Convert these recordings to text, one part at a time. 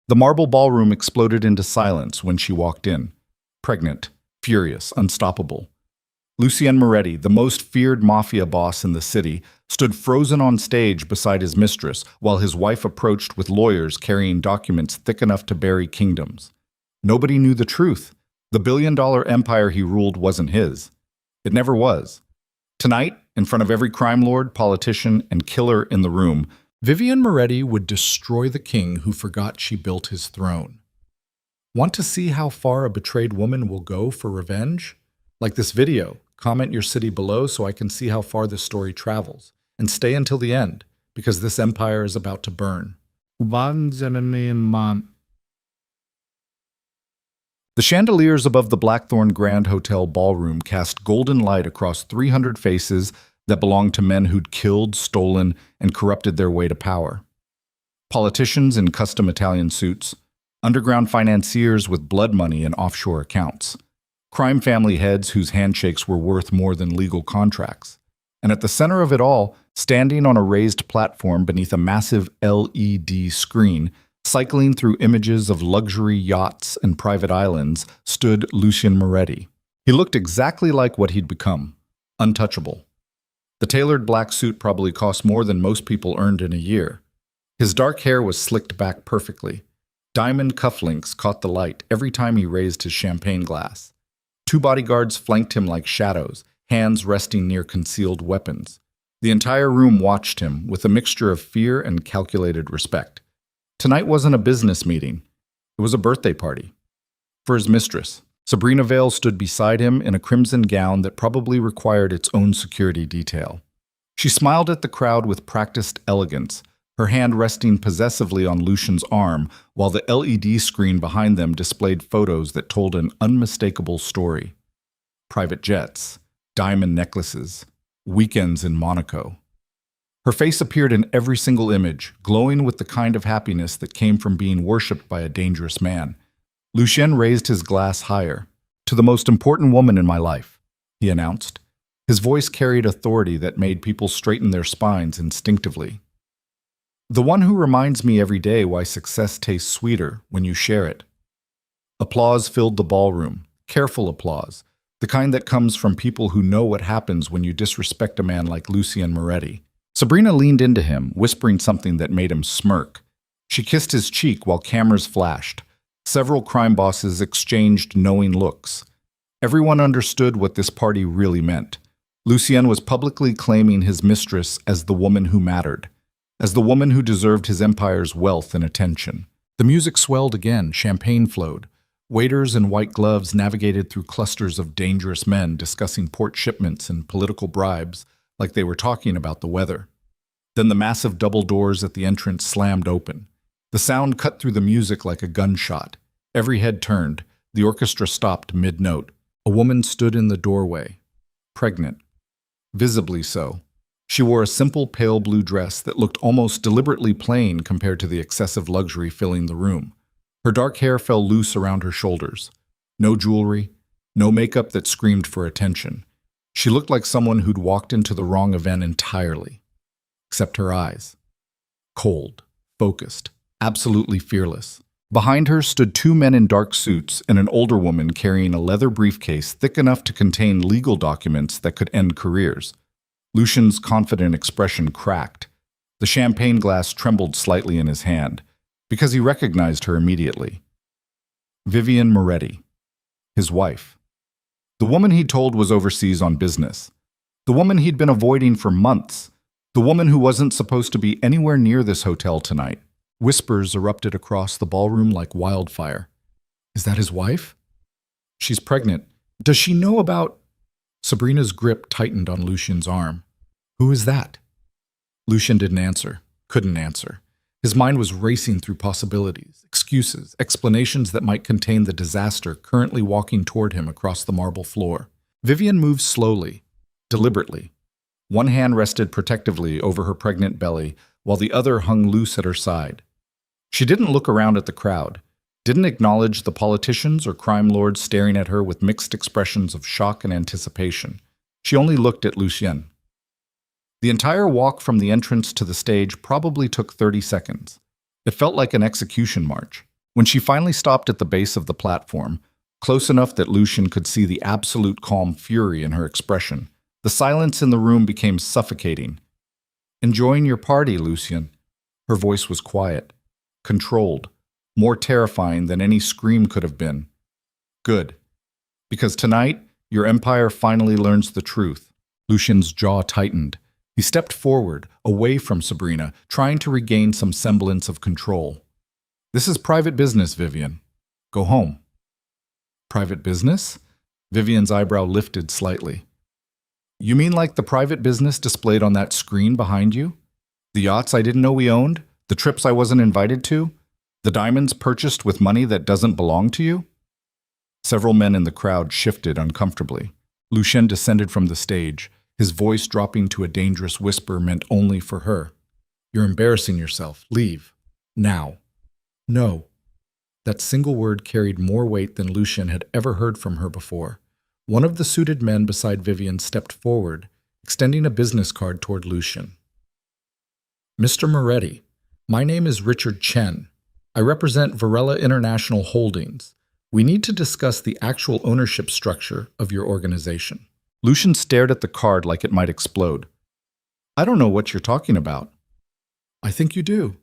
The marble ballroom exploded into silence when she walked in. Pregnant, furious, unstoppable. Lucien Moretti, the most feared mafia boss in the city, stood frozen on stage beside his mistress while his wife approached with lawyers carrying documents thick enough to bury kingdoms. Nobody knew the truth. The billion-dollar empire he ruled wasn't his. It never was. Tonight, in front of every crime lord, politician, and killer in the room, Vivian Moretti would destroy the king who forgot she built his throne. Want to see how far a betrayed woman will go for revenge? Like this video, comment your city below so I can see how far this story travels. And stay until the end, because this empire is about to burn. The chandeliers above the Blackthorn Grand Hotel ballroom cast golden light across 300 faces that belonged to men who'd killed, stolen, and corrupted their way to power. Politicians in custom Italian suits, underground financiers with blood money and offshore accounts, crime family heads whose handshakes were worth more than legal contracts. And at the center of it all, standing on a raised platform beneath a massive LED screen, cycling through images of luxury yachts and private islands, stood Lucien Moretti. He looked exactly like what he'd become, untouchable. The tailored black suit probably cost more than most people earned in a year. His dark hair was slicked back perfectly. Diamond cufflinks caught the light every time he raised his champagne glass. 2 bodyguards flanked him like shadows, hands resting near concealed weapons. The entire room watched him with a mixture of fear and calculated respect. Tonight wasn't a business meeting. It was a birthday party. For his mistress, Sabrina Vale stood beside him in a crimson gown that probably required its own security detail. She smiled at the crowd with practiced elegance, her hand resting possessively on Lucien's arm while the LED screen behind them displayed photos that told an unmistakable story. Private jets, diamond necklaces, weekends in Monaco. Her face appeared in every single image, glowing with the kind of happiness that came from being worshipped by a dangerous man. Lucien raised his glass higher. "To the most important woman in my life," he announced. His voice carried authority that made people straighten their spines instinctively. "The one who reminds me every day why success tastes sweeter when you share it." Applause filled the ballroom, careful applause, the kind that comes from people who know what happens when you disrespect a man like Lucien Moretti. Sabrina leaned into him, whispering something that made him smirk. She kissed his cheek while cameras flashed. Several crime bosses exchanged knowing looks. Everyone understood what this party really meant. Lucien was publicly claiming his mistress as the woman who mattered, as the woman who deserved his empire's wealth and attention. The music swelled again, champagne flowed. Waiters in white gloves navigated through clusters of dangerous men discussing port shipments and political bribes like they were talking about the weather. Then the massive double doors at the entrance slammed open. The sound cut through the music like a gunshot. Every head turned. The orchestra stopped mid-note. A woman stood in the doorway, pregnant, visibly so. She wore a simple pale blue dress that looked almost deliberately plain compared to the excessive luxury filling the room. Her dark hair fell loose around her shoulders. No jewelry, no makeup that screamed for attention. She looked like someone who'd walked into the wrong event entirely. Except her eyes. Cold, focused, absolutely fearless. Behind her stood 2 men in dark suits and an older woman carrying a leather briefcase thick enough to contain legal documents that could end careers. Lucien's confident expression cracked. The champagne glass trembled slightly in his hand, because he recognized her immediately. Vivian Moretti, his wife. The woman he told was overseas on business. The woman he'd been avoiding for months. The woman who wasn't supposed to be anywhere near this hotel tonight. Whispers erupted across the ballroom like wildfire. Is that his wife? She's pregnant. Does she know about... Sabrina's grip tightened on Lucien's arm. Who is that? Lucien didn't answer, couldn't answer. His mind was racing through possibilities, excuses, explanations that might contain the disaster currently walking toward him across the marble floor. Vivian moved slowly, deliberately. One hand rested protectively over her pregnant belly, while the other hung loose at her side. She didn't look around at the crowd, didn't acknowledge the politicians or crime lords staring at her with mixed expressions of shock and anticipation. She only looked at Lucien. The entire walk from the entrance to the stage probably took 30 seconds. It felt like an execution march. When she finally stopped at the base of the platform, close enough that Lucian could see the absolute calm fury in her expression, the silence in the room became suffocating. "Enjoying your party, Lucian." Her voice was quiet, controlled, more terrifying than any scream could have been. "Good. Because tonight, your empire finally learns the truth." Lucian's jaw tightened. He stepped forward, away from Sabrina, trying to regain some semblance of control. "This is private business, Vivian. Go home." "Private business?" Vivian's eyebrow lifted slightly. "You mean like the private business displayed on that screen behind you? The yachts I didn't know we owned? The trips I wasn't invited to? The diamonds purchased with money that doesn't belong to you?" Several men in the crowd shifted uncomfortably. Lucien descended from the stage, his voice dropping to a dangerous whisper meant only for her. "You're embarrassing yourself. Leave. Now." "No." That single word carried more weight than Lucien had ever heard from her before. One of the suited men beside Vivian stepped forward, extending a business card toward Lucien. "Mr. Moretti, my name is Richard Chen. I represent Varela International Holdings. We need to discuss the actual ownership structure of your organization." Lucien stared at the card like it might explode. "I don't know what you're talking about." "I think you do."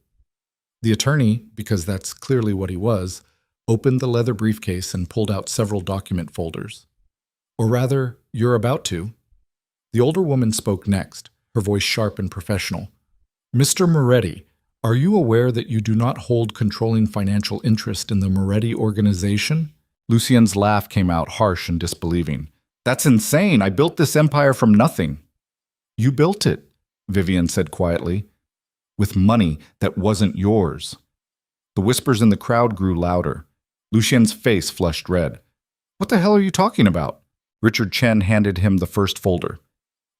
The attorney, because that's clearly what he was, opened the leather briefcase and pulled out several document folders. "Or rather, you're about to." The older woman spoke next, her voice sharp and professional. "Mr. Moretti, are you aware that you do not hold controlling financial interest in the Moretti organization?" Lucien's laugh came out harsh and disbelieving. "That's insane! I built this empire from nothing." "You built it," Vivian said quietly, "with money that wasn't yours." The whispers in the crowd grew louder. Lucien's face flushed red. "What the hell are you talking about?" Richard Chen handed him the first folder.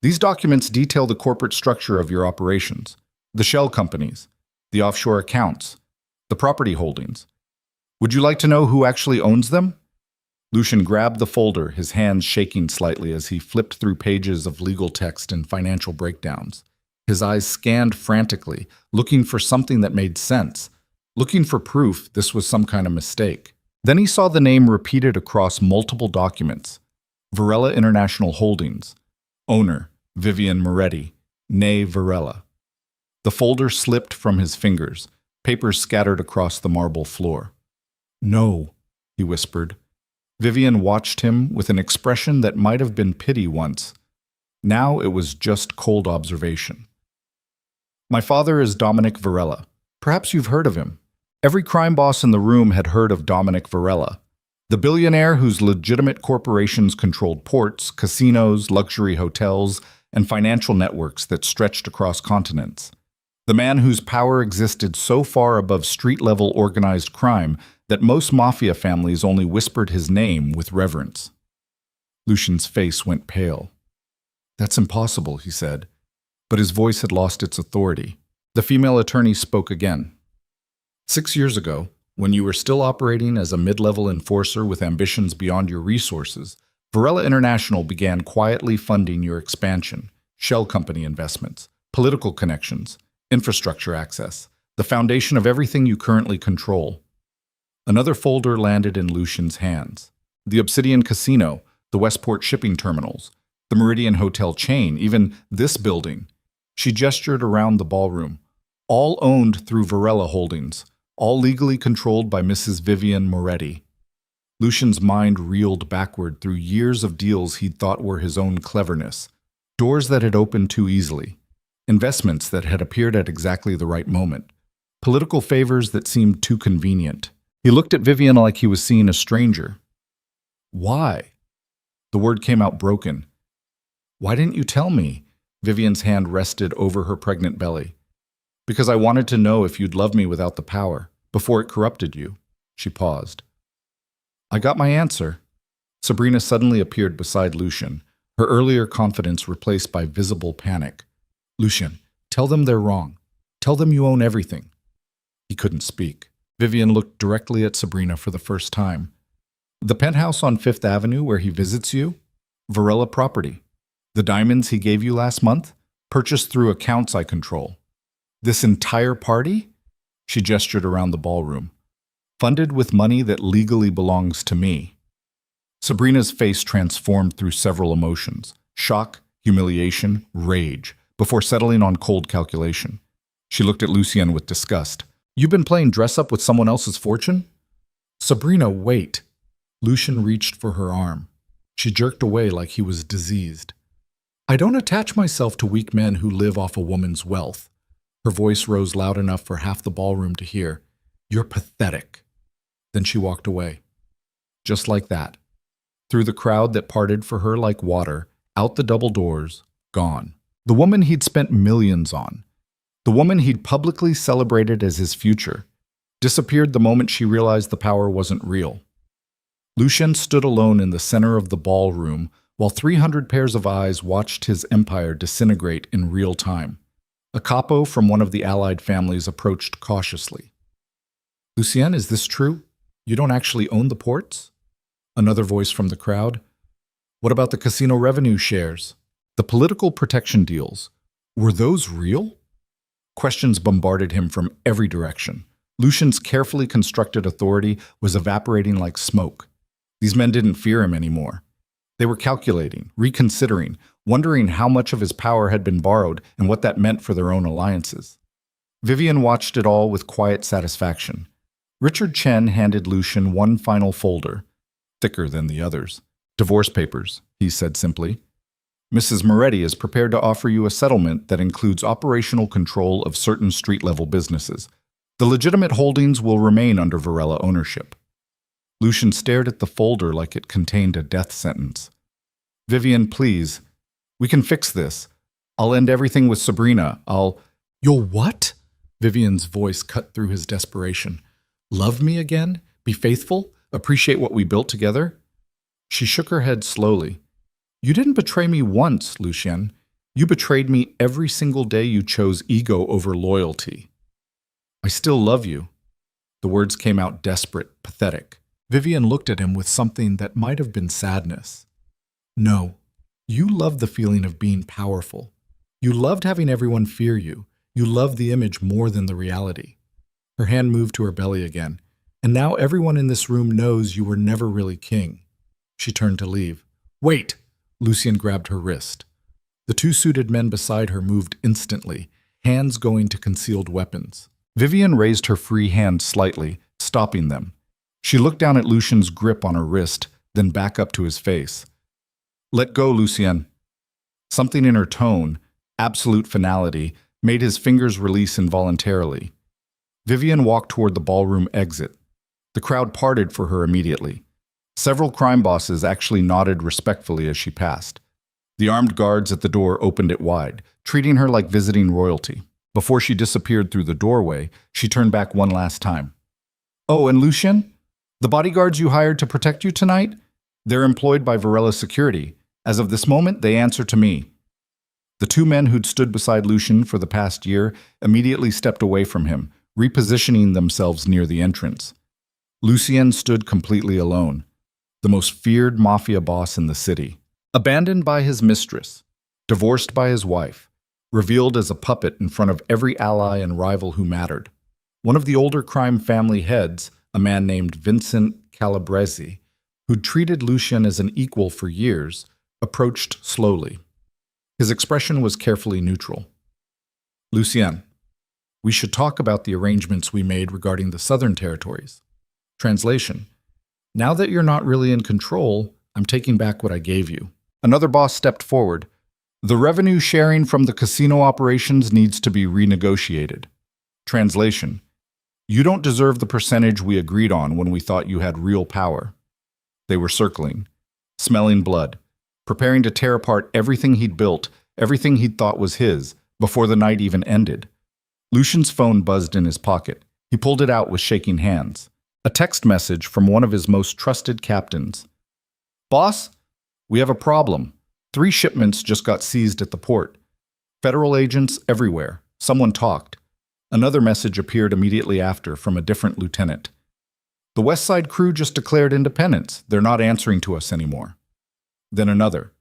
"These documents detail the corporate structure of your operations, the shell companies, the offshore accounts, the property holdings. Would you like to know who actually owns them?" Lucien grabbed the folder, his hands shaking slightly as he flipped through pages of legal text and financial breakdowns. His eyes scanned frantically, looking for something that made sense, looking for proof this was some kind of mistake. Then he saw the name repeated across multiple documents. Varela International Holdings. Owner, Vivian Moretti, née Varela. The folder slipped from his fingers, papers scattered across the marble floor. "No," he whispered. Vivian watched him with an expression that might have been pity once. Now it was just cold observation. "My father is Dominic Varela. Perhaps you've heard of him." Every crime boss in the room had heard of Dominic Varela, the billionaire whose legitimate corporations controlled ports, casinos, luxury hotels, and financial networks that stretched across continents. The man whose power existed so far above street-level organized crime that most mafia families only whispered his name with reverence. Lucien's face went pale. "That's impossible," he said, but his voice had lost its authority. The female attorney spoke again. "6 years ago, when you were still operating as a mid-level enforcer with ambitions beyond your resources, Varela International began quietly funding your expansion, shell company investments, political connections, infrastructure access, the foundation of everything you currently control." Another folder landed in Lucien's hands. The Obsidian Casino, the Westport shipping terminals, the Meridian Hotel chain, even this building. She gestured around the ballroom. All owned through Varela Holdings, all legally controlled by Mrs. Vivian Moretti. Lucien's mind reeled backward through years of deals he'd thought were his own cleverness. Doors that had opened too easily. Investments that had appeared at exactly the right moment. Political favors that seemed too convenient. He looked at Vivian like he was seeing a stranger. "Why?" The word came out broken. "Why didn't you tell me?" Vivian's hand rested over her pregnant belly. "Because I wanted to know if you'd love me without the power, before it corrupted you." She paused. "I got my answer." Sabrina suddenly appeared beside Lucien, her earlier confidence replaced by visible panic. "Lucien, tell them they're wrong. Tell them you own everything." He couldn't speak. Vivian looked directly at Sabrina for the first time. "The penthouse on Fifth Avenue where he visits you? Varela property. The diamonds he gave you last month? Purchased through accounts I control. This entire party?" She gestured around the ballroom. funded with money that legally belongs to me. Sabrina's face transformed through several emotions: shock, humiliation, rage, before settling on cold calculation. She looked at Lucien with disgust. "You've been playing dress-up with someone else's fortune?" "Sabrina, wait." Lucien reached for her arm. She jerked away like he was diseased. "I don't attach myself to weak men who live off a woman's wealth." Her voice rose loud enough for half the ballroom to hear. "You're pathetic." Then she walked away. Just like that. Through the crowd that parted for her like water, out the double doors, gone. The woman he'd spent millions on, the woman he'd publicly celebrated as his future, disappeared the moment she realized the power wasn't real. Lucien stood alone in the center of the ballroom while 300 pairs of eyes watched his empire disintegrate in real time. A capo from one of the allied families approached cautiously. "Lucien, is this true? You don't actually own the ports?" Another voice from the crowd. "What about the casino revenue shares? The political protection deals? Were those real?" Questions bombarded him from every direction. Lucien's carefully constructed authority was evaporating like smoke. These men didn't fear him anymore. They were calculating, reconsidering, wondering how much of his power had been borrowed and what that meant for their own alliances. Vivian watched it all with quiet satisfaction. Richard Chen handed Lucien one final folder, thicker than the others. "Divorce papers," he said simply. "Mrs. Moretti is prepared to offer you a settlement that includes operational control of certain street-level businesses. The legitimate holdings will remain under Varela ownership." Lucien stared at the folder like it contained a death sentence. "Vivian, please. We can fix this. I'll end everything with Sabrina. You'll what?" Vivian's voice cut through his desperation. "Love me again? Be faithful? Appreciate what we built together?" She shook her head slowly. "You didn't betray me once, Lucien. You betrayed me every single day you chose ego over loyalty." "I still love you." The words came out desperate, pathetic. Vivian looked at him with something that might have been sadness. "No. You loved the feeling of being powerful. You loved having everyone fear you. You loved the image more than the reality." Her hand moved to her belly again. "And now everyone in this room knows you were never really king." She turned to leave. "Wait!" Lucien grabbed her wrist. The two suited men beside her moved instantly, hands going to concealed weapons. Vivian raised her free hand slightly, stopping them. She looked down at Lucien's grip on her wrist, then back up to his face. "Let go, Lucien." Something in her tone, absolute finality, made his fingers release involuntarily. Vivian walked toward the ballroom exit. The crowd parted for her immediately. Several crime bosses actually nodded respectfully as she passed. The armed guards at the door opened it wide, treating her like visiting royalty. Before she disappeared through the doorway, she turned back one last time. "Oh, and Lucien? The bodyguards you hired to protect you tonight? They're employed by Varela Security. As of this moment, they answer to me." The two men who'd stood beside Lucien for the past year immediately stepped away from him, repositioning themselves near the entrance. Lucien stood completely alone, the most feared mafia boss in the city. Abandoned by his mistress, divorced by his wife, revealed as a puppet in front of every ally and rival who mattered. One of the older crime family heads, a man named Vincent Calabrese, who'd treated Lucien as an equal for years, approached slowly. His expression was carefully neutral. "Lucien, we should talk about the arrangements we made regarding the southern territories." Translation: "Now that you're not really in control, I'm taking back what I gave you." Another boss stepped forward. "The revenue sharing from the casino operations needs to be renegotiated." Translation: "You don't deserve the percentage we agreed on when we thought you had real power." They were circling, smelling blood, preparing to tear apart everything he'd built, everything he'd thought was his, before the night even ended. Lucien's phone buzzed in his pocket. He pulled it out with shaking hands. A text message from one of his most trusted captains. "Boss, we have a problem. 3 shipments just got seized at the port. Federal agents everywhere. Someone talked." Another message appeared immediately after from a different lieutenant. "The West Side crew just declared independence. They're not answering to us anymore." Then another.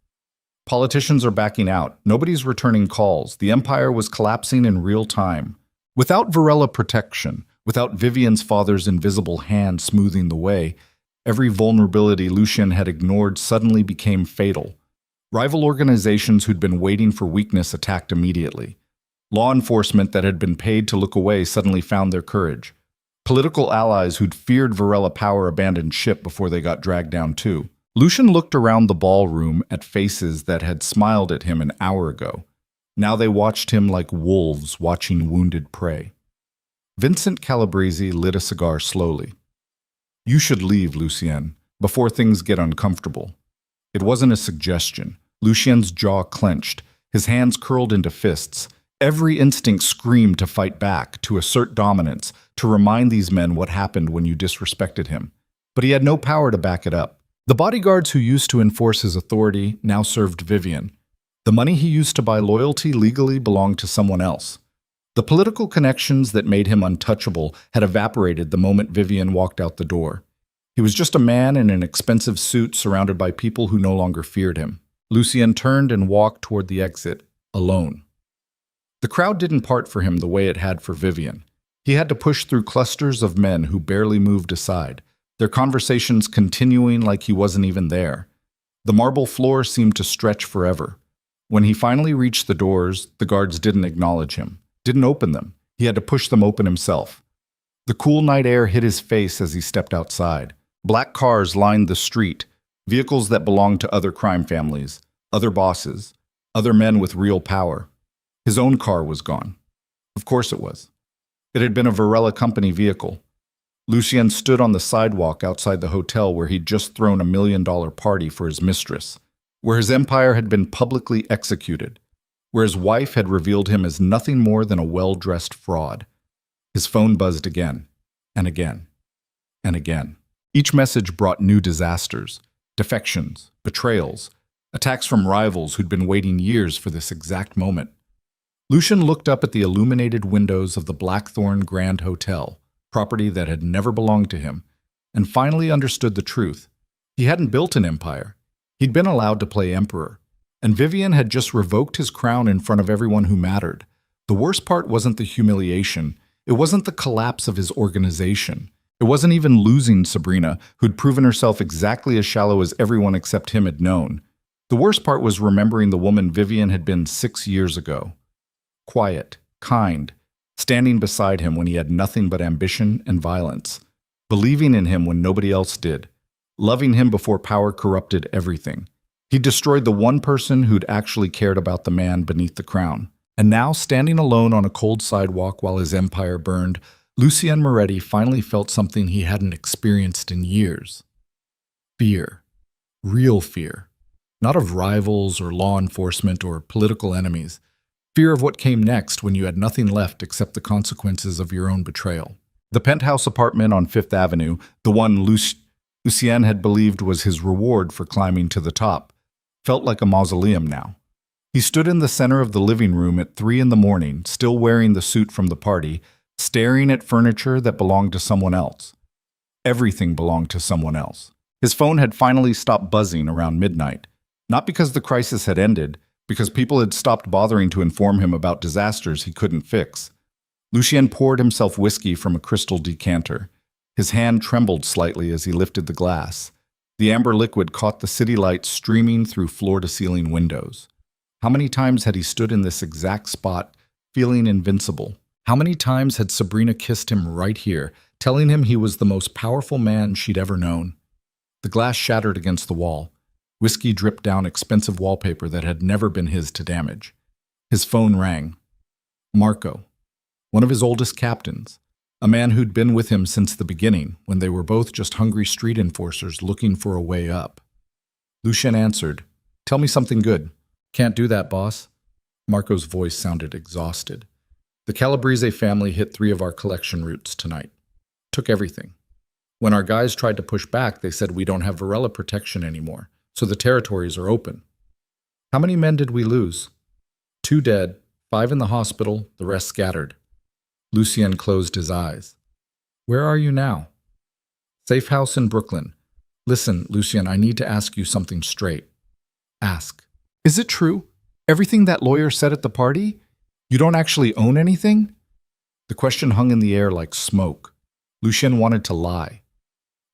"Politicians are backing out. Nobody's returning calls. The empire was collapsing in real time. Without Varela protection, Without Vivian's father's invisible hand smoothing the way, every vulnerability Lucien had ignored suddenly became fatal. Rival organizations who'd been waiting for weakness attacked immediately. Law enforcement that had been paid to look away suddenly found their courage. Political allies who'd feared Varela power abandoned ship before they got dragged down too. Lucien looked around the ballroom at faces that had smiled at him an hour ago. Now they watched him like wolves watching wounded prey. Vincent Calabrese lit a cigar slowly. "You should leave, Lucien, before things get uncomfortable." It wasn't a suggestion. Lucien's jaw clenched, his hands curled into fists. Every instinct screamed to fight back, to assert dominance, to remind these men what happened when you disrespected him. But he had no power to back it up. The bodyguards who used to enforce his authority now served Vivian. The money he used to buy loyalty legally belonged to someone else. The political connections that made him untouchable had evaporated the moment Vivian walked out the door. He was just a man in an expensive suit surrounded by people who no longer feared him. Lucien turned and walked toward the exit, alone. The crowd didn't part for him the way it had for Vivian. He had to push through clusters of men who barely moved aside, their conversations continuing like he wasn't even there. The marble floor seemed to stretch forever. When he finally reached the doors, the guards didn't acknowledge him, didn't open them. He had to push them open himself. The cool night air hit his face as he stepped outside. Black cars lined the street, vehicles that belonged to other crime families, other bosses, other men with real power. His own car was gone. Of course it was. It had been a Varela Company vehicle. Lucien stood on the sidewalk outside the hotel where he'd just thrown $1 million party for his mistress, where his empire had been publicly executed, where his wife had revealed him as nothing more than a well-dressed fraud. His phone buzzed again, and again, and again. Each message brought new disasters, defections, betrayals, attacks from rivals who'd been waiting years for this exact moment. Lucien looked up at the illuminated windows of the Blackthorn Grand Hotel, property that had never belonged to him, and finally understood the truth. He hadn't built an empire. He'd been allowed to play emperor, and Vivian had just revoked his crown in front of everyone who mattered. The worst part wasn't the humiliation. It wasn't the collapse of his organization. It wasn't even losing Sabrina, who'd proven herself exactly as shallow as everyone except him had known. The worst part was remembering the woman Vivian had been 6 years ago. Quiet, kind, standing beside him when he had nothing but ambition and violence, believing in him when nobody else did, loving him before power corrupted everything. He destroyed the one person who'd actually cared about the man beneath the crown. And now, standing alone on a cold sidewalk while his empire burned, Lucien Moretti finally felt something he hadn't experienced in years. Fear. Real fear. Not of rivals or law enforcement or political enemies. Fear of what came next when you had nothing left except the consequences of your own betrayal. The penthouse apartment on Fifth Avenue, the one Lucien had believed was his reward for climbing to the top, felt like a mausoleum now. He stood in the center of the living room at 3 a.m, still wearing the suit from the party, staring at furniture that belonged to someone else. Everything belonged to someone else. His phone had finally stopped buzzing around midnight, not because the crisis had ended, because people had stopped bothering to inform him about disasters he couldn't fix. Lucien poured himself whiskey from a crystal decanter. His hand trembled slightly as he lifted the glass. The amber liquid caught the city lights streaming through floor-to-ceiling windows. How many times had he stood in this exact spot, feeling invincible? How many times had Sabrina kissed him right here, telling him he was the most powerful man she'd ever known? The glass shattered against the wall. Whiskey dripped down expensive wallpaper that had never been his to damage. His phone rang. Marco, one of his oldest captains, a man who'd been with him since the beginning, when they were both just hungry street enforcers looking for a way up. Lucien answered, "Tell me something good." "Can't do that, boss." Marco's voice sounded exhausted. "The Calabrese family hit 3 of our collection routes tonight. Took everything. When our guys tried to push back, they said we don't have Varela protection anymore, so the territories are open." "How many men did we lose?" 2 dead, 5 in the hospital, the rest scattered." Lucien closed his eyes. "Where are you now?" "Safe house in Brooklyn. Listen, Lucien, I need to ask you something straight." "Ask." "Is it true? Everything that lawyer said at the party? You don't actually own anything?" The question hung in the air like smoke. Lucien wanted to lie,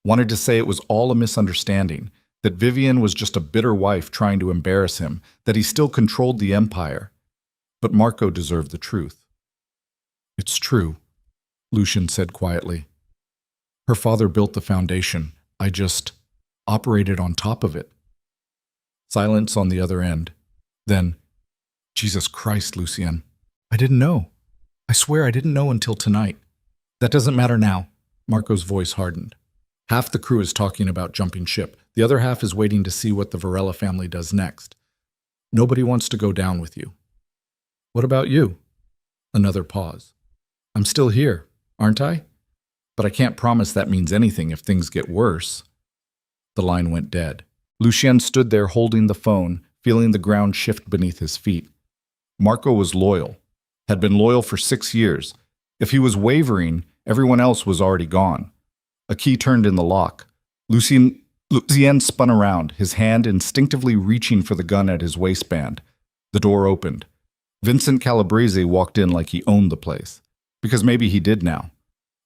wanted to say it was all a misunderstanding, that Vivian was just a bitter wife trying to embarrass him, that he still controlled the empire. But Marco deserved the truth. "It's true," Lucien said quietly. "Her father built the foundation. I just operated on top of it." Silence on the other end. Then, "Jesus Christ, Lucien. I didn't know. I swear I didn't know until tonight." "That doesn't matter now." Marco's voice hardened. "Half the crew is talking about jumping ship. The other half is waiting to see what the Varela family does next. Nobody wants to go down with you." "What about you?" Another pause. "I'm still here, aren't I? But I can't promise that means anything if things get worse." The line went dead. Lucien stood there holding the phone, feeling the ground shift beneath his feet. Marco was loyal, had been loyal for 6 years. If he was wavering, everyone else was already gone. A key turned in the lock. Lucien spun around, his hand instinctively reaching for the gun at his waistband. The door opened. Vincent Calabrese walked in like he owned the place. Because maybe he did now.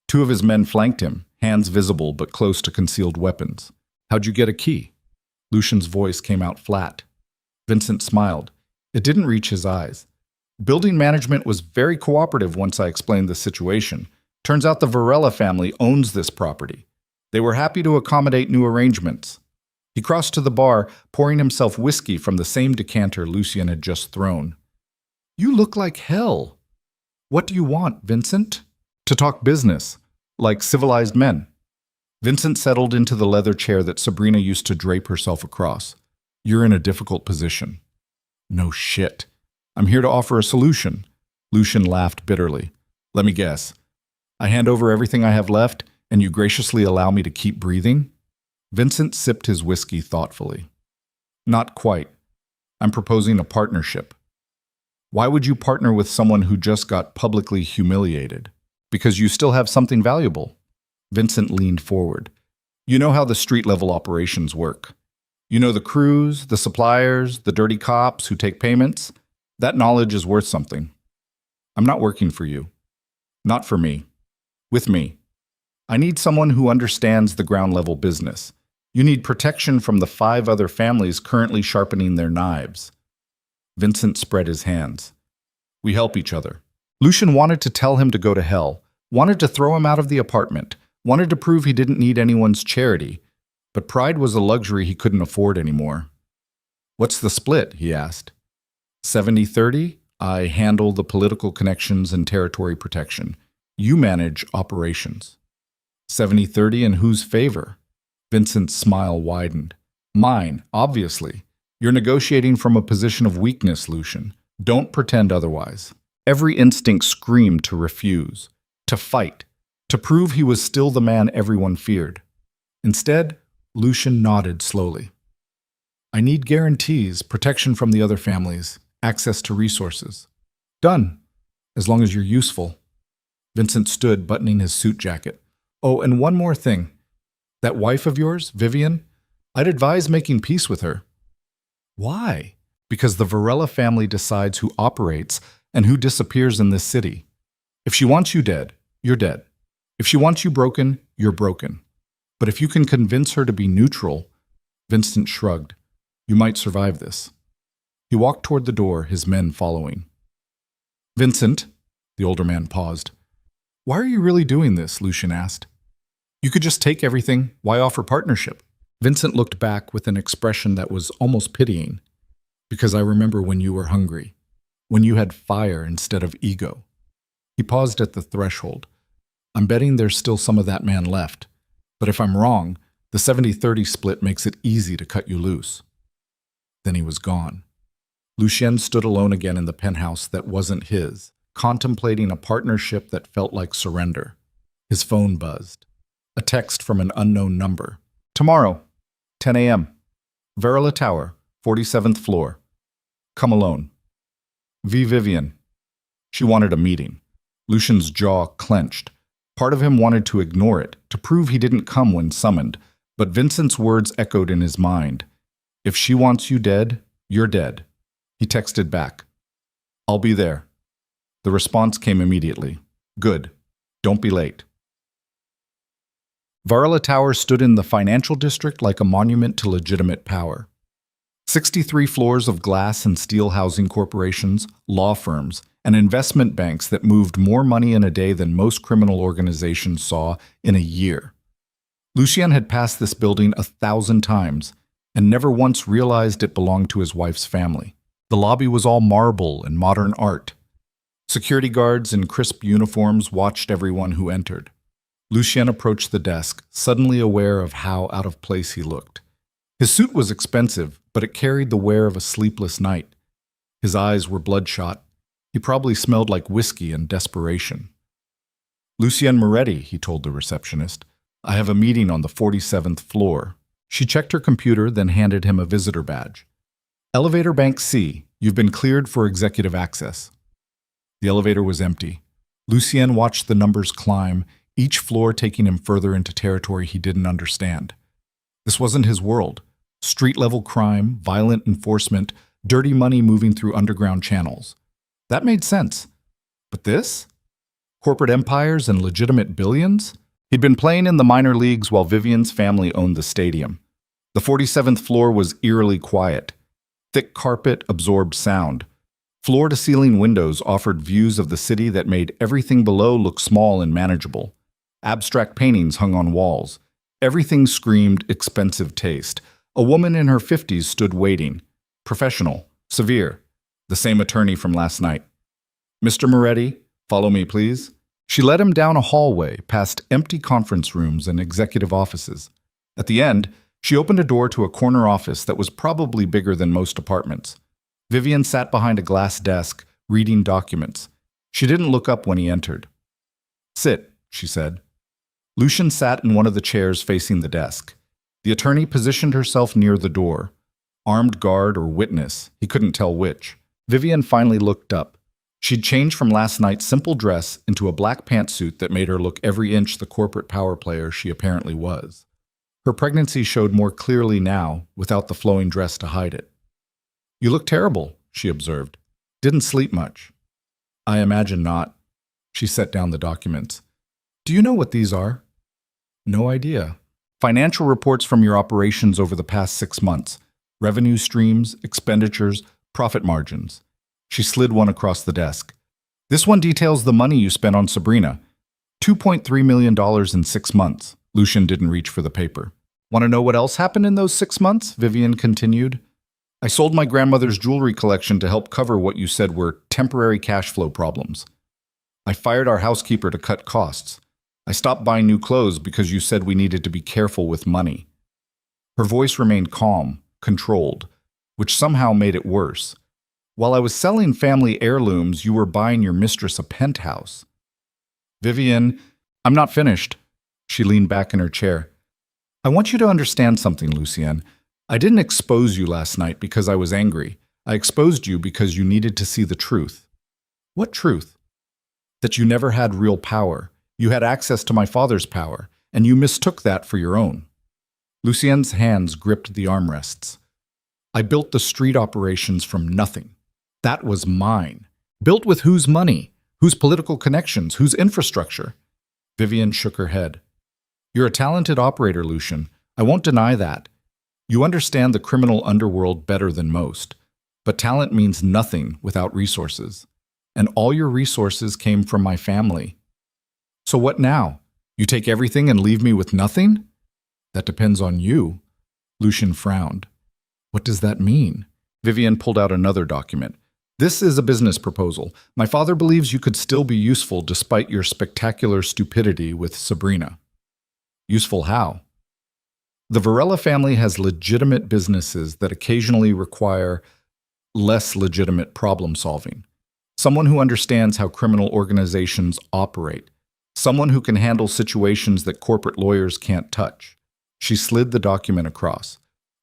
2 of his men flanked him, hands visible but close to concealed weapons. "How'd you get a key?" Lucien's voice came out flat. Vincent smiled. It didn't reach his eyes. "Building management was very cooperative once I explained the situation. Turns out the Varela family owns this property. They were happy to accommodate new arrangements." He crossed to the bar, pouring himself whiskey from the same decanter Lucien had just thrown. "You look like hell. What do you want, Vincent?" "To talk business, like civilized men." Vincent settled into the leather chair that Sabrina used to drape herself across. "You're in a difficult position." "No shit. I'm here to offer a solution." Lucien laughed bitterly. "Let me guess. I hand over everything I have left, and you graciously allow me to keep breathing?" Vincent sipped his whiskey thoughtfully. "Not quite. I'm proposing a partnership." "Why would you partner with someone who just got publicly humiliated?" "Because you still have something valuable." Vincent leaned forward. "You know how the street-level operations work. You know the crews, the suppliers, the dirty cops who take payments. That knowledge is worth something. I'm not working for you. Not for me. With me. I need someone who understands the ground-level business. You need protection from the 5 other families currently sharpening their knives." Vincent spread his hands. "We help each other." Lucien wanted to tell him to go to hell, wanted to throw him out of the apartment, wanted to prove he didn't need anyone's charity, but pride was a luxury he couldn't afford anymore. "What's the split?" he asked. 70-30, I handle the political connections and territory protection. You manage operations. 70-30 in whose favor? Vincent's smile widened. Mine, obviously. You're negotiating from a position of weakness, Lucien. Don't pretend otherwise. Every instinct screamed to refuse, to fight, to prove he was still the man everyone feared. Instead, Lucien nodded slowly. I need guarantees, protection from the other families, access to resources. Done, as long as you're useful. Vincent stood, buttoning his suit jacket. Oh, and one more thing. That wife of yours, Vivian, I'd advise making peace with her. Why? Because the Varela family decides who operates and who disappears in this city. If she wants you dead, you're dead. If she wants you broken, you're broken. But if you can convince her to be neutral, Vincent shrugged. You might survive this. He walked toward the door, his men following. Vincent, the older man paused. Why are you really doing this? Lucien asked. You could just take everything. Why offer partnership? Vincent looked back with an expression that was almost pitying. Because I remember when you were hungry, when you had fire instead of ego. He paused at the threshold. I'm betting there's still some of that man left. But if I'm wrong, the 70-30 split makes it easy to cut you loose. Then he was gone. Lucien stood alone again in the penthouse that wasn't his, contemplating a partnership that felt like surrender. His phone buzzed. A text from an unknown number. Tomorrow, 10 a.m. Varela Tower, 47th floor. Come alone. V. Vivian. She wanted a meeting. Lucien's jaw clenched. Part of him wanted to ignore it, to prove he didn't come when summoned, but Vincent's words echoed in his mind. If she wants you dead, you're dead. He texted back. I'll be there. The response came immediately. Good. Don't be late. Varela Tower stood in the financial district like a monument to legitimate power. 63 floors of glass and steel housing corporations, law firms, and investment banks that moved more money in a day than most criminal organizations saw in a year. Lucien had passed this building 1,000 times and never once realized it belonged to his wife's family. The lobby was all marble and modern art. Security guards in crisp uniforms watched everyone who entered. Lucien approached the desk, suddenly aware of how out of place he looked. His suit was expensive, but it carried the wear of a sleepless night. His eyes were bloodshot. He probably smelled like whiskey and desperation. "Lucien Moretti," he told the receptionist. "I have a meeting on the 47th floor." She checked her computer, then handed him a visitor badge. "Elevator Bank C. You've been cleared for executive access." The elevator was empty. Lucien watched the numbers climb, each floor taking him further into territory he didn't understand. This wasn't his world. Street-level crime, violent enforcement, dirty money moving through underground channels. That made sense. But this? Corporate empires and legitimate billions? He'd been playing in the minor leagues while Vivian's family owned the stadium. The 47th floor was eerily quiet. Thick carpet absorbed sound. Floor-to-ceiling windows offered views of the city that made everything below look small and manageable. Abstract paintings hung on walls. Everything screamed expensive taste. A woman in her 50s stood waiting. Professional, severe, the same attorney from last night. "Mr. Moretti, follow me, please." She led him down a hallway, past empty conference rooms and executive offices. At the end, she opened a door to a corner office that was probably bigger than most apartments. Vivian sat behind a glass desk, reading documents. She didn't look up when he entered. "Sit," she said. Lucien sat in one of the chairs facing the desk. The attorney positioned herself near the door. Armed guard or witness, he couldn't tell which. Vivian finally looked up. She'd changed from last night's simple dress into a black pantsuit that made her look every inch the corporate power player she apparently was. Her pregnancy showed more clearly now, without the flowing dress to hide it. "You look terrible," she observed. "Didn't sleep much." "I imagine not." She set down the documents. "Do you know what these are?" "No idea." "Financial reports from your operations over the past 6 months. Revenue streams, expenditures, profit margins." She slid one across the desk. "This one details the money you spent on Sabrina. $2.3 million in 6 months. Lucien didn't reach for the paper. "Want to know what else happened in those 6 months? Vivian continued. "I sold my grandmother's jewelry collection to help cover what you said were temporary cash flow problems. I fired our housekeeper to cut costs. I stopped buying new clothes because you said we needed to be careful with money." Her voice remained calm, controlled, which somehow made it worse. "While I was selling family heirlooms, you were buying your mistress a penthouse." "Vivian, I'm not finished." She leaned back in her chair. "I want you to understand something, Lucien. I didn't expose you last night because I was angry. I exposed you because you needed to see the truth." "What truth?" "That you never had real power. You had access to my father's power, and you mistook that for your own." Lucien's hands gripped the armrests. "I built the street operations from nothing. That was mine. Built with whose money? Whose political connections? Whose infrastructure?" Vivian shook her head. "You're a talented operator, Lucien. I won't deny that. You understand the criminal underworld better than most. But talent means nothing without resources. And all your resources came from my family. So what now? You take everything and leave me with nothing?" "That depends on you." Lucien frowned. "What does that mean?" Vivian pulled out another document. "This is a business proposal. My father believes you could still be useful despite your spectacular stupidity with Sabrina." "Useful how?" "The Varela family has legitimate businesses that occasionally require less legitimate problem solving. Someone who understands how criminal organizations operate. Someone who can handle situations that corporate lawyers can't touch." She slid the document across.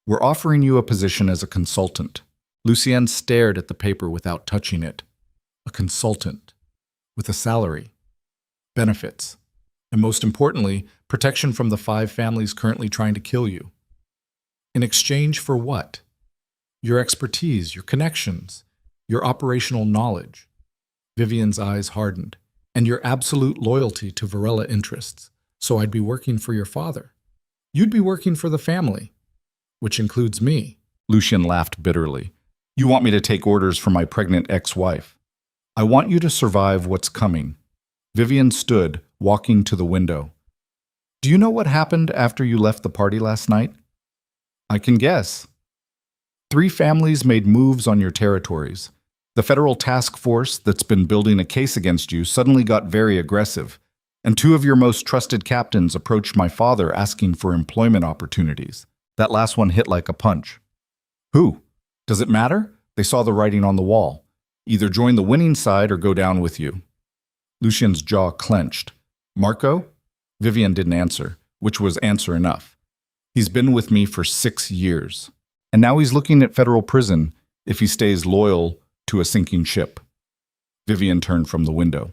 "We're offering you a position as a consultant." Lucien stared at the paper without touching it. A consultant. With a salary. Benefits. And most importantly, protection from the 5 families currently trying to kill you. In exchange for what? Your expertise, your connections, your operational knowledge. Vivian's eyes hardened. and your absolute loyalty to Varela interests. So I'd be working for your father. You'd be working for the family, which includes me. Lucien laughed bitterly. You want me to take orders from my pregnant ex-wife. I want you to survive what's coming. Vivian stood, walking to the window. Do you know what happened after you left the party last night? I can guess. 3 families made moves on your territories. The federal task force that's been building a case against you suddenly got very aggressive, and 2 of your most trusted captains approached my father asking for employment opportunities. That last one hit like a punch. Who? Does it matter? They saw the writing on the wall. Either join the winning side or go down with you. Lucien's jaw clenched. Marco? Vivian didn't answer, which was answer enough. He's been with me for 6 years, and now he's looking at federal prison if he stays loyal to a sinking ship. Vivian turned from the window.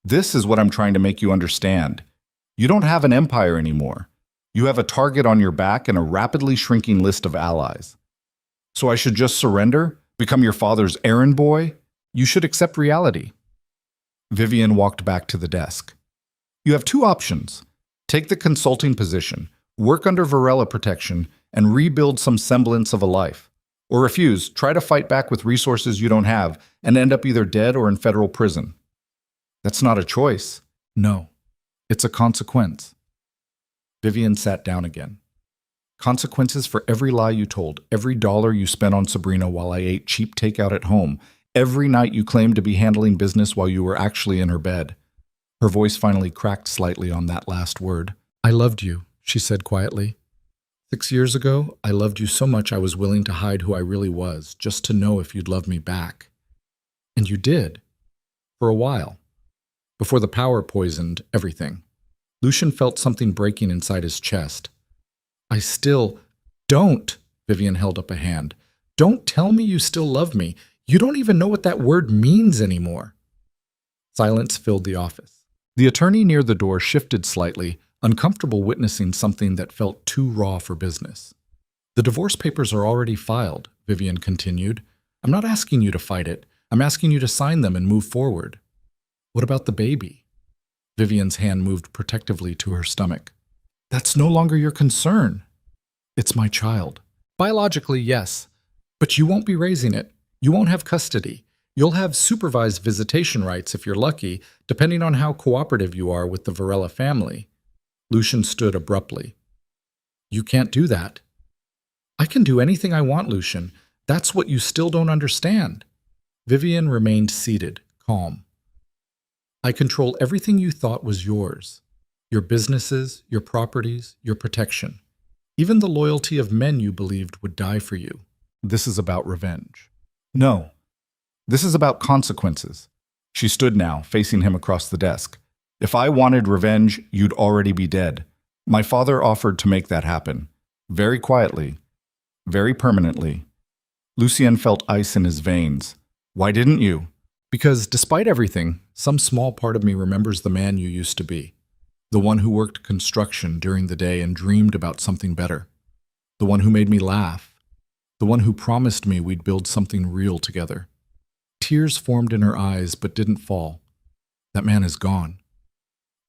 This is what I'm trying to make you understand. You don't have an empire anymore. You have a target on your back and a rapidly shrinking list of allies. So I should just surrender? Become your father's errand boy? You should accept reality. Vivian walked back to the desk. You have 2 options. Take the consulting position, work under Varela protection, and rebuild some semblance of a life. Or refuse, try to fight back with resources you don't have, and end up either dead or in federal prison. That's not a choice. No, it's a consequence. Vivian sat down again. Consequences for every lie you told, every dollar you spent on Sabrina while I ate cheap takeout at home, every night you claimed to be handling business while you were actually in her bed. Her voice finally cracked slightly on that last word. I loved you, she said quietly. 6 years ago, I loved you so much I was willing to hide who I really was, just to know if you'd love me back. And you did. For a while. Before the power poisoned everything. Lucien felt something breaking inside his chest. Don't, Vivian held up a hand. Don't tell me you still love me. You don't even know what that word means anymore. Silence filled the office. The attorney near the door shifted slightly, uncomfortable witnessing something that felt too raw for business. The divorce papers are already filed, Vivian continued. I'm not asking you to fight it. I'm asking you to sign them and move forward. What about the baby? Vivian's hand moved protectively to her stomach. That's no longer your concern. It's my child. Biologically, yes. But you won't be raising it. You won't have custody. You'll have supervised visitation rights if you're lucky, depending on how cooperative you are with the Varela family. Lucien stood abruptly. You can't do that. I can do anything I want, Lucien. That's what you still don't understand. Vivian remained seated, calm. I control everything you thought was yours. Your businesses, your properties, your protection. Even the loyalty of men you believed would die for you. This is about revenge. No. This is about consequences. She stood now, facing him across the desk. If I wanted revenge, you'd already be dead. My father offered to make that happen. Very quietly. Very permanently. Lucien felt ice in his veins. Why didn't you? Because despite everything, some small part of me remembers the man you used to be. The one who worked construction during the day and dreamed about something better. The one who made me laugh. The one who promised me we'd build something real together. Tears formed in her eyes but didn't fall. That man is gone.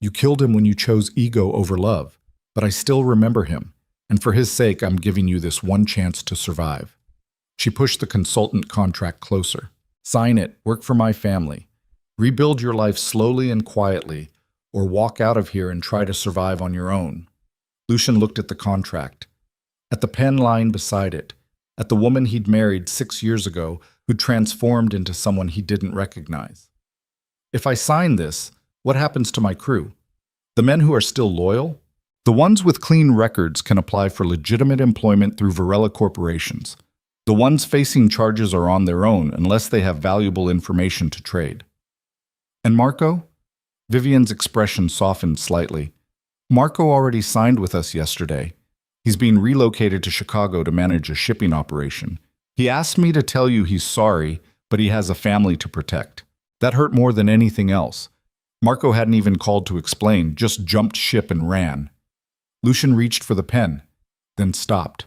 You killed him when you chose ego over love, but I still remember him, and for his sake I'm giving you this one chance to survive. She pushed the consultant contract closer. Sign it, work for my family. Rebuild your life slowly and quietly, or walk out of here and try to survive on your own. Lucien looked at the contract, at the pen line beside it, at the woman he'd married 6 years ago who transformed into someone he didn't recognize. If I sign this, what happens to my crew? The men who are still loyal? The ones with clean records can apply for legitimate employment through Varela corporations. The ones facing charges are on their own unless they have valuable information to trade. And Marco? Vivian's expression softened slightly. Marco already signed with us yesterday. He's being relocated to Chicago to manage a shipping operation. He asked me to tell you he's sorry, but he has a family to protect. That hurt more than anything else. Marco hadn't even called to explain, just jumped ship and ran. Lucien reached for the pen, then stopped.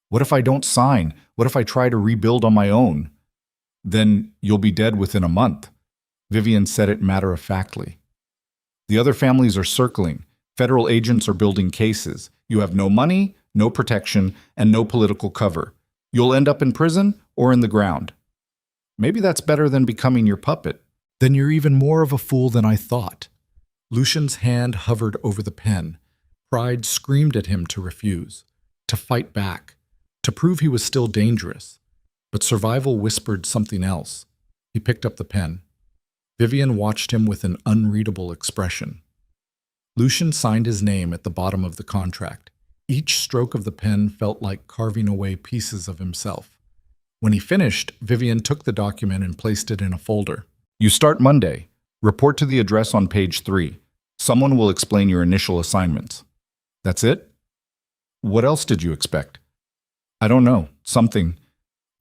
What if I don't sign? What if I try to rebuild on my own? Then you'll be dead within a month. Vivian said it matter-of-factly. The other families are circling. Federal agents are building cases. You have no money, no protection, and no political cover. You'll end up in prison or in the ground. Maybe that's better than becoming your puppet. Then you're even more of a fool than I thought. Lucian's hand hovered over the pen. Pride screamed at him to refuse, to fight back, to prove he was still dangerous. But survival whispered something else. He picked up the pen. Vivian watched him with an unreadable expression. Lucian signed his name at the bottom of the contract. Each stroke of the pen felt like carving away pieces of himself. When he finished, Vivian took the document and placed it in a folder. You start Monday. Report to the address on page 3. Someone will explain your initial assignments. That's it? What else did you expect? I don't know. Something.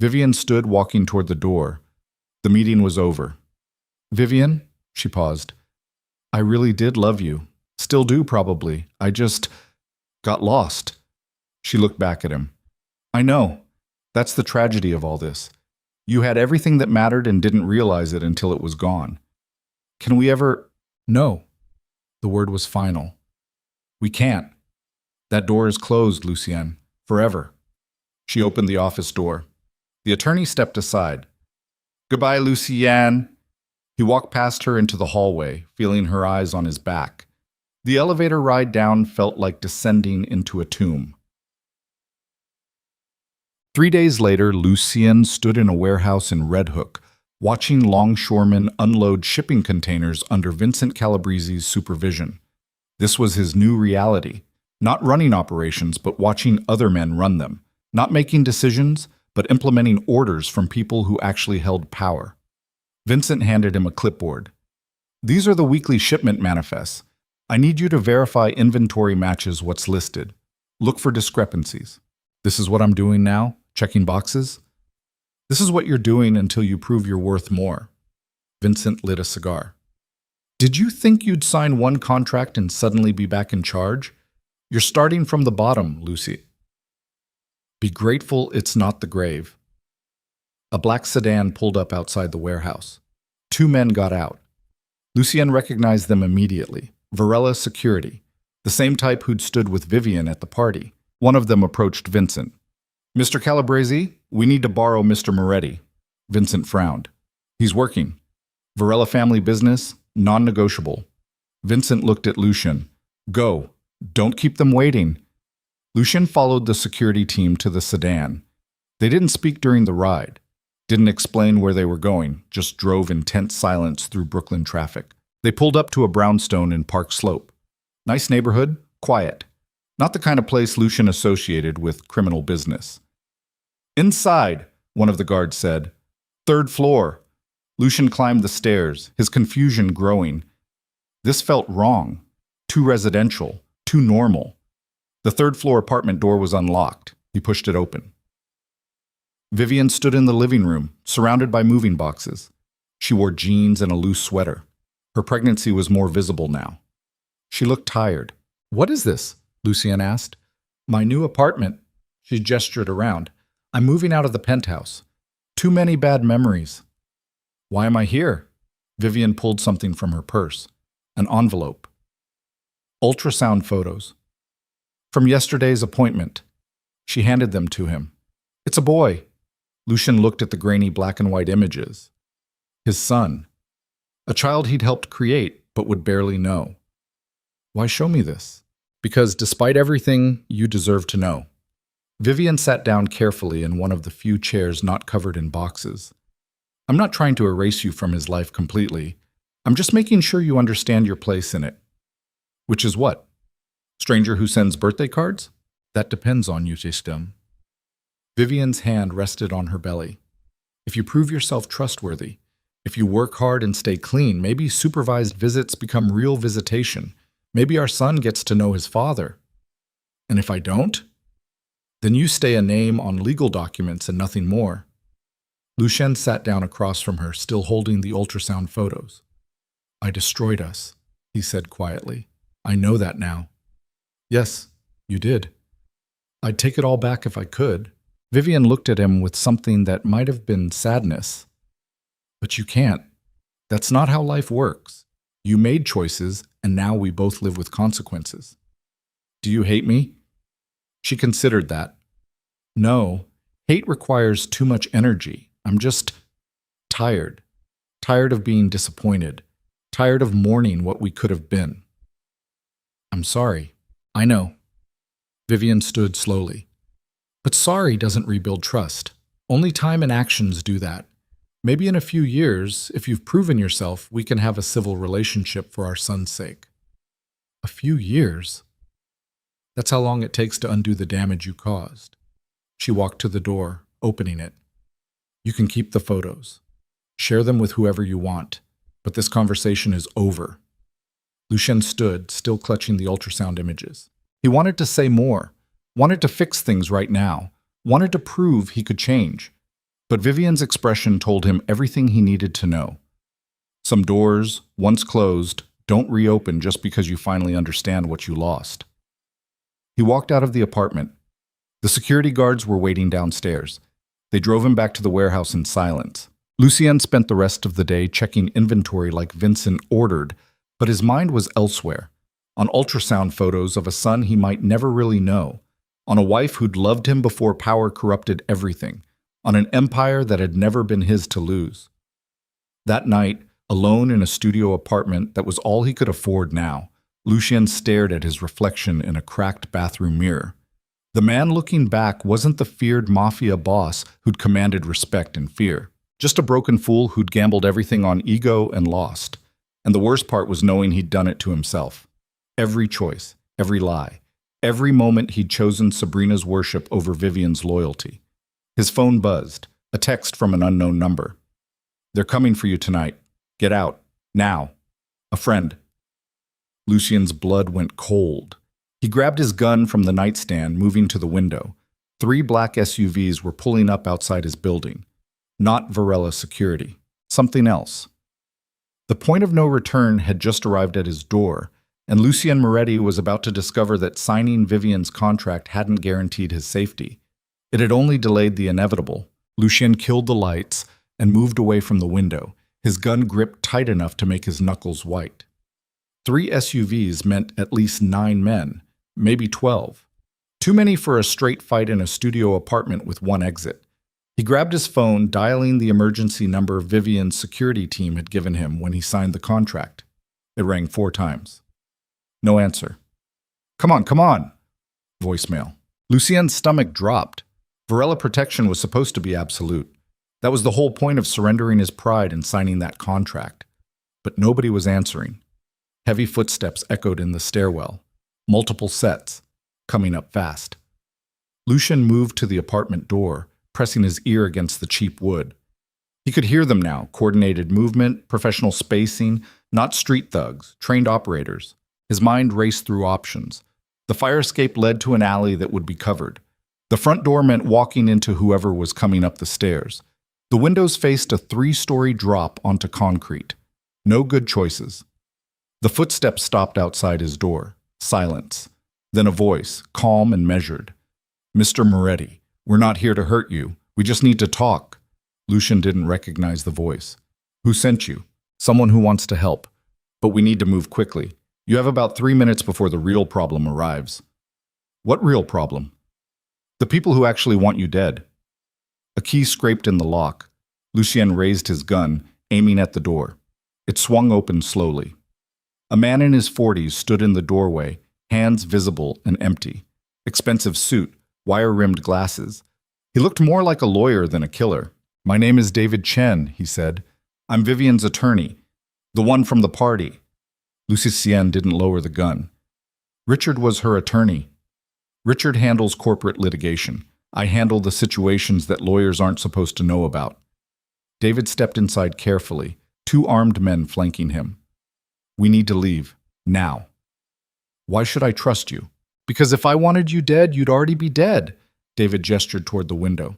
Vivian stood walking toward the door. The meeting was over. Vivian, she paused. I really did love you. Still do, probably. I just got lost. She looked back at him. I know. That's the tragedy of all this. You had everything that mattered and didn't realize it until it was gone. Can we ever... No. The word was final. We can't. That door is closed, Lucienne. Forever. She opened the office door. The attorney stepped aside. Goodbye, Lucienne. He walked past her into the hallway, feeling her eyes on his back. The elevator ride down felt like descending into a tomb. 3 days later, Lucienne stood in a warehouse in Red Hook, watching longshoremen unload shipping containers under Vincent Calabrese's supervision. This was his new reality. Not running operations, but watching other men run them. Not making decisions, but implementing orders from people who actually held power. Vincent handed him a clipboard. These are the weekly shipment manifests. I need you to verify inventory matches what's listed. Look for discrepancies. This is what I'm doing now, checking boxes. This is what you're doing until you prove you're worth more. Vincent lit a cigar. Did you think you'd sign one contract and suddenly be back in charge? You're starting from the bottom, Lucy. Be grateful it's not the grave. A black sedan pulled up outside the warehouse. 2 men got out. Lucienne recognized them immediately. Varela Security, the same type who'd stood with Vivian at the party. One of them approached Vincent. Mr. Calabrese, we need to borrow Mr. Moretti. Vincent frowned. He's working. Varela family business, non-negotiable. Vincent looked at Lucien. Go. Don't keep them waiting. Lucien followed the security team to the sedan. They didn't speak during the ride. Didn't explain where they were going, just drove in tense silence through Brooklyn traffic. They pulled up to a brownstone in Park Slope. Nice neighborhood, quiet. Not the kind of place Lucien associated with criminal business. Inside, one of the guards said. 3rd floor. Lucien climbed the stairs, his confusion growing. This felt wrong. Too residential, too normal. The 3rd floor apartment door was unlocked. He pushed it open. Vivian stood in the living room, surrounded by moving boxes. She wore jeans and a loose sweater. Her pregnancy was more visible now. She looked tired. What is this? Lucien asked. My new apartment. She gestured around. I'm moving out of the penthouse. Too many bad memories. Why am I here? Vivian pulled something from her purse. An envelope. Ultrasound photos. From yesterday's appointment. She handed them to him. It's a boy. Lucien looked at the grainy black and white images. His son. A child he'd helped create, but would barely know. Why show me this? Because despite everything, you deserve to know. Vivian sat down carefully in one of the few chairs not covered in boxes. I'm not trying to erase you from his life completely. I'm just making sure you understand your place in it. Which is what? Stranger who sends birthday cards? That depends on you, system. Vivian's hand rested on her belly. If you prove yourself trustworthy, if you work hard and stay clean, maybe supervised visits become real visitation. Maybe our son gets to know his father. And if I don't? Then you stay a name on legal documents and nothing more. Lucien sat down across from her, still holding the ultrasound photos. I destroyed us, he said quietly. I know that now. Yes, you did. I'd take it all back if I could. Vivian looked at him with something that might have been sadness. But you can't. That's not how life works. You made choices, and now we both live with consequences. Do you hate me? She considered that. No, hate requires too much energy. I'm just tired. Tired of being disappointed. Tired of mourning what we could have been. I'm sorry. I know. Vivian stood slowly. But sorry doesn't rebuild trust. Only time and actions do that. Maybe in a few years, if you've proven yourself, we can have a civil relationship for our son's sake. A few years? That's how long it takes to undo the damage you caused. She walked to the door, opening it. You can keep the photos. Share them with whoever you want, but this conversation is over. Lucien stood, still clutching the ultrasound images. He wanted to say more, wanted to fix things right now, wanted to prove he could change. But Vivian's expression told him everything he needed to know. Some doors, once closed, don't reopen just because you finally understand what you lost. He walked out of the apartment. The security guards were waiting downstairs. They drove him back to the warehouse in silence. Lucien spent the rest of the day checking inventory like Vincent ordered, but his mind was elsewhere, on ultrasound photos of a son he might never really know, on a wife who'd loved him before power corrupted everything, on an empire that had never been his to lose. That night, alone in a studio apartment that was all he could afford now, Lucien stared at his reflection in a cracked bathroom mirror. The man looking back wasn't the feared Mafia boss who'd commanded respect and fear, just a broken fool who'd gambled everything on ego and lost. And the worst part was knowing he'd done it to himself. Every choice, every lie, every moment he'd chosen Sabrina's worship over Vivian's loyalty. His phone buzzed, a text from an unknown number. They're coming for you tonight. Get out. Now. A friend. Lucien's blood went cold. He grabbed his gun from the nightstand, moving to the window. 3 black SUVs were pulling up outside his building. Not Varela security. Something else. The point of no return had just arrived at his door, and Lucien Moretti was about to discover that signing Vivian's contract hadn't guaranteed his safety. It had only delayed the inevitable. Lucien killed the lights and moved away from the window, his gun gripped tight enough to make his knuckles white. 3 SUVs meant at least 9 men, maybe 12. Too many for a straight fight in a studio apartment with one exit. He grabbed his phone, dialing the emergency number Vivian's security team had given him when he signed the contract. It rang 4 times. No answer. Come on. Voicemail. Lucien's stomach dropped. Varela protection was supposed to be absolute. That was the whole point of surrendering his pride and signing that contract. But nobody was answering. Heavy footsteps echoed in the stairwell. Multiple sets, coming up fast. Lucien moved to the apartment door, pressing his ear against the cheap wood. He could hear them now, coordinated movement, professional spacing, not street thugs, trained operators. His mind raced through options. The fire escape led to an alley that would be covered. The front door meant walking into whoever was coming up the stairs. The windows faced a 3-story drop onto concrete. No good choices. The footsteps stopped outside his door. Silence. Then a voice, calm and measured. Mr. Moretti, we're not here to hurt you. We just need to talk. Lucien didn't recognize the voice. Who sent you? Someone who wants to help. But we need to move quickly. You have about 3 minutes before the real problem arrives. What real problem? The people who actually want you dead. A key scraped in the lock. Lucien raised his gun, aiming at the door. It swung open slowly. A man in his 40s stood in the doorway, hands visible and empty. Expensive suit, wire-rimmed glasses. He looked more like a lawyer than a killer. My name is David Chen, he said. I'm Vivian's attorney. The one from the party. Lucien didn't lower the gun. Richard was her attorney. Richard handles corporate litigation. I handle the situations that lawyers aren't supposed to know about. David stepped inside carefully, 2 armed men flanking him. We need to leave. Now. Why should I trust you? Because if I wanted you dead, you'd already be dead. David gestured toward the window.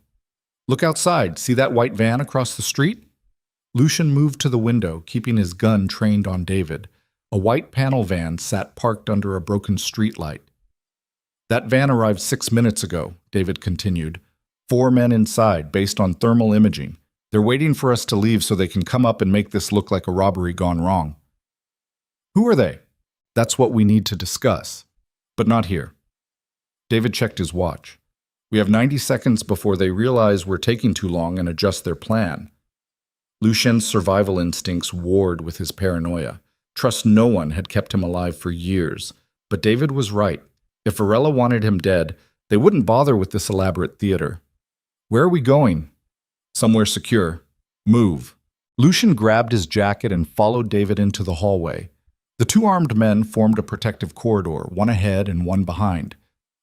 Look outside. See that white van across the street? Lucien moved to the window, keeping his gun trained on David. A white panel van sat parked under a broken streetlight. That van arrived 6 minutes ago, David continued. 4 men inside, based on thermal imaging. They're waiting for us to leave so they can come up and make this look like a robbery gone wrong. Who are they? That's what we need to discuss. But not here. David checked his watch. We have 90 seconds before they realize we're taking too long and adjust their plan. Lucien's survival instincts warred with his paranoia. Trust no one had kept him alive for years. But David was right. If Varela wanted him dead, they wouldn't bother with this elaborate theater. Where are we going? Somewhere secure. Move. Lucien grabbed his jacket and followed David into the hallway. The two armed men formed a protective corridor, one ahead and one behind.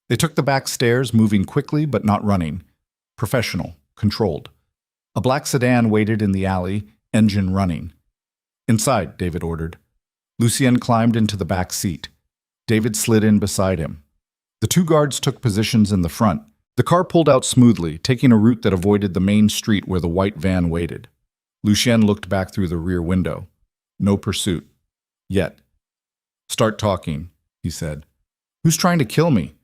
They took the back stairs, moving quickly but not running. Professional, controlled. A black sedan waited in the alley, engine running. Inside, David ordered. Lucien climbed into the back seat. David slid in beside him. The two guards took positions in the front. The car pulled out smoothly, taking a route that avoided the main street where the white van waited. Lucien looked back through the rear window. No pursuit. Yet. Start talking, he said. Who's trying to kill me?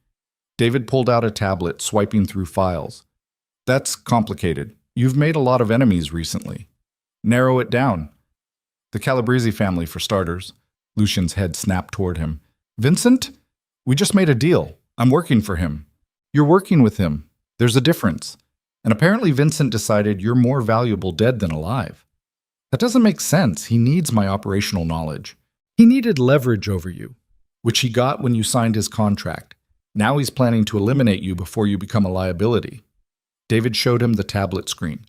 David pulled out a tablet, swiping through files. That's complicated. You've made a lot of enemies recently. Narrow it down. The Calabrese family, for starters. Lucien's head snapped toward him. Vincent? We just made a deal. I'm working for him. You're working with him. There's a difference. And apparently Vincent decided you're more valuable dead than alive. That doesn't make sense. He needs my operational knowledge. He needed leverage over you, which he got when you signed his contract. Now he's planning to eliminate you before you become a liability. David showed him the tablet screen.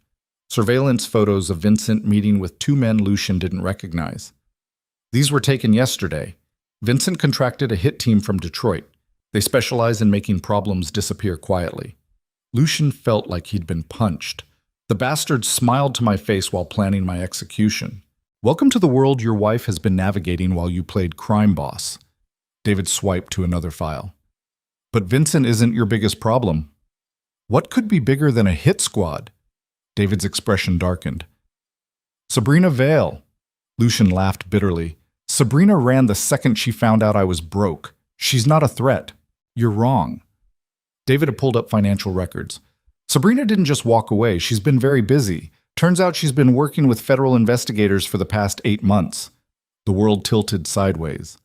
Surveillance photos of Vincent meeting with two men Lucien didn't recognize. These were taken yesterday. Vincent contracted a hit team from Detroit. They specialize in making problems disappear quietly. Lucien felt like he'd been punched. The bastard smiled to my face while planning my execution. Welcome to the world your wife has been navigating while you played crime boss. David swiped to another file. But Vincent isn't your biggest problem. What could be bigger than a hit squad? David's expression darkened. Sabrina Vale. Lucien laughed bitterly. Sabrina ran the second she found out I was broke. She's not a threat. You're wrong. David had pulled up financial records. Sabrina didn't just walk away. She's been very busy. Turns out she's been working with federal investigators for the past 8 months. The world tilted sideways.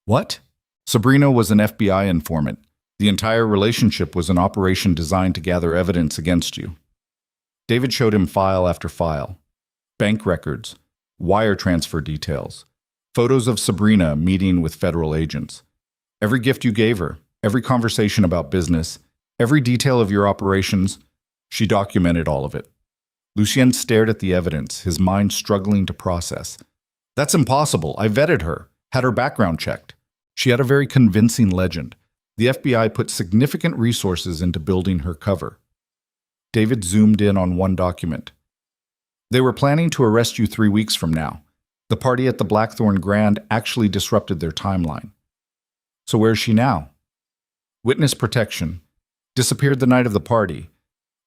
What? Sabrina was an FBI informant. The entire relationship was an operation designed to gather evidence against you. David showed him file after file. Bank records, wire transfer details, photos of Sabrina meeting with federal agents. Every gift you gave her, every conversation about business, every detail of your operations, she documented all of it. Lucien stared at the evidence, his mind struggling to process. That's impossible. I vetted her, had her background checked. She had a very convincing legend. The FBI put significant resources into building her cover. David zoomed in on one document. They were planning to arrest you 3 weeks from now. The party at the Blackthorn Grand actually disrupted their timeline. So where's she now? Witness protection. Disappeared the night of the party.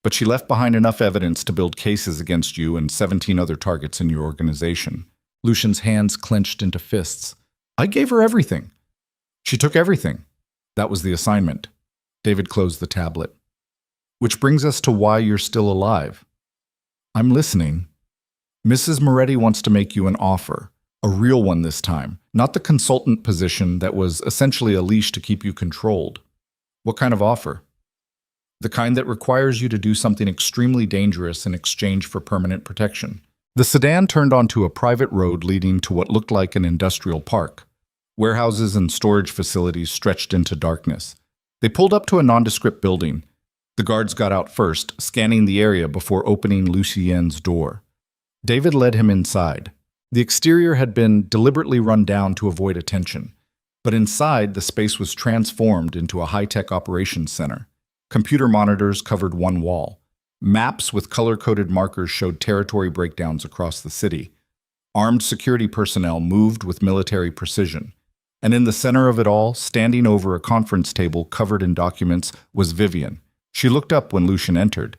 But she left behind enough evidence to build cases against you and 17 other targets in your organization. Lucien's hands clenched into fists. I gave her everything. She took everything. That was the assignment. David closed the tablet. Which brings us to why you're still alive. I'm listening. Mrs. Moretti wants to make you an offer. A real one this time. Not the consultant position that was essentially a leash to keep you controlled. What kind of offer? The kind that requires you to do something extremely dangerous in exchange for permanent protection. The sedan turned onto a private road leading to what looked like an industrial park. Warehouses and storage facilities stretched into darkness. They pulled up to a nondescript building. The guards got out first, scanning the area before opening Lucien's door. David led him inside. The exterior had been deliberately run down to avoid attention, but inside the space was transformed into a high-tech operations center. Computer monitors covered one wall. Maps with color-coded markers showed territory breakdowns across the city. Armed security personnel moved with military precision. And in the center of it all, standing over a conference table covered in documents, was Vivian. She looked up when Lucien entered.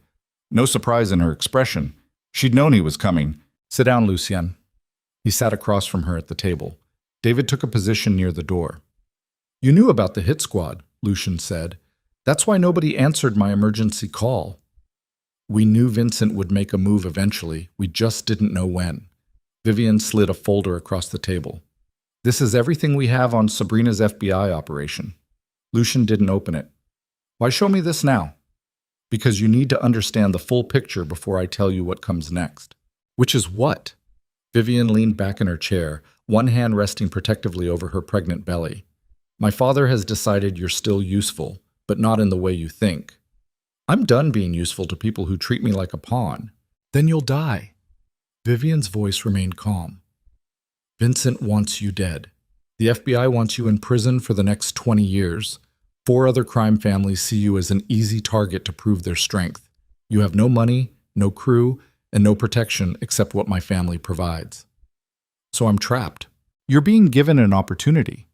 No surprise in her expression. She'd known he was coming. Sit down, Lucien. He sat across from her at the table. David took a position near the door. You knew about the hit squad, Lucien said. That's why nobody answered my emergency call. We knew Vincent would make a move eventually, we just didn't know when. Vivian slid a folder across the table. This is everything we have on Sabrina's FBI operation. Lucian didn't open it. Why show me this now? Because you need to understand the full picture before I tell you what comes next. Which is what? Vivian leaned back in her chair, one hand resting protectively over her pregnant belly. My father has decided you're still useful, but not in the way you think. I'm done being useful to people who treat me like a pawn. Then you'll die. Vivian's voice remained calm. Vincent wants you dead. The FBI wants you in prison for the next 20 years. 4 other crime families see you as an easy target to prove their strength. You have no money, no crew, and no protection except what my family provides. So I'm trapped. You're being given an opportunity.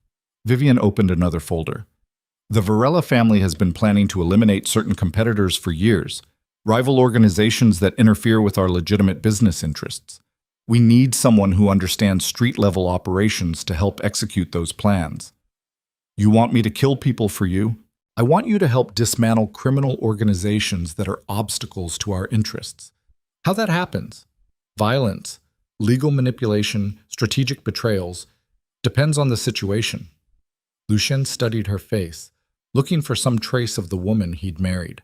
Vivian opened another folder. The Varela family has been planning to eliminate certain competitors for years, rival organizations that interfere with our legitimate business interests. We need someone who understands street-level operations to help execute those plans. You want me to kill people for you? I want you to help dismantle criminal organizations that are obstacles to our interests. How that happens? Violence, legal manipulation, strategic betrayals, depends on the situation. Lucien studied her face, looking for some trace of the woman he'd married.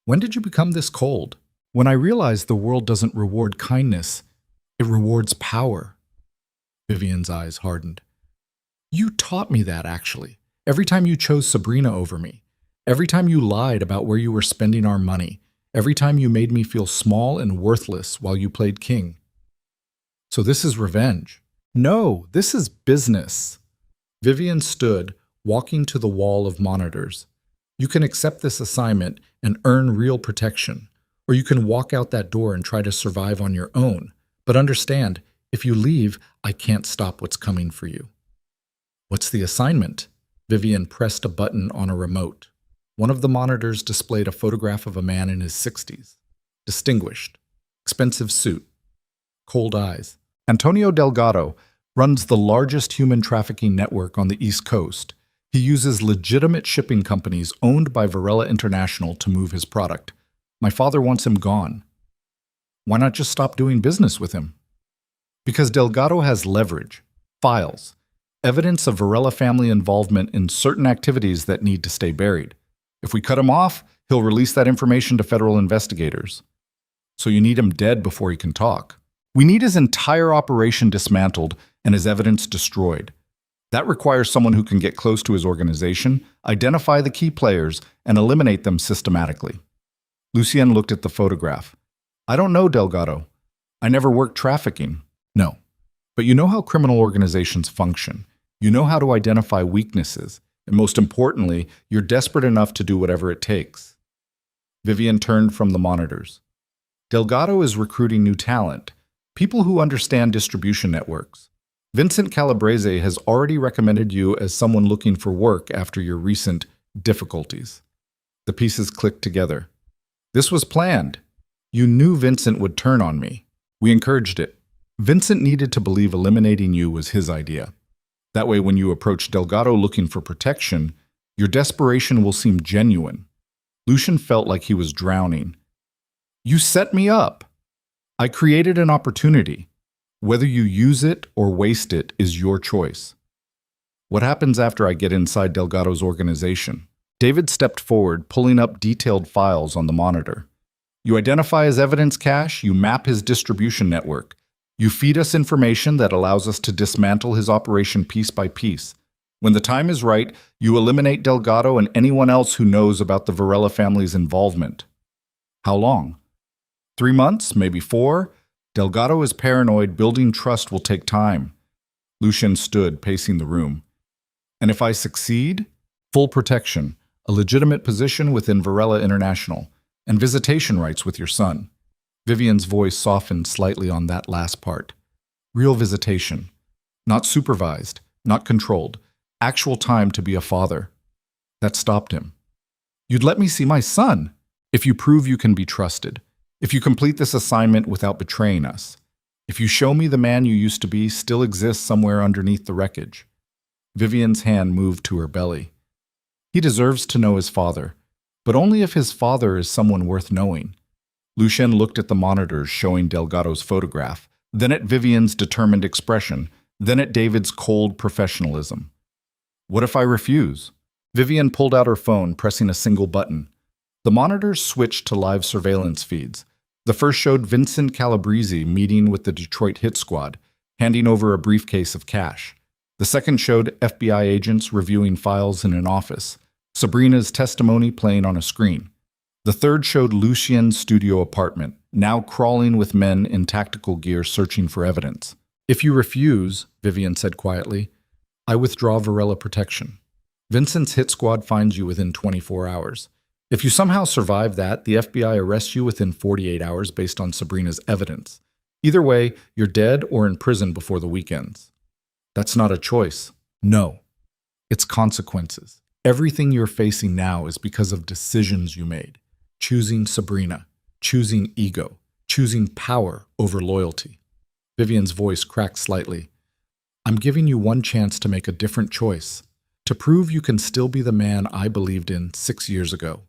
When did you become this cold? When I realized the world doesn't reward kindness, it rewards power. Vivian's eyes hardened. You taught me that, actually. Every time you chose Sabrina over me. Every time you lied about where you were spending our money. Every time you made me feel small and worthless while you played king. So this is revenge. No, this is business. Vivian stood, walking to the wall of monitors. You can accept this assignment and earn real protection, or you can walk out that door and try to survive on your own. But understand, if you leave, I can't stop what's coming for you. What's the assignment? Vivian pressed a button on a remote. One of the monitors displayed a photograph of a man in his 60s. Distinguished. Expensive suit. Cold eyes. Antonio Delgado runs the largest human trafficking network on the East Coast. He uses legitimate shipping companies owned by Varela International to move his product. My father wants him gone. Why not just stop doing business with him? Because Delgado has leverage, files, evidence of Varela family involvement in certain activities that need to stay buried. If we cut him off, he'll release that information to federal investigators. So you need him dead before he can talk. We need his entire operation dismantled and his evidence destroyed. That requires someone who can get close to his organization, identify the key players, and eliminate them systematically. Lucien looked at the photograph. I don't know, Delgado. I never worked trafficking. No. But you know how criminal organizations function. You know how to identify weaknesses. And most importantly, you're desperate enough to do whatever it takes. Vivian turned from the monitors. Delgado is recruiting new talent, people who understand distribution networks. Vincent Calabrese has already recommended you as someone looking for work after your recent difficulties. The pieces clicked together. This was planned. You knew Vincent would turn on me. We encouraged it. Vincent needed to believe eliminating you was his idea. That way, when you approach Delgado looking for protection, your desperation will seem genuine. Lucien felt like he was drowning. You set me up. I created an opportunity. Whether you use it or waste it is your choice. What happens after I get inside Delgado's organization? David stepped forward, pulling up detailed files on the monitor. You identify his evidence cache, you map his distribution network. You feed us information that allows us to dismantle his operation piece by piece. When the time is right, you eliminate Delgado and anyone else who knows about the Varela family's involvement. How long? 3 months, maybe 4? Delgado is paranoid. Building trust will take time. Lucien stood, pacing the room. And if I succeed? Full protection, a legitimate position within Varela International, and visitation rights with your son. Vivian's voice softened slightly on that last part. Real visitation. Not supervised, not controlled. Actual time to be a father. That stopped him. You'd let me see my son if you prove you can be trusted. If you complete this assignment without betraying us. If you show me the man you used to be still exists somewhere underneath the wreckage. Vivian's hand moved to her belly. He deserves to know his father, but only if his father is someone worth knowing. Lucien looked at the monitors showing Delgado's photograph, then at Vivian's determined expression, then at David's cold professionalism. What if I refuse? Vivian pulled out her phone, pressing a single button. The monitors switched to live surveillance feeds. The first showed Vincent Calabrese meeting with the Detroit hit squad, handing over a briefcase of cash. The second showed FBI agents reviewing files in an office, Sabrina's testimony playing on a screen. The third showed Lucien's studio apartment, now crawling with men in tactical gear searching for evidence. If you refuse, Vivian said quietly, I withdraw Varela protection. Vincent's hit squad finds you within 24 hours. If you somehow survive that, the FBI arrests you within 48 hours based on Sabrina's evidence. Either way, you're dead or in prison before the weekends. That's not a choice. No. It's consequences. Everything you're facing now is because of decisions you made. Choosing Sabrina, choosing ego, choosing power over loyalty. Vivian's voice cracked slightly. I'm giving you one chance to make a different choice, to prove you can still be the man I believed in 6 years ago.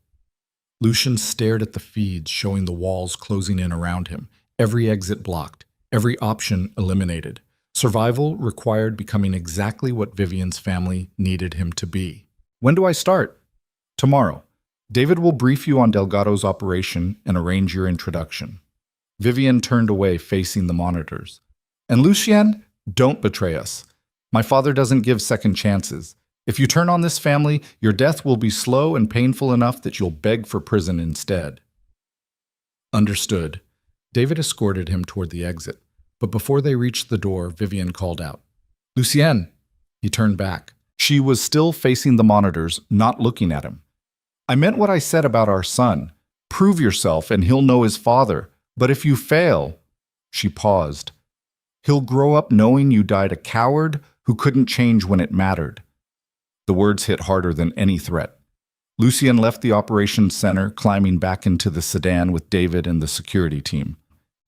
Lucien stared at the feeds showing the walls closing in around him, every exit blocked, every option eliminated. Survival required becoming exactly what Vivian's family needed him to be. When do I start? Tomorrow. David will brief you on Delgado's operation and arrange your introduction. Vivian turned away, facing the monitors. And Lucien, don't betray us. My father doesn't give second chances. If you turn on this family, your death will be slow and painful enough that you'll beg for prison instead. Understood. David escorted him toward the exit, but before they reached the door, Vivian called out, Lucien! He turned back. She was still facing the monitors, not looking at him. I meant what I said about our son. Prove yourself and he'll know his father. But if you fail, she paused. He'll grow up knowing you died a coward who couldn't change when it mattered. The words hit harder than any threat. Lucien left the operations center, climbing back into the sedan with David and the security team.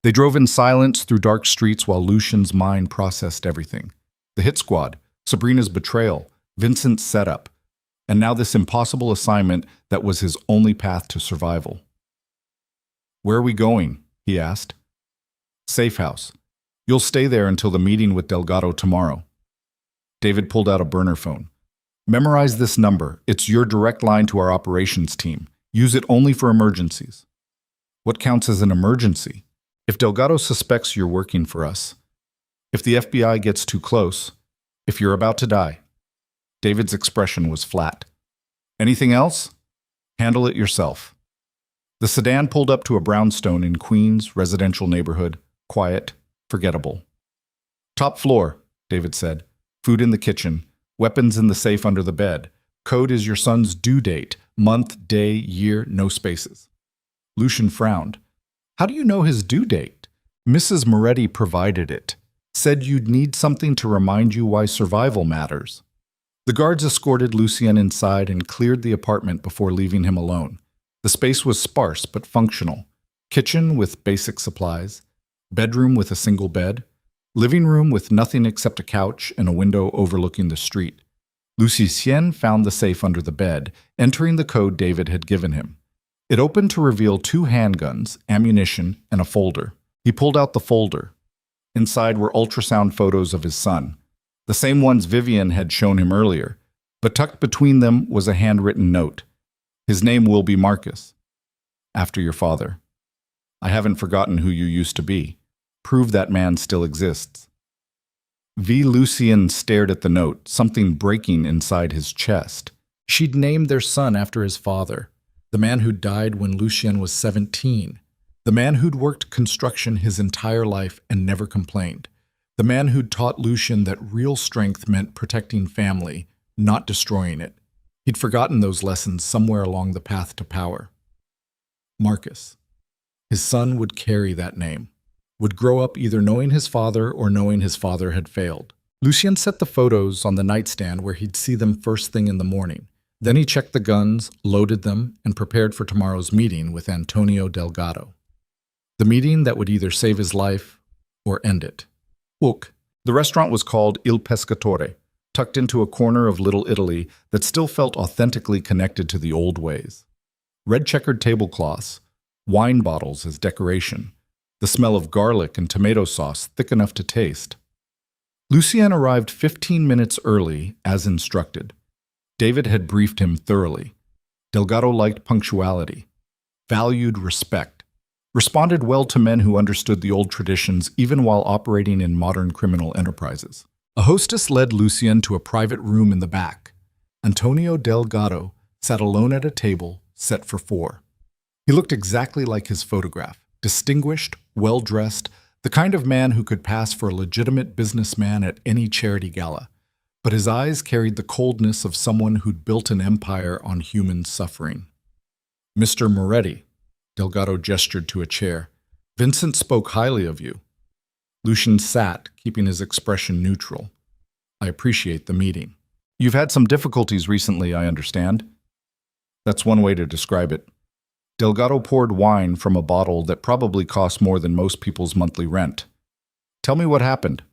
They drove in silence through dark streets while Lucien's mind processed everything. The hit squad, Sabrina's betrayal, Vincent's setup, and now this impossible assignment that was his only path to survival. Where are we going? He asked. Safe house. You'll stay there until the meeting with Delgado tomorrow. David pulled out a burner phone. Memorize this number. It's your direct line to our operations team. Use it only for emergencies. What counts as an emergency? If Delgado suspects you're working for us. If the FBI gets too close. If you're about to die. David's expression was flat. Anything else? Handle it yourself. The sedan pulled up to a brownstone in Queens' residential neighborhood, quiet, forgettable. Top floor, David said. Food in the kitchen, weapons in the safe under the bed. Code is your son's due date, month, day, year, no spaces. Lucien frowned. How do you know his due date? Mrs. Moretti provided it. Said you'd need something to remind you why survival matters. The guards escorted Lucien inside and cleared the apartment before leaving him alone. The space was sparse but functional. Kitchen with basic supplies, bedroom with a single bed, living room with nothing except a couch and a window overlooking the street. Lucien found the safe under the bed, entering the code David had given him. It opened to reveal 2 handguns, ammunition, and a folder. He pulled out the folder. Inside were ultrasound photos of his son, the same ones Vivian had shown him earlier, but tucked between them was a handwritten note. His name will be Marcus, after your father. I haven't forgotten who you used to be. Prove that man still exists. Lucien stared at the note, something breaking inside his chest. She'd named their son after his father, the man who died when Lucien was 17, the man who'd worked construction his entire life and never complained, the man who'd taught Lucien that real strength meant protecting family, not destroying it. He'd forgotten those lessons somewhere along the path to power. Marcus. His son would carry that name, would grow up either knowing his father or knowing his father had failed. Lucien set the photos on the nightstand where he'd see them first thing in the morning. Then he checked the guns, loaded them, and prepared for tomorrow's meeting with Antonio Delgado. The meeting that would either save his life or end it. Look, the restaurant was called Il Pescatore, tucked into a corner of Little Italy that still felt authentically connected to the old ways. Red checkered tablecloths, wine bottles as decoration, the smell of garlic and tomato sauce thick enough to taste. Lucien arrived 15 minutes early, as instructed. David had briefed him thoroughly. Delgado liked punctuality, valued respect, responded well to men who understood the old traditions even while operating in modern criminal enterprises. A hostess led Lucien to a private room in the back. Antonio Delgado sat alone at a table set for 4. He looked exactly like his photograph, distinguished, well-dressed, the kind of man who could pass for a legitimate businessman at any charity gala. But his eyes carried the coldness of someone who'd built an empire on human suffering. "Mr. Moretti," Delgado gestured to a chair, "Vincent spoke highly of you." Lucien sat, keeping his expression neutral. "I appreciate the meeting. You've had some difficulties recently, I understand." That's one way to describe it. Delgado poured wine from a bottle that probably cost more than most people's monthly rent. "Tell me what happened.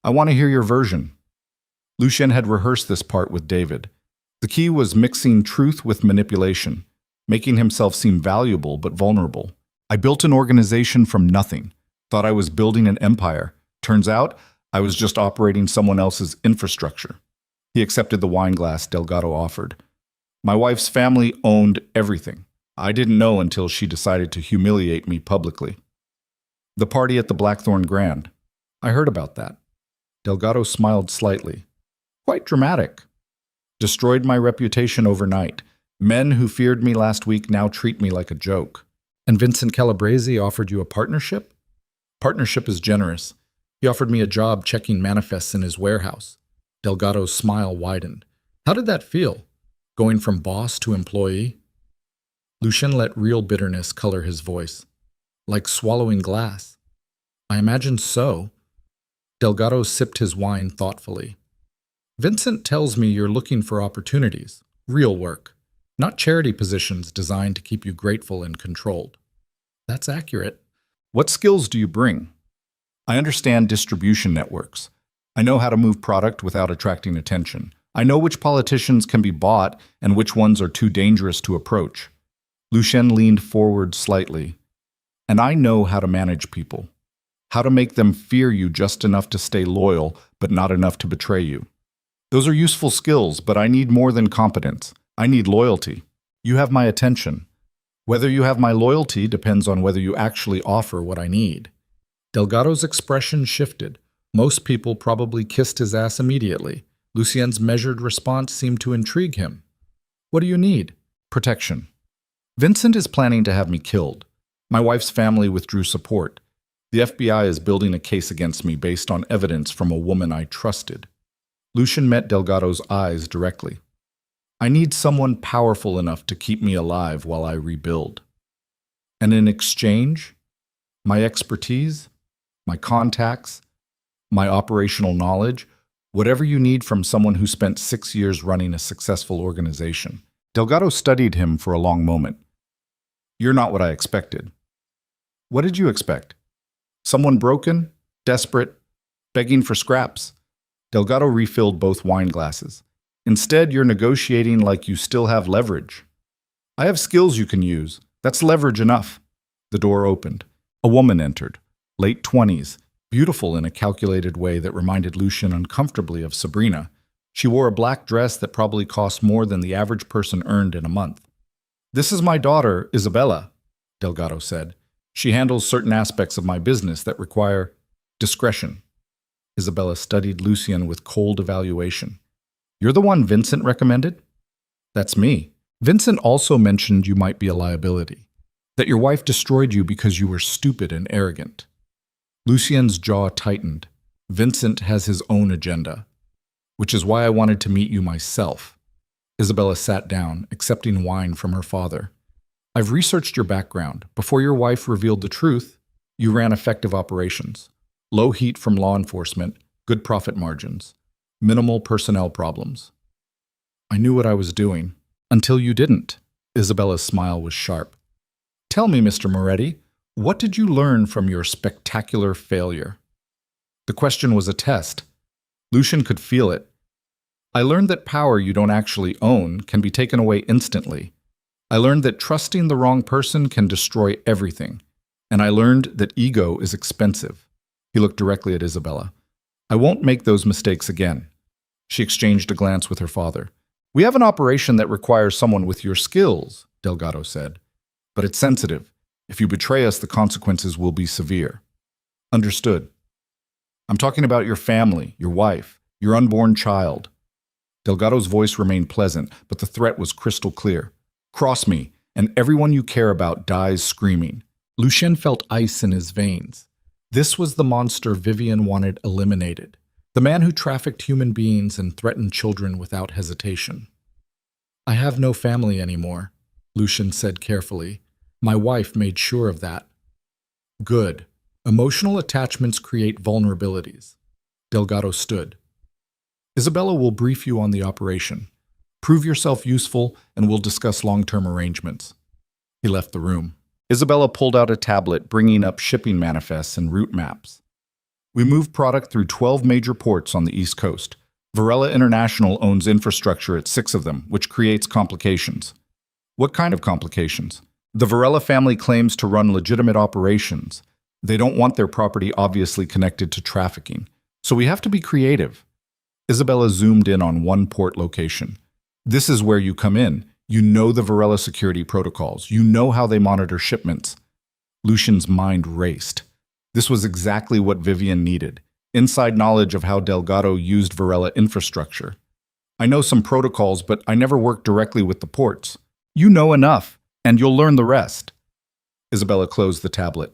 I want to hear your version." Lucien had rehearsed this part with David. The key was mixing truth with manipulation, making himself seem valuable but vulnerable. "I built an organization from nothing. Thought I was building an empire. Turns out, I was just operating someone else's infrastructure." He accepted the wine glass Delgado offered. "My wife's family owned everything. I didn't know until she decided to humiliate me publicly." "The party at the Blackthorn Grand. I heard about that." Delgado smiled slightly. "Quite dramatic. Destroyed my reputation overnight. Men who feared me last week now treat me like a joke." "And Vincent Calabrese offered you a partnership?" "Partnership is generous. He offered me a job checking manifests in his warehouse." Delgado's smile widened. "How did that feel? Going from boss to employee?" Lucien let real bitterness color his voice. "Like swallowing glass." "I imagine so." Delgado sipped his wine thoughtfully. "Vincent tells me you're looking for opportunities, real work, not charity positions designed to keep you grateful and controlled." "That's accurate." "What skills do you bring?" "I understand distribution networks. I know how to move product without attracting attention. I know which politicians can be bought and which ones are too dangerous to approach." Lucien leaned forward slightly. "And I know how to manage people. How to make them fear you just enough to stay loyal, but not enough to betray you. Those are useful skills, but I need more than competence. I need loyalty. You have my attention. Whether you have my loyalty depends on whether you actually offer what I need." Delgado's expression shifted. Most people probably kissed his ass immediately. Lucien's measured response seemed to intrigue him. "What do you need?" "Protection. Vincent is planning to have me killed. My wife's family withdrew support. The FBI is building a case against me based on evidence from a woman I trusted." Lucien met Delgado's eyes directly. "I need someone powerful enough to keep me alive while I rebuild. And in exchange, my expertise, my contacts, my operational knowledge, whatever you need from someone who spent 6 years running a successful organization." Delgado studied him for a long moment. "You're not what I expected." "What did you expect? Someone broken, desperate, begging for scraps?" Delgado refilled both wine glasses. "Instead, you're negotiating like you still have leverage." "I have skills you can use. That's leverage enough." The door opened. A woman entered, late 20s, beautiful in a calculated way that reminded Lucien uncomfortably of Sabrina. She wore a black dress that probably cost more than the average person earned in a month. "This is my daughter, Isabella," Delgado said. "She handles certain aspects of my business that require discretion." Isabella studied Lucien with cold evaluation. "You're the one Vincent recommended?" "That's me. Vincent also mentioned you might be a liability, that your wife destroyed you because you were stupid and arrogant." Lucien's jaw tightened. "Vincent has his own agenda, which is why I wanted to meet you myself." Isabella sat down, accepting wine from her father. "I've researched your background. Before your wife revealed the truth, you ran effective operations. Low heat from law enforcement, good profit margins, minimal personnel problems." "I knew what I was doing. Until you didn't." Isabella's smile was sharp. "Tell me, Mr. Moretti, what did you learn from your spectacular failure?" The question was a test. Lucien could feel it. "I learned that power you don't actually own can be taken away instantly. I learned that trusting the wrong person can destroy everything. And I learned that ego is expensive. He looked directly at Isabella. I won't make those mistakes again. She exchanged a glance with her father. We have an operation that requires someone with your skills, Delgado said. But it's sensitive. If you betray us, the consequences will be severe. Understood. I'm talking about your family, your wife, your unborn child. Delgado's voice remained pleasant, but the threat was crystal clear. Cross me, and everyone you care about dies screaming. Lucien felt ice in his veins. This was the monster Vivian wanted eliminated. The man who trafficked human beings and threatened children without hesitation. I have no family anymore, Lucien said carefully. My wife made sure of that. Good. Emotional attachments create vulnerabilities. Delgado stood. Isabella will brief you on the operation. Prove yourself useful, and we'll discuss long-term arrangements. He left the room. Isabella pulled out a tablet, bringing up shipping manifests and route maps. We move product through 12 major ports on the East Coast. Varela International owns infrastructure at 6 of them, which creates complications. What kind of complications? The Varela family claims to run legitimate operations. They don't want their property obviously connected to trafficking. So we have to be creative. Isabella zoomed in on one port location. This is where you come in. You know the Varela security protocols. You know how they monitor shipments. Lucien's mind raced. This was exactly what Vivian needed. Inside knowledge of how Delgado used Varela infrastructure. I know some protocols, but I never worked directly with the ports. You know enough, and you'll learn the rest. Isabella closed the tablet.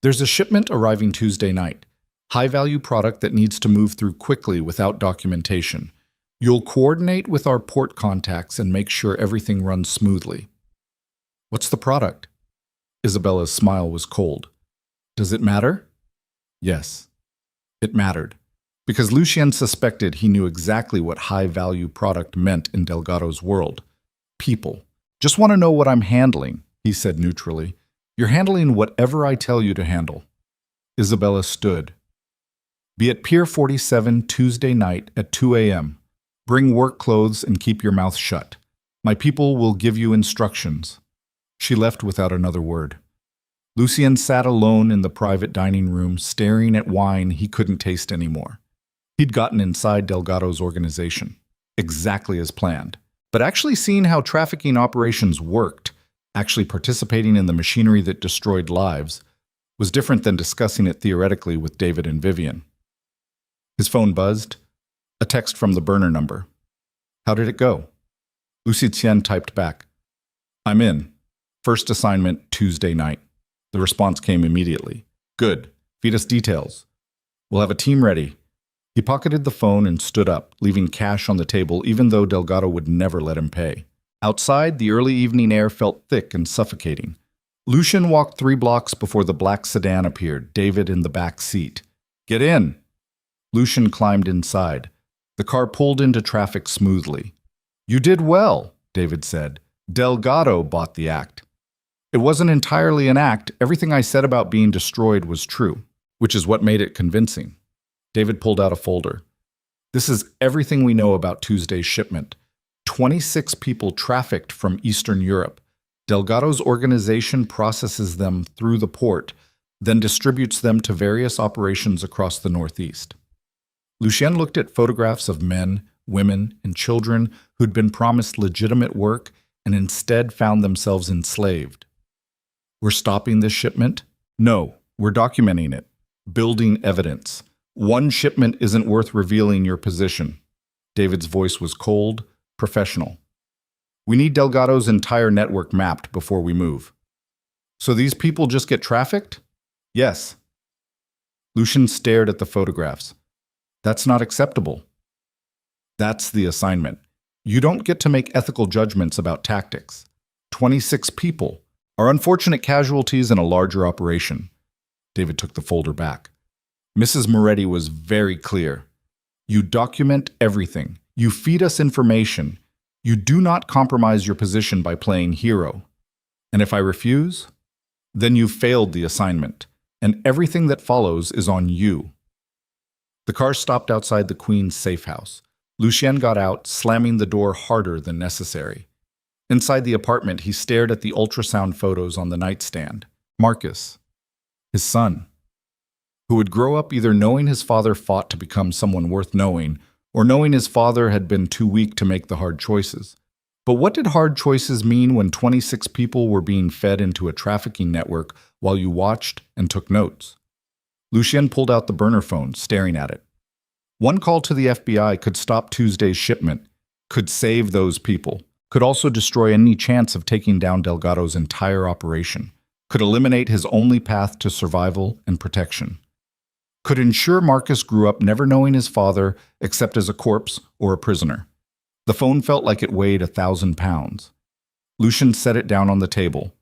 There's a shipment arriving Tuesday night. High-value product that needs to move through quickly without documentation. You'll coordinate with our port contacts and make sure everything runs smoothly. What's the product? Isabella's smile was cold. Does it matter? Yes, it mattered. Because Lucien suspected he knew exactly what high-value product meant in Delgado's world. People. Just want to know what I'm handling, he said neutrally. You're handling whatever I tell you to handle. Isabella stood. Be at Pier 47 Tuesday night at 2 a.m. Bring work clothes and keep your mouth shut. My people will give you instructions. She left without another word. Lucien sat alone in the private dining room, staring at wine he couldn't taste anymore. He'd gotten inside Delgado's organization, exactly as planned. But actually seeing how trafficking operations worked, actually participating in the machinery that destroyed lives, was different than discussing it theoretically with David and Vivian. His phone buzzed. A text from the burner number. How did it go? Lucien typed back. I'm in. First assignment Tuesday night. The response came immediately. Good. Feed us details. We'll have a team ready. He pocketed the phone and stood up, leaving cash on the table even though Delgado would never let him pay. Outside, the early evening air felt thick and suffocating. Lucien walked 3 blocks before the black sedan appeared, David in the back seat. Get in! Lucien climbed inside. The car pulled into traffic smoothly. You did well, David said. Delgado bought the act. It wasn't entirely an act. Everything I said about being destroyed was true, which is what made it convincing. David pulled out a folder. This is everything we know about Tuesday's shipment. 26 people trafficked from Eastern Europe. Delgado's organization processes them through the port, then distributes them to various operations across the Northeast. Lucien looked at photographs of men, women, and children who'd been promised legitimate work and instead found themselves enslaved. We're stopping this shipment? No, we're documenting it, building evidence. One shipment isn't worth revealing your position. David's voice was cold, professional. We need Delgado's entire network mapped before we move. So these people just get trafficked? Yes. Lucien stared at the photographs. That's not acceptable. That's the assignment. You don't get to make ethical judgments about tactics. 26 people are unfortunate casualties in a larger operation. David took the folder back. Mrs. Moretti was very clear. You document everything. You feed us information. You do not compromise your position by playing hero. And if I refuse, then you've failed the assignment, and everything that follows is on you. The car stopped outside the Queen's safe house. Lucien got out, slamming the door harder than necessary. Inside the apartment, he stared at the ultrasound photos on the nightstand. Marcus, his son, who would grow up either knowing his father fought to become someone worth knowing, or knowing his father had been too weak to make the hard choices. But what did hard choices mean when 26 people were being fed into a trafficking network while you watched and took notes? Lucien pulled out the burner phone, staring at it. One call to the FBI could stop Tuesday's shipment, could save those people, could also destroy any chance of taking down Delgado's entire operation, could eliminate his only path to survival and protection, could ensure Marcus grew up never knowing his father except as a corpse or a prisoner. The phone felt like it weighed 1,000 pounds. Lucien set it down on the table,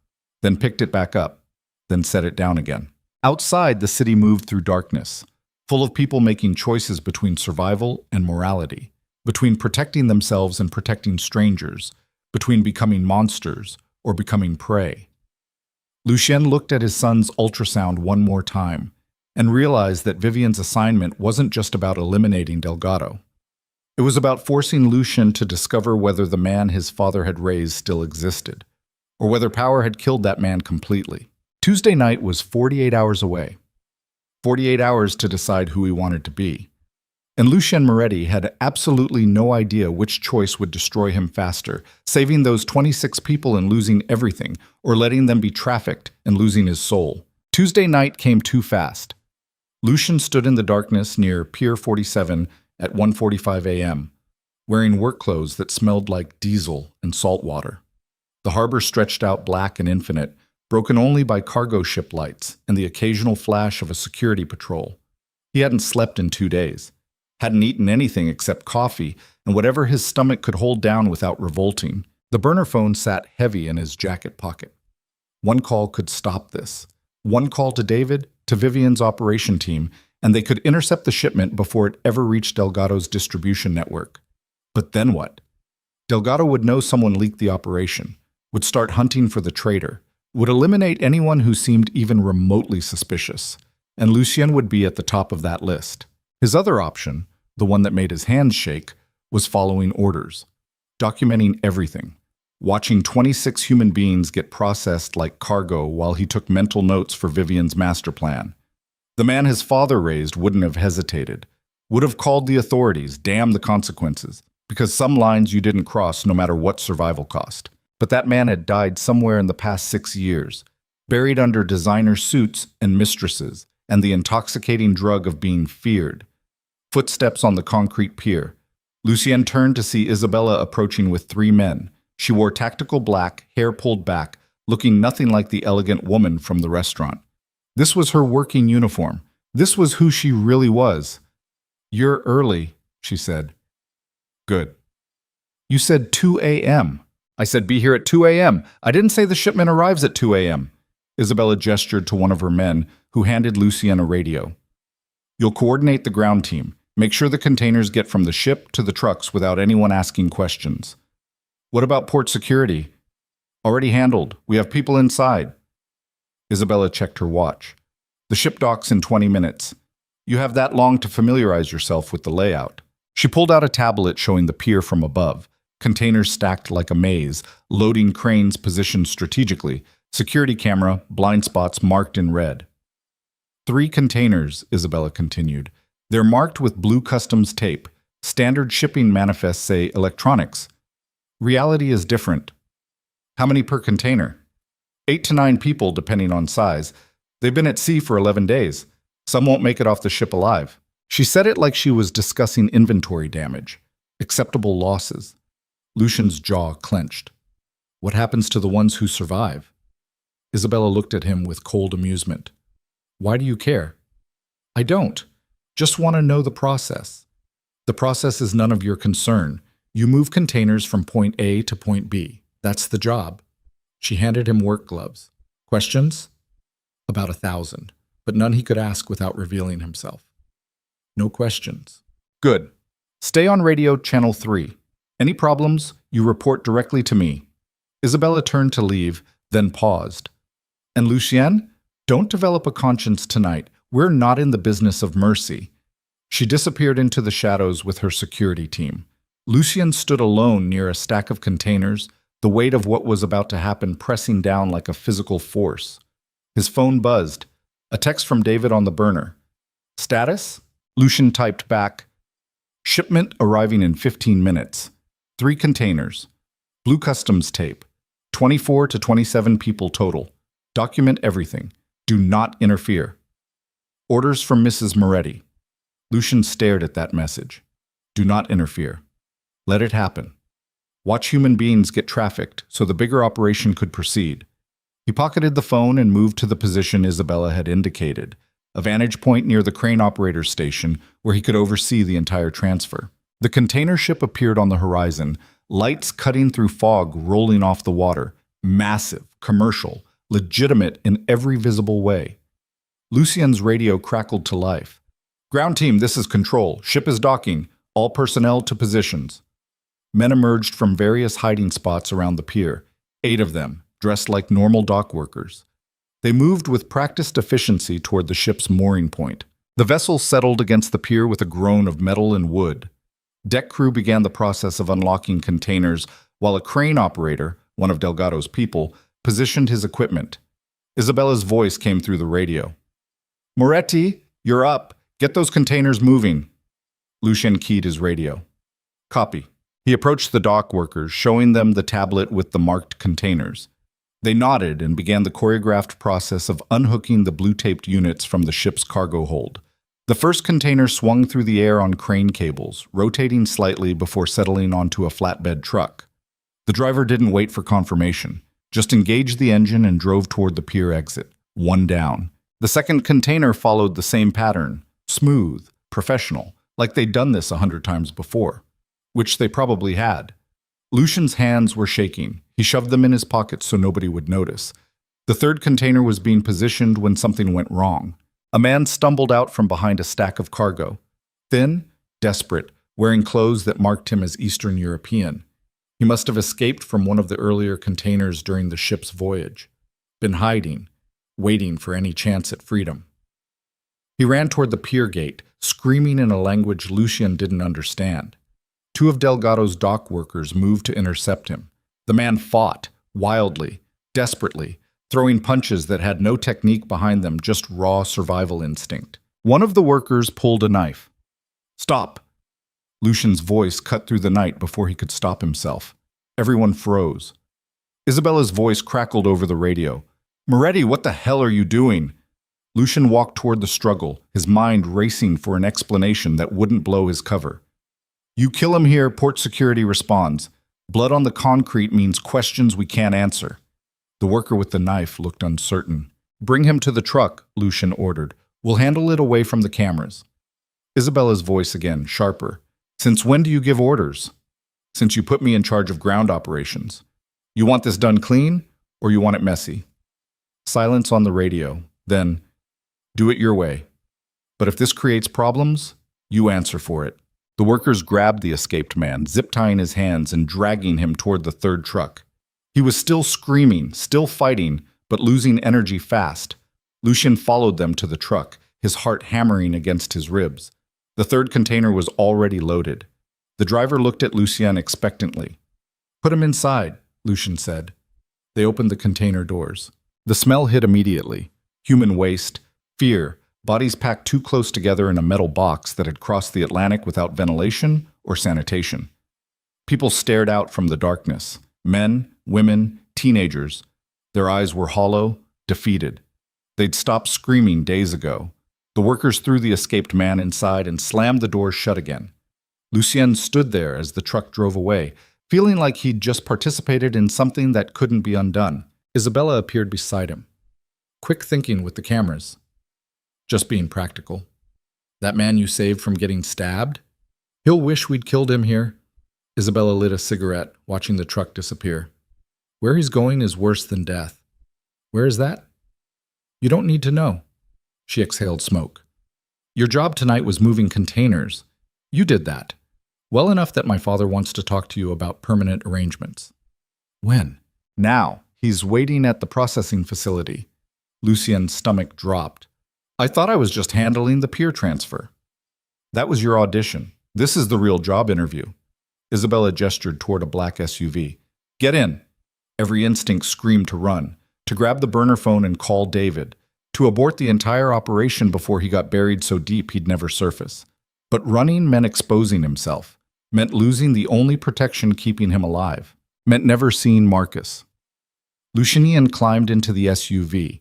then picked it back up, then set it down again. Outside, the city moved through darkness, full of people making choices between survival and morality, between protecting themselves and protecting strangers, between becoming monsters or becoming prey. Lucien looked at his son's ultrasound one more time and realized that Vivian's assignment wasn't just about eliminating Delgado. It was about forcing Lucien to discover whether the man his father had raised still existed, or whether power had killed that man completely. Tuesday night was 48 hours away. 48 hours to decide who he wanted to be. And Lucien Moretti had absolutely no idea which choice would destroy him faster, saving those 26 people and losing everything, or letting them be trafficked and losing his soul. Tuesday night came too fast. Lucien stood in the darkness near Pier 47 at 1:45 a.m., wearing work clothes that smelled like diesel and salt water. The harbor stretched out black and infinite, broken only by cargo ship lights and the occasional flash of a security patrol. He hadn't slept in 2 days, hadn't eaten anything except coffee and whatever his stomach could hold down without revolting. The burner phone sat heavy in his jacket pocket. One call could stop this. One call to David, to Vivian's operation team, and they could intercept the shipment before it ever reached Delgado's distribution network. But then what? Delgado would know someone leaked the operation, would start hunting for the traitor, would eliminate anyone who seemed even remotely suspicious, and Lucien would be at the top of that list. His other option, the one that made his hands shake, was following orders, documenting everything, watching 26 human beings get processed like cargo while he took mental notes for Vivian's master plan. The man his father raised wouldn't have hesitated, would have called the authorities, damn the consequences, because some lines you didn't cross no matter what survival cost. But that man had died somewhere in the past 6 years, buried under designer suits and mistresses, and the intoxicating drug of being feared. Footsteps on the concrete pier. Lucien turned to see Isabella approaching with 3 men. She wore tactical black, hair pulled back, looking nothing like the elegant woman from the restaurant. This was her working uniform. This was who she really was. "You're early," she said. "Good." "You said 2 a.m. I said be here at 2 a.m. I didn't say the shipment arrives at 2 a.m. Isabella gestured to one of her men, who handed Lucien a radio. "You'll coordinate the ground team. Make sure the containers get from the ship to the trucks without anyone asking questions." "What about port security?" "Already handled. We have people inside." Isabella checked her watch. "The ship docks in 20 minutes. You have that long to familiarize yourself with the layout." She pulled out a tablet showing the pier from above, containers stacked like a maze, loading cranes positioned strategically, security camera, blind spots marked in red. 3 containers, Isabella continued. They're marked with blue customs tape. Standard shipping manifests say electronics. Reality is different. How many per container? 8 to 9 people, depending on size. They've been at sea for 11 days. Some won't make it off the ship alive. She said it like she was discussing inventory damage, acceptable losses. Lucien's jaw clenched. What happens to the ones who survive? Isabella looked at him with cold amusement. Why do you care? I don't. Just want to know the process. The process is none of your concern. You move containers from point A to point B. That's the job. She handed him work gloves. Questions? About 1,000, but none he could ask without revealing himself. No questions. Good. Stay on radio channel 3. Any problems, you report directly to me. Isabella turned to leave, then paused. And Lucien, don't develop a conscience tonight. We're not in the business of mercy. She disappeared into the shadows with her security team. Lucien stood alone near a stack of containers, the weight of what was about to happen pressing down like a physical force. His phone buzzed. A text from David on the burner. Status? Lucian typed back. Shipment arriving in 15 minutes. 3 containers. Blue customs tape. 24 to 27 people total. Document everything. Do not interfere. Orders from Mrs. Moretti. Lucian stared at that message. Do not interfere. Let it happen. Watch human beings get trafficked so the bigger operation could proceed. He pocketed the phone and moved to the position Isabella had indicated, a vantage point near the crane operator's station where he could oversee the entire transfer. The container ship appeared on the horizon, lights cutting through fog rolling off the water, massive, commercial, legitimate in every visible way. Lucien's radio crackled to life. Ground team, this is Control. Ship is docking. All personnel to positions. Men emerged from various hiding spots around the pier, 8 of them, dressed like normal dock workers. They moved with practiced efficiency toward the ship's mooring point. The vessel settled against the pier with a groan of metal and wood. Deck crew began the process of unlocking containers, while a crane operator, one of Delgado's people, positioned his equipment. Isabella's voice came through the radio. Moretti, you're up. Get those containers moving. Lucian keyed his radio. Copy. He approached the dock workers, showing them the tablet with the marked containers. They nodded and began the choreographed process of unhooking the blue-taped units from the ship's cargo hold. The first container swung through the air on crane cables, rotating slightly before settling onto a flatbed truck. The driver didn't wait for confirmation, just engaged the engine and drove toward the pier exit, one down. The second container followed the same pattern, smooth, professional, like they'd done this 100 times before, which they probably had. Lucian's hands were shaking. He shoved them in his pockets so nobody would notice. The third container was being positioned when something went wrong. A man stumbled out from behind a stack of cargo. Thin, desperate, wearing clothes that marked him as Eastern European. He must have escaped from one of the earlier containers during the ship's voyage. Been hiding, waiting for any chance at freedom. He ran toward the pier gate, screaming in a language Lucian didn't understand. 2 of Delgado's dock workers moved to intercept him. The man fought, wildly, desperately, throwing punches that had no technique behind them, just raw survival instinct. One of the workers pulled a knife. Stop! Lucian's voice cut through the night before he could stop himself. Everyone froze. Isabella's voice crackled over the radio. Moretti, what the hell are you doing? Lucian walked toward the struggle, his mind racing for an explanation that wouldn't blow his cover. You kill him here, port security responds. Blood on the concrete means questions we can't answer. The worker with the knife looked uncertain. Bring him to the truck, Lucian ordered. We'll handle it away from the cameras. Isabella's voice again, sharper. Since when do you give orders? Since you put me in charge of ground operations. You want this done clean, or you want it messy? Silence on the radio. Then, do it your way. But if this creates problems, you answer for it. The workers grabbed the escaped man, zip-tying his hands and dragging him toward the third truck. He was still screaming, still fighting, but losing energy fast. Lucian followed them to the truck, his heart hammering against his ribs. The third container was already loaded. The driver looked at Lucian expectantly. Put him inside, Lucian said. They opened the container doors. The smell hit immediately. Human waste, fear, bodies packed too close together in a metal box that had crossed the Atlantic without ventilation or sanitation. People stared out from the darkness. Men, women, teenagers. Their eyes were hollow, defeated. They'd stopped screaming days ago. The workers threw the escaped man inside and slammed the doors shut again. Lucien stood there as the truck drove away, feeling like he'd just participated in something that couldn't be undone. Isabella appeared beside him. Quick thinking with the cameras. Just being practical. That man you saved from getting stabbed? He'll wish we'd killed him here. Isabella lit a cigarette, watching the truck disappear. Where he's going is worse than death. Where is that? You don't need to know. She exhaled smoke. Your job tonight was moving containers. You did that. Well enough that my father wants to talk to you about permanent arrangements. When? Now. He's waiting at the processing facility. Lucien's stomach dropped. I thought I was just handling the pier transfer. That was your audition. This is the real job interview. Isabella gestured toward a black SUV. Get in. Every instinct screamed to run, to grab the burner phone and call David, to abort the entire operation before he got buried so deep he'd never surface. But running meant exposing himself, meant losing the only protection keeping him alive, meant never seeing Marcus. Lucian climbed into the SUV.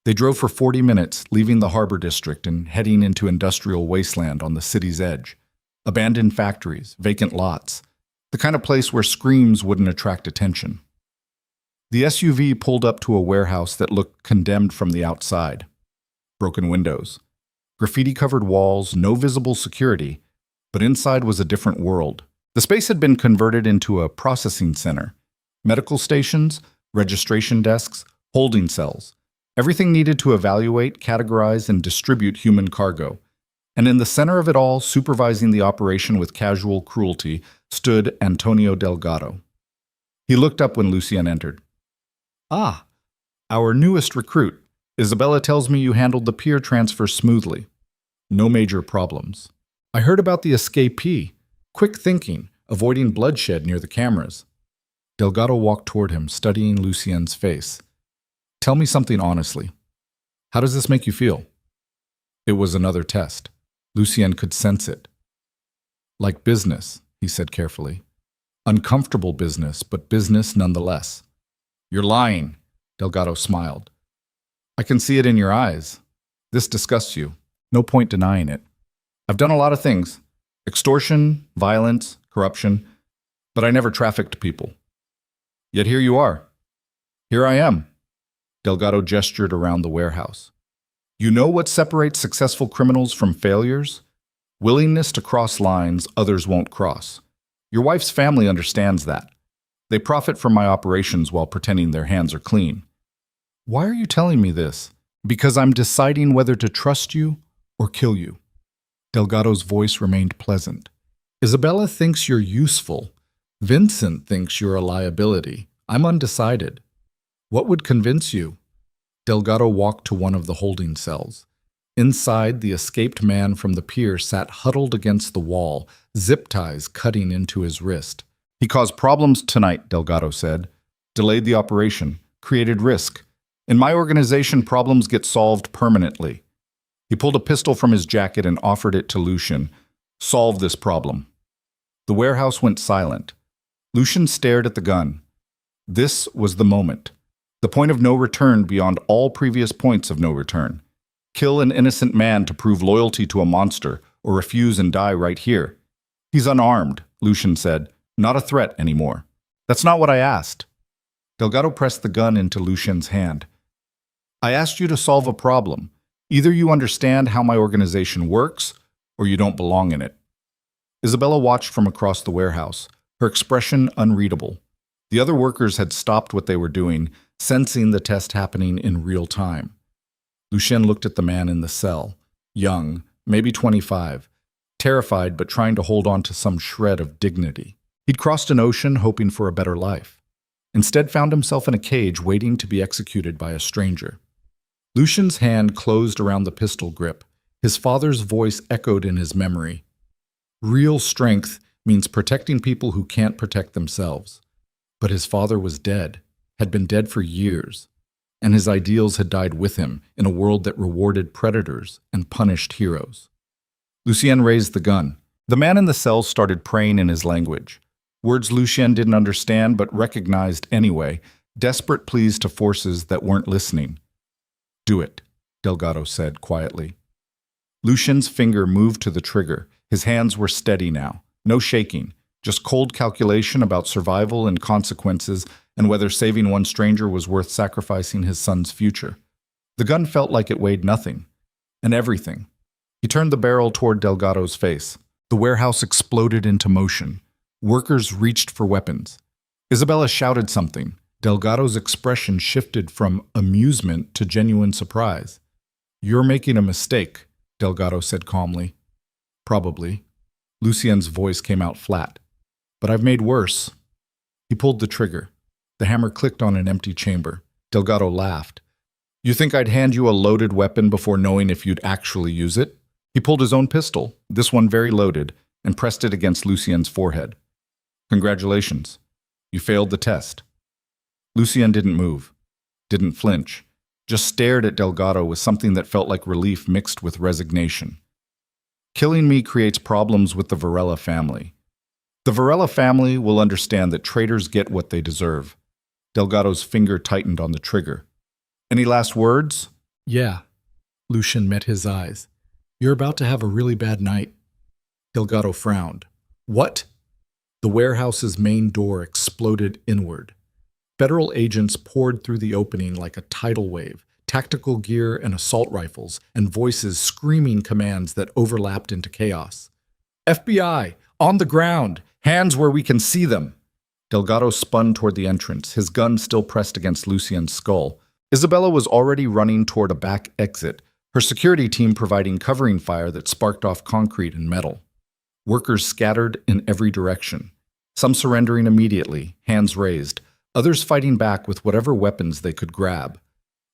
They drove for 40 minutes, leaving the harbor district and heading into industrial wasteland on the city's edge. Abandoned factories, vacant lots, the kind of place where screams wouldn't attract attention. The SUV pulled up to a warehouse that looked condemned from the outside. Broken windows, graffiti-covered walls, no visible security, but inside was a different world. The space had been converted into a processing center. Medical stations, registration desks, holding cells. Everything needed to evaluate, categorize, and distribute human cargo. And in the center of it all, supervising the operation with casual cruelty, stood Antonio Delgado. He looked up when Lucian entered. "Ah, our newest recruit. Isabella tells me you handled the peer transfer smoothly. No major problems. I heard about the escapee. Quick thinking, avoiding bloodshed near the cameras." Delgado walked toward him, studying Lucian's face. "Tell me something honestly. How does this make you feel?" It was another test. Lucian could sense it. "Like business," he said carefully. "Uncomfortable business, but business nonetheless." "You're lying," Delgado smiled. "I can see it in your eyes. This disgusts you. No point denying it. I've done a lot of things. Extortion, violence, corruption, but I never trafficked people. Yet here you are. Here I am." Delgado gestured around the warehouse. "You know what separates successful criminals from failures? Willingness to cross lines others won't cross. Your wife's family understands that. They profit from my operations while pretending their hands are clean." "Why are you telling me this?" "Because I'm deciding whether to trust you or kill you." Delgado's voice remained pleasant. "Isabella thinks you're useful. Vincent thinks you're a liability. I'm undecided. What would convince you?" Delgado walked to one of the holding cells. Inside, the escaped man from the pier sat huddled against the wall, zip ties cutting into his wrist. "He caused problems tonight," Delgado said. "Delayed the operation, created risk. In my organization, problems get solved permanently." He pulled a pistol from his jacket and offered it to Lucian. "Solve this problem." The warehouse went silent. Lucian stared at the gun. This was the moment. The point of no return beyond all previous points of no return. Kill an innocent man to prove loyalty to a monster, or refuse and die right here. "He's unarmed," Lucian said. "Not a threat anymore." "That's not what I asked." Delgado pressed the gun into Lucian's hand. "I asked you to solve a problem. Either you understand how my organization works, or you don't belong in it." Isabella watched from across the warehouse, her expression unreadable. The other workers had stopped what they were doing, sensing the test happening in real time. Lucian looked at the man in the cell, young, maybe 25, terrified but trying to hold on to some shred of dignity. He'd crossed an ocean hoping for a better life. Instead found himself in a cage waiting to be executed by a stranger. Lucian's hand closed around the pistol grip. His father's voice echoed in his memory. Real strength means protecting people who can't protect themselves. But his father was dead, had been dead for years, and his ideals had died with him in a world that rewarded predators and punished heroes. Lucian raised the gun. The man in the cell started praying in his language. Words Lucian didn't understand but recognized anyway, desperate pleas to forces that weren't listening. "Do it," Delgado said quietly. Lucian's finger moved to the trigger. His hands were steady now, no shaking, just cold calculation about survival and consequences and whether saving one stranger was worth sacrificing his son's future. The gun felt like it weighed nothing, and everything. He turned the barrel toward Delgado's face. The warehouse exploded into motion. Workers reached for weapons. Isabella shouted something. Delgado's expression shifted from amusement to genuine surprise. "You're making a mistake," Delgado said calmly. "Probably." Lucian's voice came out flat. "But I've made worse." He pulled the trigger. The hammer clicked on an empty chamber. Delgado laughed. "You think I'd hand you a loaded weapon before knowing if you'd actually use it?" He pulled his own pistol, this one very loaded, and pressed it against Lucian's forehead. "Congratulations. You failed the test." Lucien didn't move, didn't flinch, just stared at Delgado with something that felt like relief mixed with resignation. Killing me creates problems with the Varela family. The Varela family will understand that traitors get what they deserve. Delgado's finger tightened on the trigger. Any last words? Yeah. Lucien met his eyes. You're about to have a really bad night. Delgado frowned. What? The warehouse's main door exploded inward. Federal agents poured through the opening like a tidal wave, tactical gear and assault rifles, and voices screaming commands that overlapped into chaos. FBI! On the ground! Hands where we can see them! Delgado spun toward the entrance, his gun still pressed against Lucien's skull. Isabella was already running toward a back exit, her security team providing covering fire that sparked off concrete and metal. Workers scattered in every direction, some surrendering immediately, hands raised, others fighting back with whatever weapons they could grab.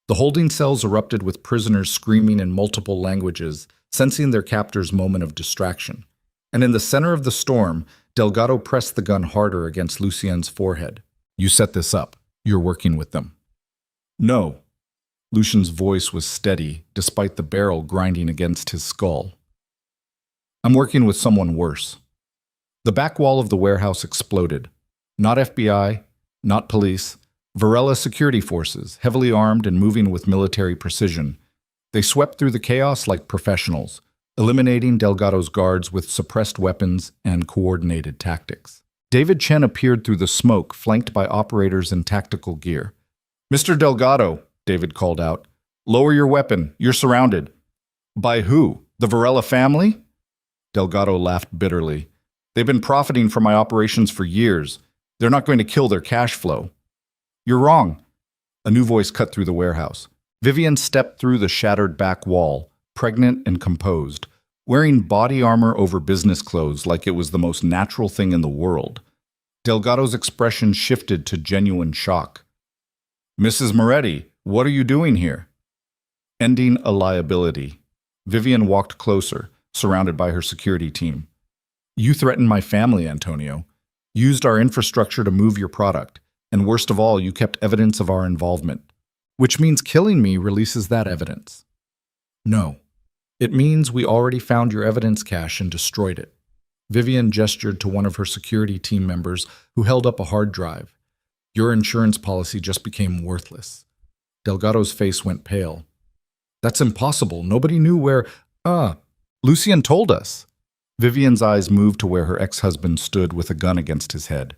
The holding cells erupted with prisoners screaming in multiple languages, sensing their captor's moment of distraction. And in the center of the storm, Delgado pressed the gun harder against Lucien's forehead. You set this up. You're working with them. No. Lucien's voice was steady, despite the barrel grinding against his skull. I'm working with someone worse. The back wall of the warehouse exploded. Not FBI, not police, Varela security forces, heavily armed and moving with military precision. They swept through the chaos like professionals, eliminating Delgado's guards with suppressed weapons and coordinated tactics. David Chen appeared through the smoke, flanked by operators in tactical gear. Mr. Delgado, David called out, lower your weapon. You're surrounded. By who? The Varela family? Delgado laughed bitterly. They've been profiting from my operations for years. They're not going to kill their cash flow. You're wrong. A new voice cut through the warehouse. Vivian stepped through the shattered back wall, pregnant and composed, wearing body armor over business clothes like it was the most natural thing in the world. Delgado's expression shifted to genuine shock. Mrs. Moretti, what are you doing here? Ending a liability. Vivian walked closer, surrounded by her security team. You threatened my family, Antonio. Used our infrastructure to move your product. And worst of all, you kept evidence of our involvement. Which means killing me releases that evidence. No. It means we already found your evidence cache and destroyed it. Vivian gestured to one of her security team members who held up a hard drive. Your insurance policy just became worthless. Delgado's face went pale. That's impossible. Nobody knew where… Lucien told us. Vivian's eyes moved to where her ex-husband stood with a gun against his head.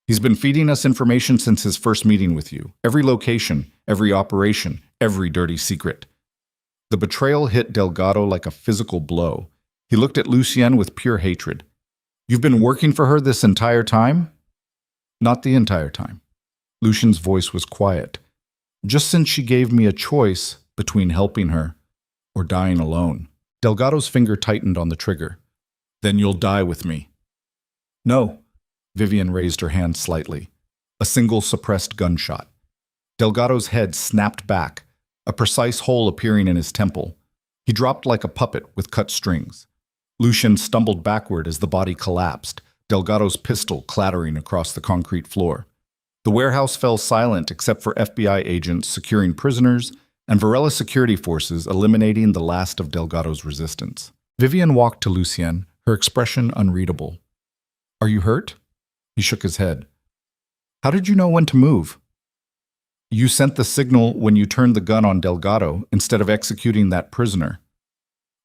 He's been feeding us information since his first meeting with you. Every location, every operation, every dirty secret. The betrayal hit Delgado like a physical blow. He looked at Lucien with pure hatred. You've been working for her this entire time? Not the entire time. Lucien's voice was quiet. Just since she gave me a choice between helping her or dying alone. Delgado's finger tightened on the trigger. Then you'll die with me. No. Vivian raised her hand slightly. A single suppressed gunshot. Delgado's head snapped back, a precise hole appearing in his temple. He dropped like a puppet with cut strings. Lucien stumbled backward as the body collapsed, Delgado's pistol clattering across the concrete floor. The warehouse fell silent except for FBI agents securing prisoners and Varela security forces eliminating the last of Delgado's resistance. Vivian walked to Lucien, her expression unreadable. Are you hurt? He shook his head. How did you know when to move? You sent the signal when you turned the gun on Delgado instead of executing that prisoner.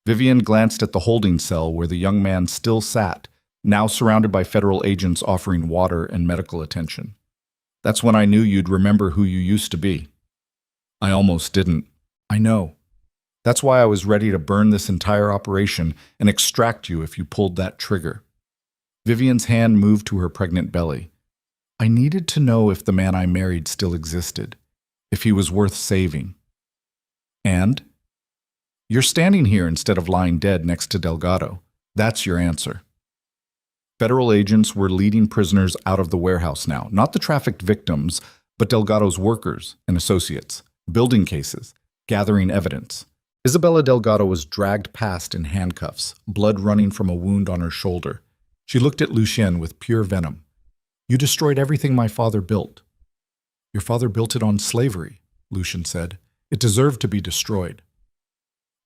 Vivian glanced at the holding cell where the young man still sat, now surrounded by federal agents offering water and medical attention. That's when I knew you'd remember who you used to be. I almost didn't. I know. That's why I was ready to burn this entire operation and extract you if you pulled that trigger. Vivian's hand moved to her pregnant belly. I needed to know if the man I married still existed, if he was worth saving. And? You're standing here instead of lying dead next to Delgado. That's your answer. Federal agents were leading prisoners out of the warehouse now, not the trafficked victims, but Delgado's workers and associates, building cases, gathering evidence. Isabella Delgado was dragged past in handcuffs, blood running from a wound on her shoulder. She looked at Lucien with pure venom. You destroyed everything my father built. Your father built it on slavery, Lucian said. It deserved to be destroyed.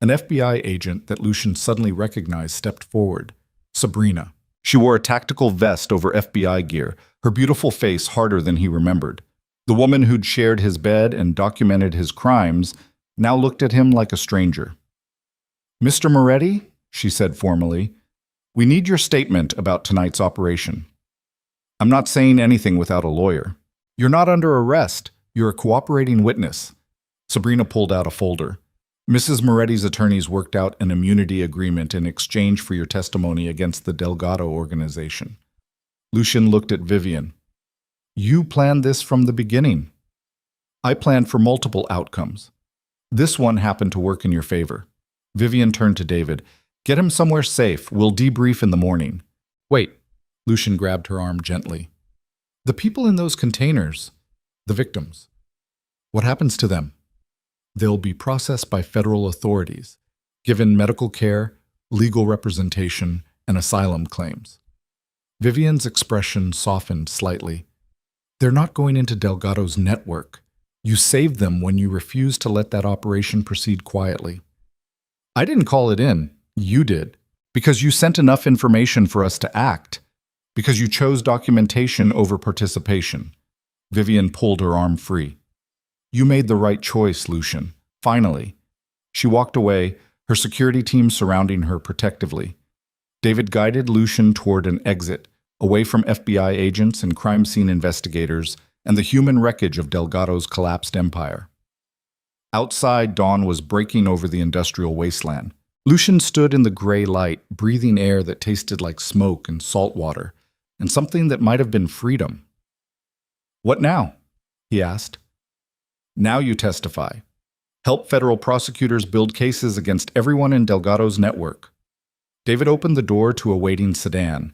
An FBI agent that Lucian suddenly recognized stepped forward. Sabrina. She wore a tactical vest over FBI gear, her beautiful face harder than he remembered. The woman who'd shared his bed and documented his crimes now looked at him like a stranger. "Mr. Moretti," she said formally, "we need your statement about tonight's operation. I'm not saying anything without a lawyer. You're not under arrest. You're a cooperating witness." Sabrina pulled out a folder. "Mrs. Moretti's attorneys worked out an immunity agreement in exchange for your testimony against the Delgado organization." Lucian looked at Vivian. "You planned this from the beginning." "I planned for multiple outcomes. This one happened to work in your favor." Vivian turned to David. "Get him somewhere safe. We'll debrief in the morning." "Wait." Lucian grabbed her arm gently. "The people in those containers, the victims, what happens to them?" "They'll be processed by federal authorities, given medical care, legal representation, and asylum claims." Vivian's expression softened slightly. "They're not going into Delgado's network. You saved them when you refused to let that operation proceed quietly." "I didn't call it in. You did. Because you sent enough information for us to act. Because you chose documentation over participation." Vivian pulled her arm free. "You made the right choice, Lucian. Finally." She walked away, her security team surrounding her protectively. David guided Lucian toward an exit, away from FBI agents and crime scene investigators and the human wreckage of Delgado's collapsed empire. Outside, dawn was breaking over the industrial wasteland. Lucian stood in the gray light, breathing air that tasted like smoke and salt water, and something that might have been freedom. "What now?" he asked. "Now you testify. Help federal prosecutors build cases against everyone in Delgado's network." David opened the door to a waiting sedan.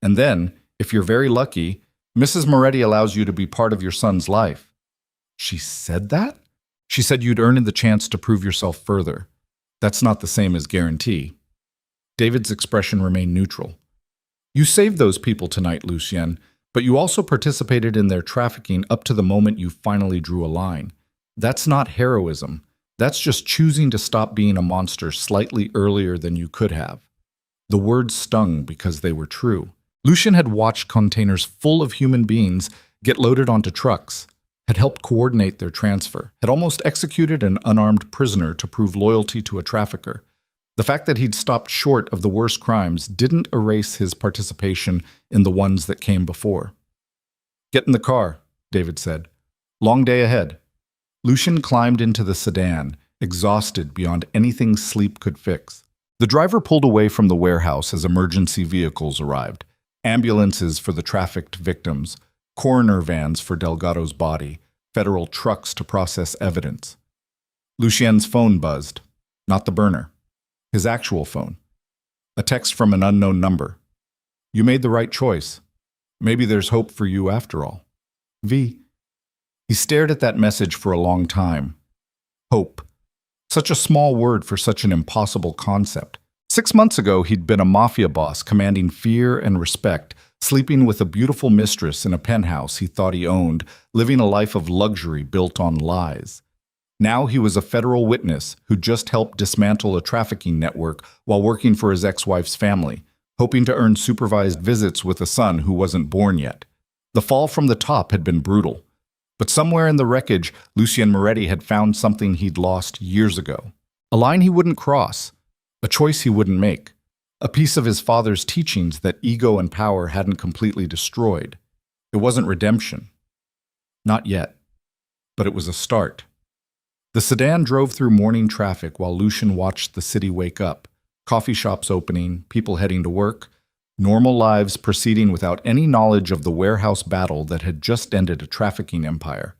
"And then, if you're very lucky, Mrs. Moretti allows you to be part of your son's life." "She said that?" "She said you'd earned the chance to prove yourself further. That's not the same as guarantee." David's expression remained neutral. "You saved those people tonight, Lucien, but you also participated in their trafficking up to the moment you finally drew a line. That's not heroism. That's just choosing to stop being a monster slightly earlier than you could have." The words stung because they were true. Lucian had watched containers full of human beings get loaded onto trucks, had helped coordinate their transfer, had almost executed an unarmed prisoner to prove loyalty to a trafficker. The fact that he'd stopped short of the worst crimes didn't erase his participation in the ones that came before. "Get in the car," David said. "Long day ahead." Lucian climbed into the sedan, exhausted beyond anything sleep could fix. The driver pulled away from the warehouse as emergency vehicles arrived. Ambulances for the trafficked victims, coroner vans for Delgado's body, federal trucks to process evidence. Lucien's phone buzzed. Not the burner. His actual phone. A text from an unknown number. "You made the right choice. Maybe there's hope for you after all. V." He stared at that message for a long time. Hope. Such a small word for such an impossible concept. 6 months ago, he'd been a mafia boss commanding fear and respect, sleeping with a beautiful mistress in a penthouse he thought he owned, living a life of luxury built on lies. Now he was a federal witness who just helped dismantle a trafficking network while working for his ex-wife's family, hoping to earn supervised visits with a son who wasn't born yet. The fall from the top had been brutal. But somewhere in the wreckage, Lucien Moretti had found something he'd lost years ago. A line he wouldn't cross, a choice he wouldn't make, a piece of his father's teachings that ego and power hadn't completely destroyed. It wasn't redemption. Not yet. But it was a start. The sedan drove through morning traffic while Lucian watched the city wake up, coffee shops opening, people heading to work, normal lives proceeding without any knowledge of the warehouse battle that had just ended a trafficking empire.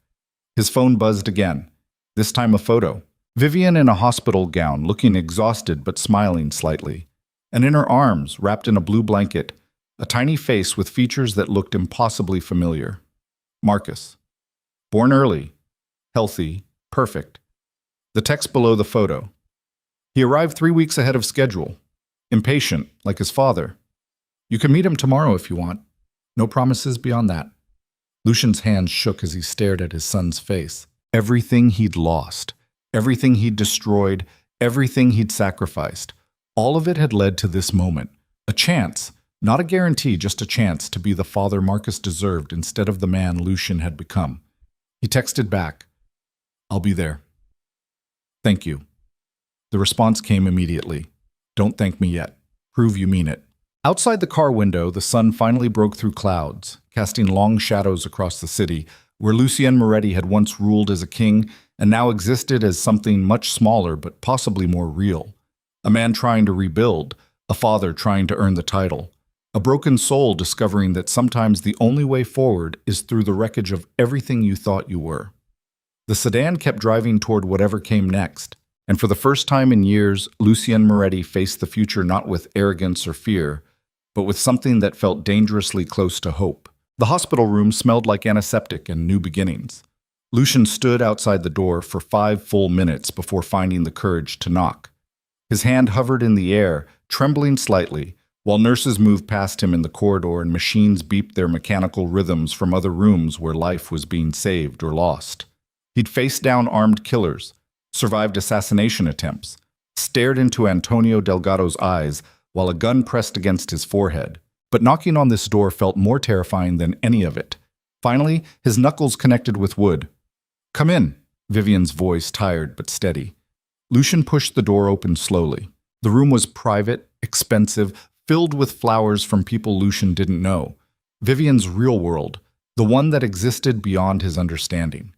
His phone buzzed again, this time a photo. Vivian in a hospital gown, looking exhausted but smiling slightly. And in her arms, wrapped in a blue blanket, a tiny face with features that looked impossibly familiar. Marcus. Born early, healthy, perfect. The text below the photo. He arrived 3 weeks ahead of schedule. Impatient, like his father. You can meet him tomorrow if you want. No promises beyond that. Lucian's hands shook as he stared at his son's face. Everything he'd lost, everything he'd destroyed, everything he'd sacrificed, all of it had led to this moment. A chance, not a guarantee, just a chance to be the father Marcus deserved instead of the man Lucian had become. He texted back, "I'll be there. Thank you." The response came immediately. "Don't thank me yet. Prove you mean it." Outside the car window, the sun finally broke through clouds, casting long shadows across the city, where Lucien Moretti had once ruled as a king and now existed as something much smaller but possibly more real. A man trying to rebuild, a father trying to earn the title, a broken soul discovering that sometimes the only way forward is through the wreckage of everything you thought you were. The sedan kept driving toward whatever came next, and for the first time in years, Lucien Moretti faced the future not with arrogance or fear, but with something that felt dangerously close to hope. The hospital room smelled like antiseptic and new beginnings. Lucian stood outside the door for 5 full minutes before finding the courage to knock. His hand hovered in the air, trembling slightly, while nurses moved past him in the corridor and machines beeped their mechanical rhythms from other rooms where life was being saved or lost. He'd faced down armed killers, survived assassination attempts, stared into Antonio Delgado's eyes while a gun pressed against his forehead. But knocking on this door felt more terrifying than any of it. Finally, his knuckles connected with wood. "Come in," Vivian's voice, tired but steady. Lucian pushed the door open slowly. The room was private, expensive, filled with flowers from people Lucian didn't know. Vivian's real world, the one that existed beyond his understanding.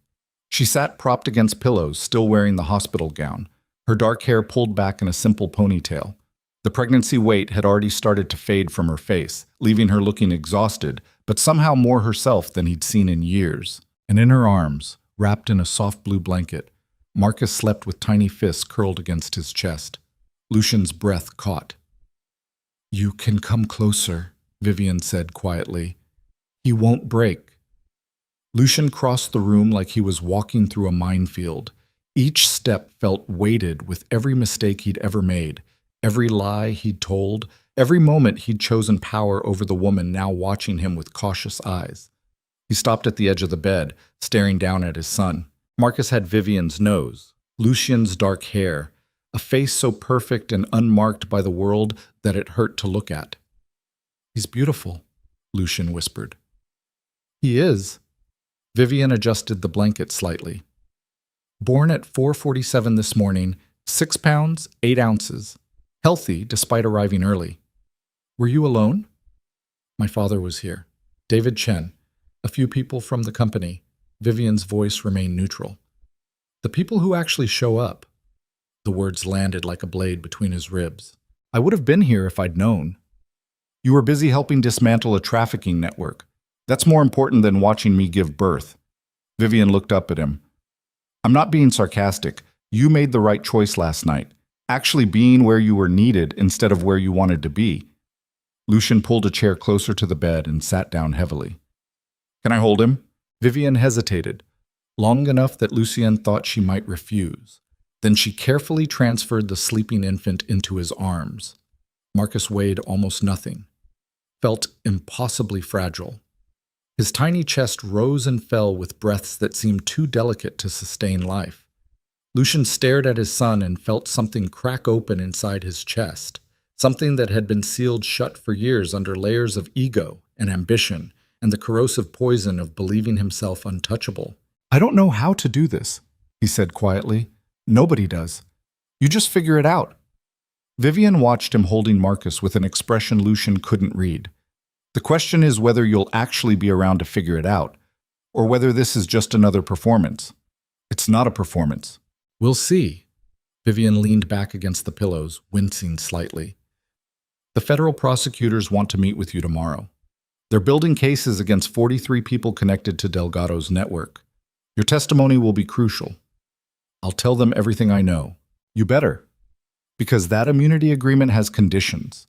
She sat propped against pillows, still wearing the hospital gown, her dark hair pulled back in a simple ponytail. The pregnancy weight had already started to fade from her face, leaving her looking exhausted, but somehow more herself than he'd seen in years. And in her arms, wrapped in a soft blue blanket, Marcus slept with tiny fists curled against his chest. Lucian's breath caught. "You can come closer," Vivian said quietly. "He won't break." Lucian crossed the room like he was walking through a minefield. Each step felt weighted with every mistake he'd ever made, every lie he'd told, every moment he'd chosen power over the woman now watching him with cautious eyes. He stopped at the edge of the bed, staring down at his son. Marcus had Vivian's nose, Lucian's dark hair, a face so perfect and unmarked by the world that it hurt to look at. "He's beautiful," Lucian whispered. "He is." Vivian adjusted the blanket slightly. "Born at 4:47 this morning, 6 pounds, 8 ounces. Healthy despite arriving early. Were you alone?" "My father was here. David Chen. A few people from the company." Vivian's voice remained neutral. "The people who actually show up." The words landed like a blade between his ribs. "I would have been here if I'd known. You were busy helping dismantle a trafficking network. That's more important than watching me give birth." Vivian looked up at him. "I'm not being sarcastic. You made the right choice last night. Actually being where you were needed instead of where you wanted to be." Lucian pulled a chair closer to the bed and sat down heavily. "Can I hold him?" Vivian hesitated, long enough that Lucien thought she might refuse. Then she carefully transferred the sleeping infant into his arms. Marcus weighed almost nothing, felt impossibly fragile. His tiny chest rose and fell with breaths that seemed too delicate to sustain life. Lucian stared at his son and felt something crack open inside his chest, something that had been sealed shut for years under layers of ego and ambition and the corrosive poison of believing himself untouchable. "I don't know how to do this," he said quietly. "Nobody does. You just figure it out." Vivian watched him holding Marcus with an expression Lucian couldn't read. "The question is whether you'll actually be around to figure it out, or whether this is just another performance." "It's not a performance." "We'll see." Vivian leaned back against the pillows, wincing slightly. "The federal prosecutors want to meet with you tomorrow. They're building cases against 43 people connected to Delgado's network. Your testimony will be crucial. I'll tell them everything I know. You better. Because that immunity agreement has conditions.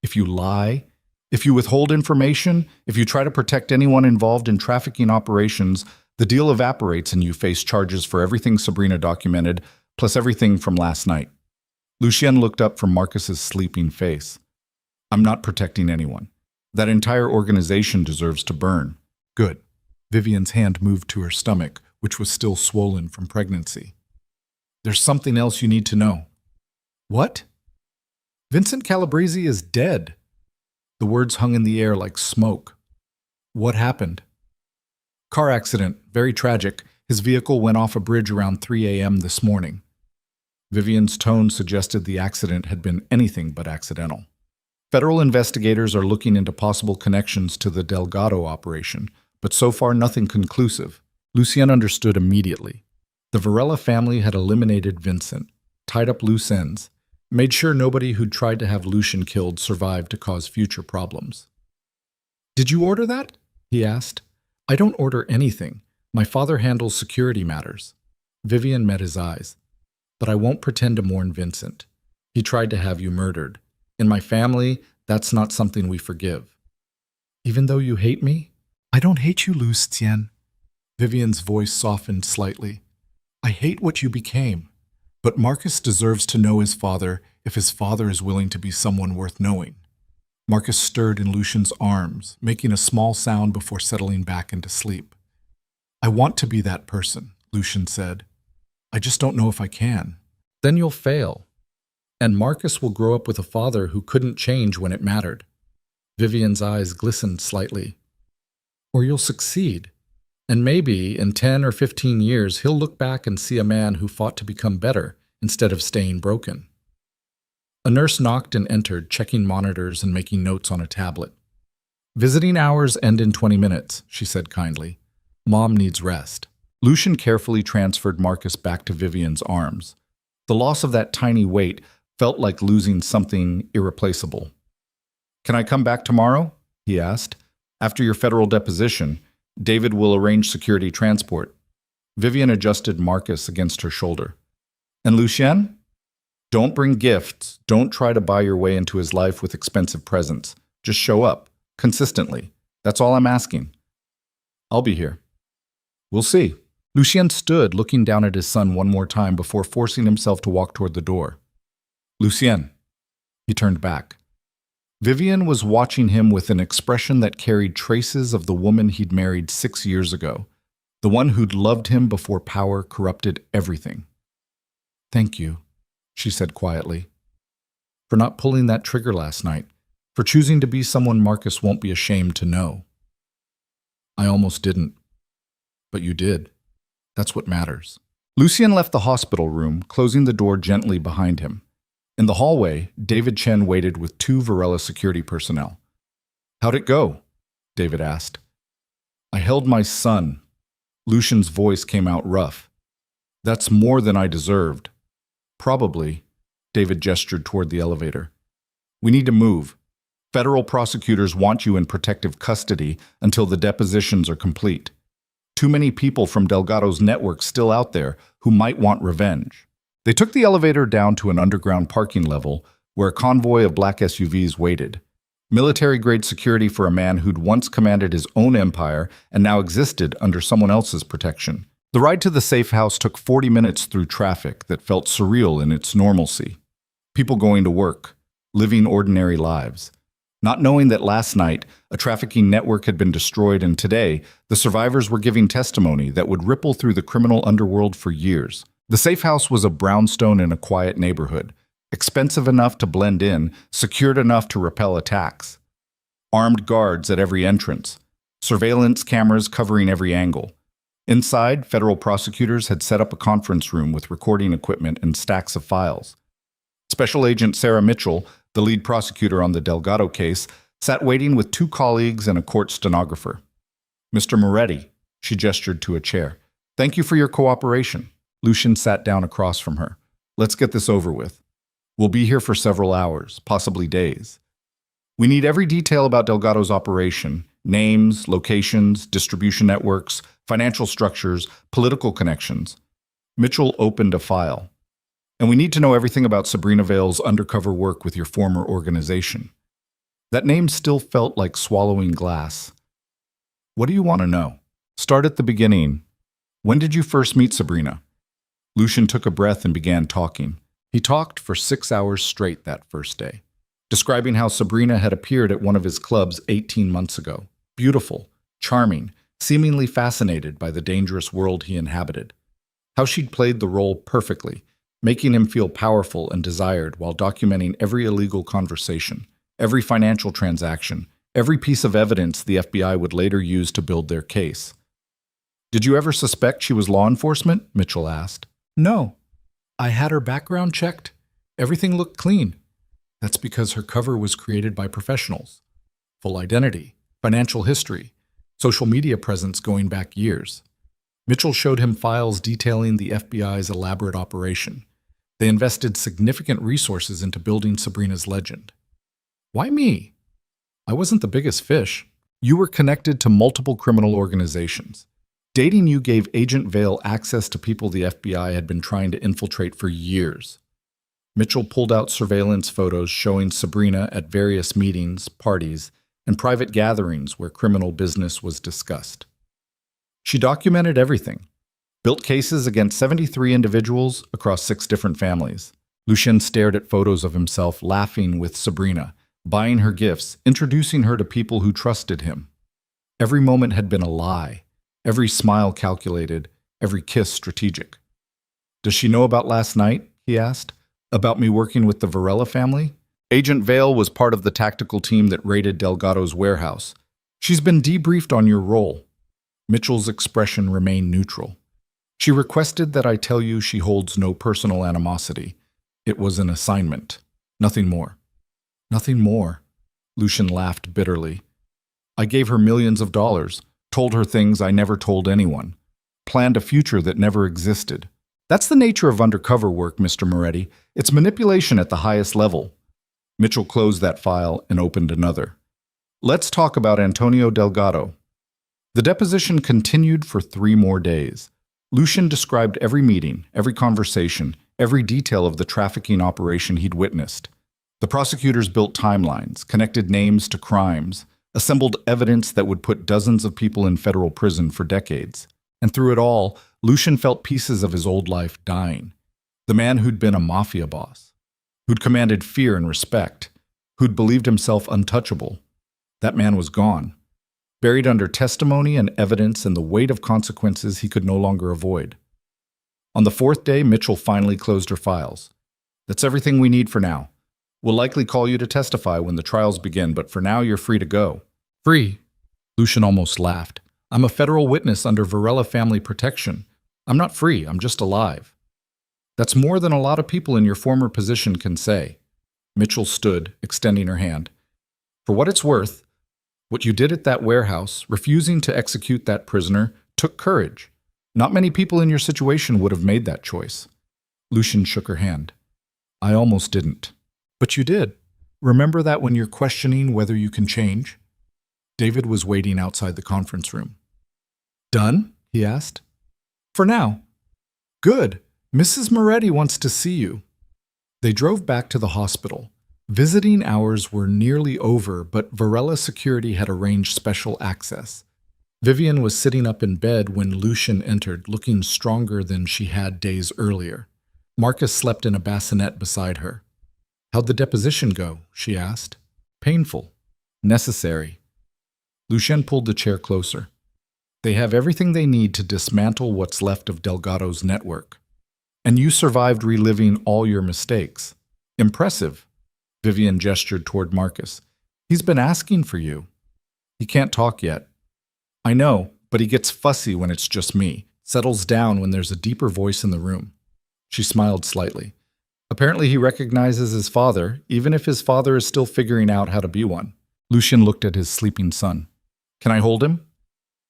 If you lie, if you withhold information, if you try to protect anyone involved in trafficking operations, the deal evaporates and you face charges for everything Sabrina documented, plus everything from last night." Lucien looked up from Marcus's sleeping face. "I'm not protecting anyone. That entire organization deserves to burn." "Good." Vivian's hand moved to her stomach, which was still swollen from pregnancy. There's something else you need to know. What? Vincent Calabrese is dead. The words hung in the air like smoke. What happened? Car accident, very tragic. His vehicle went off a bridge around 3 a.m. this morning. Vivian's tone suggested the accident had been anything but accidental. Federal investigators are looking into possible connections to the Delgado operation, but so far nothing conclusive. Lucien understood immediately. The Varela family had eliminated Vincent, tied up loose ends, made sure nobody who'd tried to have Lucien killed survived to cause future problems. Did you order that? He asked. I don't order anything. My father handles security matters. Vivian met his eyes. But I won't pretend to mourn Vincent. He tried to have you murdered. In my family, that's not something we forgive. Even though you hate me? I don't hate you, Lucien. Vivian's voice softened slightly. I hate what you became. But Marcus deserves to know his father if his father is willing to be someone worth knowing. Marcus stirred in Lucien's arms, making a small sound before settling back into sleep. I want to be that person, Lucien said. I just don't know if I can. Then you'll fail. And Marcus will grow up with a father who couldn't change when it mattered. Vivian's eyes glistened slightly. Or you'll succeed. And maybe in 10 or 15 years, he'll look back and see a man who fought to become better instead of staying broken. A nurse knocked and entered, checking monitors and making notes on a tablet. Visiting hours end in 20 minutes, she said kindly. Mom needs rest. Lucien carefully transferred Marcus back to Vivian's arms. The loss of that tiny weight felt like losing something irreplaceable. Can I come back tomorrow? He asked. After your federal deposition, David will arrange security transport. Vivian adjusted Marcus against her shoulder. And Lucien? Don't bring gifts. Don't try to buy your way into his life with expensive presents. Just show up, consistently. That's all I'm asking. I'll be here. We'll see. Lucien stood, looking down at his son one more time before forcing himself to walk toward the door. Lucien. He turned back. Vivian was watching him with an expression that carried traces of the woman he'd married 6 years ago, the one who'd loved him before power corrupted everything. Thank you, she said quietly, for not pulling that trigger last night, for choosing to be someone Marcus won't be ashamed to know. I almost didn't, but you did. That's what matters. Lucien left the hospital room, closing the door gently behind him. In the hallway, David Chen waited with 2 Varela security personnel. How'd it go? David asked. I held my son. Lucien's voice came out rough. That's more than I deserved. Probably. David gestured toward the elevator. We need to move. Federal prosecutors want you in protective custody until the depositions are complete. Too many people from Delgado's network still out there who might want revenge. They took the elevator down to an underground parking level where a convoy of black SUVs waited. Military-grade security for a man who'd once commanded his own empire and now existed under someone else's protection. The ride to the safe house took 40 minutes through traffic that felt surreal in its normalcy. People going to work, living ordinary lives. Not knowing that last night, a trafficking network had been destroyed and today, the survivors were giving testimony that would ripple through the criminal underworld for years. The safe house was a brownstone in a quiet neighborhood, expensive enough to blend in, secured enough to repel attacks. Armed guards at every entrance, surveillance cameras covering every angle. Inside, federal prosecutors had set up a conference room with recording equipment and stacks of files. Special Agent Sarah Mitchell, the lead prosecutor on the Delgado case, sat waiting with 2 colleagues and a court stenographer. Mr. Moretti, she gestured to a chair. Thank you for your cooperation. Lucien sat down across from her. Let's get this over with. We'll be here for several hours, possibly days. We need every detail about Delgado's operation, names, locations, distribution networks, financial structures, political connections. Mitchell opened a file. And we need to know everything about Sabrina Vale's undercover work with your former organization. That name still felt like swallowing glass. What do you want to know? Start at the beginning. When did you first meet Sabrina? Lucien took a breath and began talking. He talked for 6 hours straight that first day, describing how Sabrina had appeared at one of his clubs 18 months ago. Beautiful, charming, seemingly fascinated by the dangerous world he inhabited. How she'd played the role perfectly, making him feel powerful and desired while documenting every illegal conversation, every financial transaction, every piece of evidence the FBI would later use to build their case. "Did you ever suspect she was law enforcement?" Mitchell asked. No. I had her background checked. Everything looked clean. That's because her cover was created by professionals. Full identity, financial history, social media presence going back years. Mitchell showed him files detailing the FBI's elaborate operation. They invested significant resources into building Sabrina's legend. Why me? I wasn't the biggest fish. You were connected to multiple criminal organizations. Dating you gave Agent Vale access to people the FBI had been trying to infiltrate for years. Mitchell pulled out surveillance photos showing Sabrina at various meetings, parties, and private gatherings where criminal business was discussed. She documented everything, built cases against 73 individuals across 6 different families. Lucien stared at photos of himself laughing with Sabrina, buying her gifts, introducing her to people who trusted him. Every moment had been a lie, every smile calculated, every kiss strategic. "Does she know about last night?" he asked. "About me working with the Varela family?" "Agent Vale was part of the tactical team that raided Delgado's warehouse. She's been debriefed on your role." Mitchell's expression remained neutral. "She requested that I tell you she holds no personal animosity. It was an assignment. Nothing more." "Nothing more?" Lucien laughed bitterly. "I gave her millions of dollars, told her things I never told anyone, planned a future that never existed. That's the nature of undercover work, Mr. Moretti. It's manipulation at the highest level." Mitchell closed that file and opened another. "Let's talk about Antonio Delgado." The deposition continued for 3 more days. Lucien described every meeting, every conversation, every detail of the trafficking operation he'd witnessed. The prosecutors built timelines, connected names to crimes, assembled evidence that would put dozens of people in federal prison for decades. And through it all, Lucien felt pieces of his old life dying. The man who'd been a Mafia boss, who'd commanded fear and respect, who'd believed himself untouchable. That man was gone, buried under testimony and evidence and the weight of consequences he could no longer avoid. On the 4th day, Mitchell finally closed her files. "That's everything we need for now. We'll likely call you to testify when the trials begin, but for now you're free to go." Free? Lucien almost laughed. "I'm a federal witness under Varela family protection. I'm not free, I'm just alive." "That's more than a lot of people in your former position can say." Mitchell stood, extending her hand. "For what it's worth, what you did at that warehouse, refusing to execute that prisoner, took courage. Not many people in your situation would have made that choice." Lucien shook her hand. "I almost didn't." "But you did. Remember that when you're questioning whether you can change?" David was waiting outside the conference room. "Done?" he asked. "For now." "Good. Mrs. Moretti wants to see you." They drove back to the hospital. Visiting hours were nearly over, but Varela Security had arranged special access. Vivian was sitting up in bed when Lucien entered, looking stronger than she had days earlier. Marcus slept in a bassinet beside her. "How'd the deposition go?" she asked. "Painful. Necessary." Lucien pulled the chair closer. "They have everything they need to dismantle what's left of Delgado's network. And you survived reliving all your mistakes. Impressive." Vivian gestured toward Marcus. "He's been asking for you." "He can't talk yet." "I know, but he gets fussy when it's just me, settles down when there's a deeper voice in the room." She smiled slightly. "Apparently he recognizes his father, even if his father is still figuring out how to be one." Lucien looked at his sleeping son. "Can I hold him?"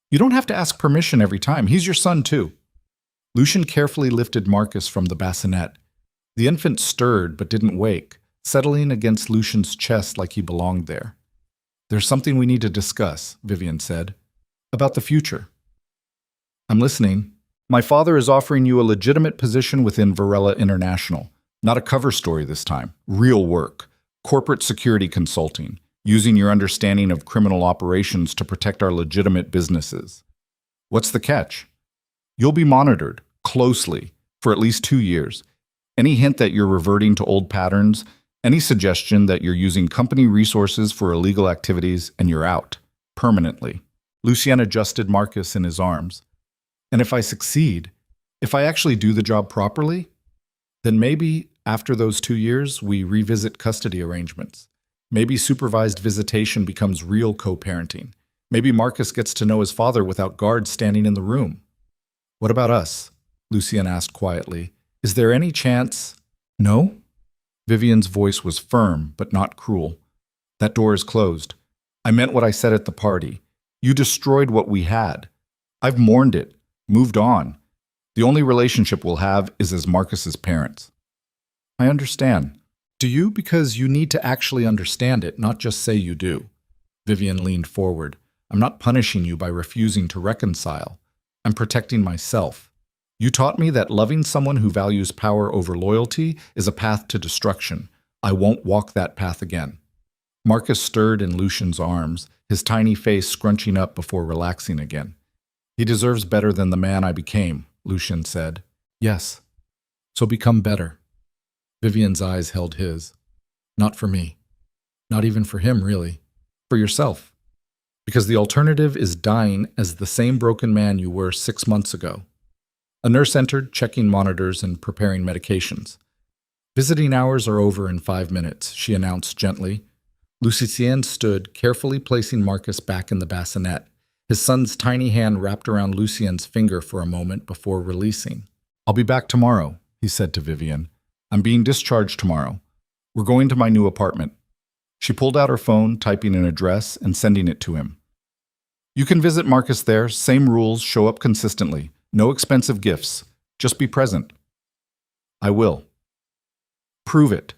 "You don't have to ask permission every time. He's your son, too." Lucien carefully lifted Marcus from the bassinet. The infant stirred but didn't wake, settling against Lucien's chest like he belonged there. "There's something we need to discuss," Vivian said. "About the future." "I'm listening." "My father is offering you a legitimate position within Varela International. Not a cover story this time. Real work. Corporate security consulting. Using your understanding of criminal operations to protect our legitimate businesses." "What's the catch?" "You'll be monitored, closely, for at least 2 years. Any hint that you're reverting to old patterns, any suggestion that you're using company resources for illegal activities, and you're out. Permanently." Lucien adjusted Marcus in his arms. And if I succeed, if I actually do the job properly, then maybe after those 2 years, we revisit custody arrangements. Maybe supervised visitation becomes real co-parenting. Maybe Marcus gets to know his father without guards standing in the room. What about us? Lucien asked quietly. Is there any chance? No? Vivian's voice was firm, but not cruel. That door is closed. I meant what I said at the party. You destroyed what we had. I've mourned it, moved on. The only relationship we'll have is as Marcus's parents. I understand. Do you? Because you need to actually understand it, not just say you do. Vivian leaned forward. I'm not punishing you by refusing to reconcile. I'm protecting myself. You taught me that loving someone who values power over loyalty is a path to destruction. I won't walk that path again. Marcus stirred in Lucien's arms, his tiny face scrunching up before relaxing again. He deserves better than the man I became, Lucien said. Yes. So become better. Vivian's eyes held his. Not for me. Not even for him, really. For yourself. Because the alternative is dying as the same broken man you were 6 months ago. A nurse entered, checking monitors and preparing medications. Visiting hours are over in 5 minutes, she announced gently. Lucien stood, carefully placing Marcus back in the bassinet, his son's tiny hand wrapped around Lucien's finger for a moment before releasing. I'll be back tomorrow, he said to Vivian. I'm being discharged tomorrow. We're going to my new apartment. She pulled out her phone, typing an address and sending it to him. You can visit Marcus there, same rules, show up consistently. No expensive gifts. Just be present. I will. Prove it.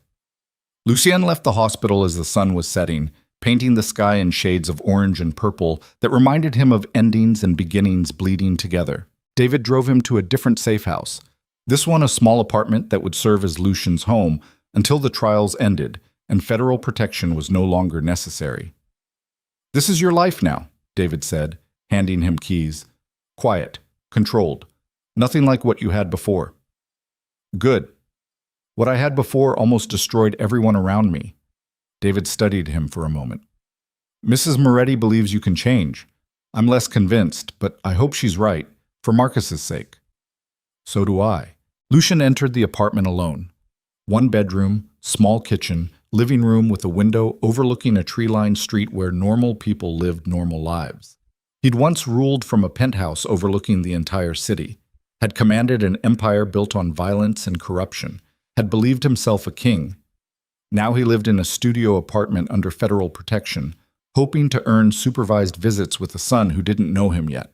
Lucien left the hospital as the sun was setting, painting the sky in shades of orange and purple that reminded him of endings and beginnings bleeding together. David drove him to a different safe house. This one a small apartment that would serve as Lucien's home until the trials ended and federal protection was no longer necessary. This is your life now, David said, handing him keys. Quiet. Controlled. Nothing like what you had before. Good. What I had before almost destroyed everyone around me. David studied him for a moment. Mrs. Moretti believes you can change. I'm less convinced, but I hope she's right, for Marcus's sake. So do I. Lucien entered the apartment alone. 1 bedroom, small kitchen, living room with a window overlooking a tree-lined street where normal people lived normal lives. He'd once ruled from a penthouse overlooking the entire city, had commanded an empire built on violence and corruption, had believed himself a king. Now he lived in a studio apartment under federal protection, hoping to earn supervised visits with a son who didn't know him yet.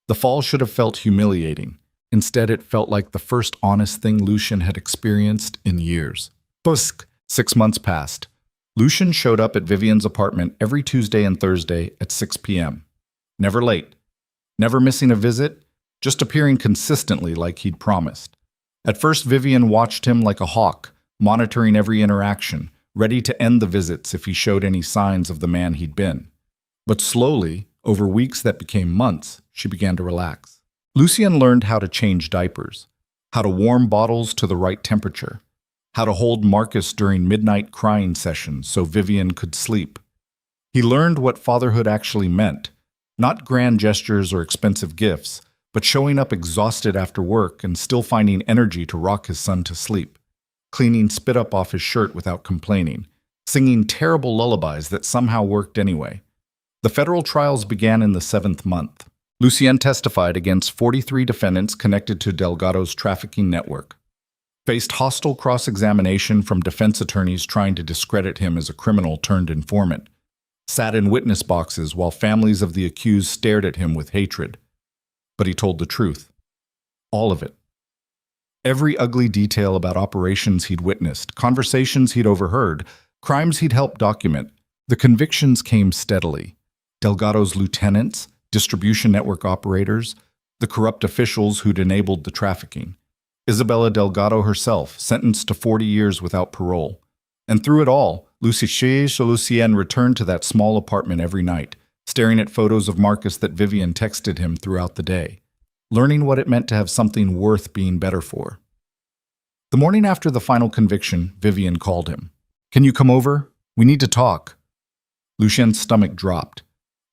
The fall should have felt humiliating. Instead, it felt like the first honest thing Lucien had experienced in years. 6 months passed. Lucien showed up at Vivian's apartment every Tuesday and Thursday at 6 p.m. Never late, never missing a visit, just appearing consistently like he'd promised. At first, Vivian watched him like a hawk, monitoring every interaction, ready to end the visits if he showed any signs of the man he'd been. But slowly, over weeks that became months, she began to relax. Lucien learned how to change diapers, how to warm bottles to the right temperature, how to hold Marcus during midnight crying sessions so Vivian could sleep. He learned what fatherhood actually meant, not grand gestures or expensive gifts, but showing up exhausted after work and still finding energy to rock his son to sleep, cleaning spit up off his shirt without complaining, singing terrible lullabies that somehow worked anyway. The federal trials began in the 7th month. Lucien testified against 43 defendants connected to Delgado's trafficking network, faced hostile cross-examination from defense attorneys trying to discredit him as a criminal turned informant, sat in witness boxes while families of the accused stared at him with hatred. But he told the truth. All of it. Every ugly detail about operations he'd witnessed, conversations he'd overheard, crimes he'd helped document. The convictions came steadily. Delgado's lieutenants, distribution network operators, the corrupt officials who'd enabled the trafficking. Isabella Delgado herself, sentenced to 40 years without parole. And through it all, Lucien returned to that small apartment every night, staring at photos of Marcus that Vivian texted him throughout the day, learning what it meant to have something worth being better for. The morning after the final conviction, Vivian called him. "Can you come over? We need to talk." Lucien's stomach dropped.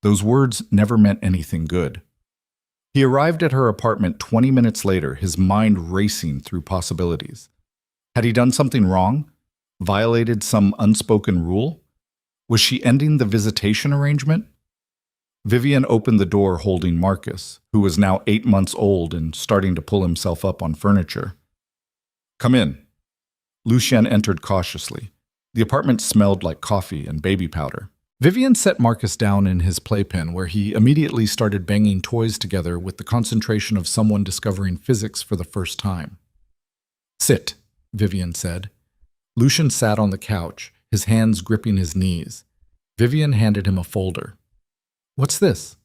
Those words never meant anything good. He arrived at her apartment 20 minutes later, his mind racing through possibilities. Had he done something wrong? Violated some unspoken rule? Was she ending the visitation arrangement? Vivian opened the door holding Marcus, who was now 8 months old and starting to pull himself up on furniture. "Come in." Lucien entered cautiously. The apartment smelled like coffee and baby powder. Vivian set Marcus down in his playpen, where he immediately started banging toys together with the concentration of someone discovering physics for the first time. "Sit," Vivian said. Lucien sat on the couch, his hands gripping his knees. Vivian handed him a folder. "What's this?"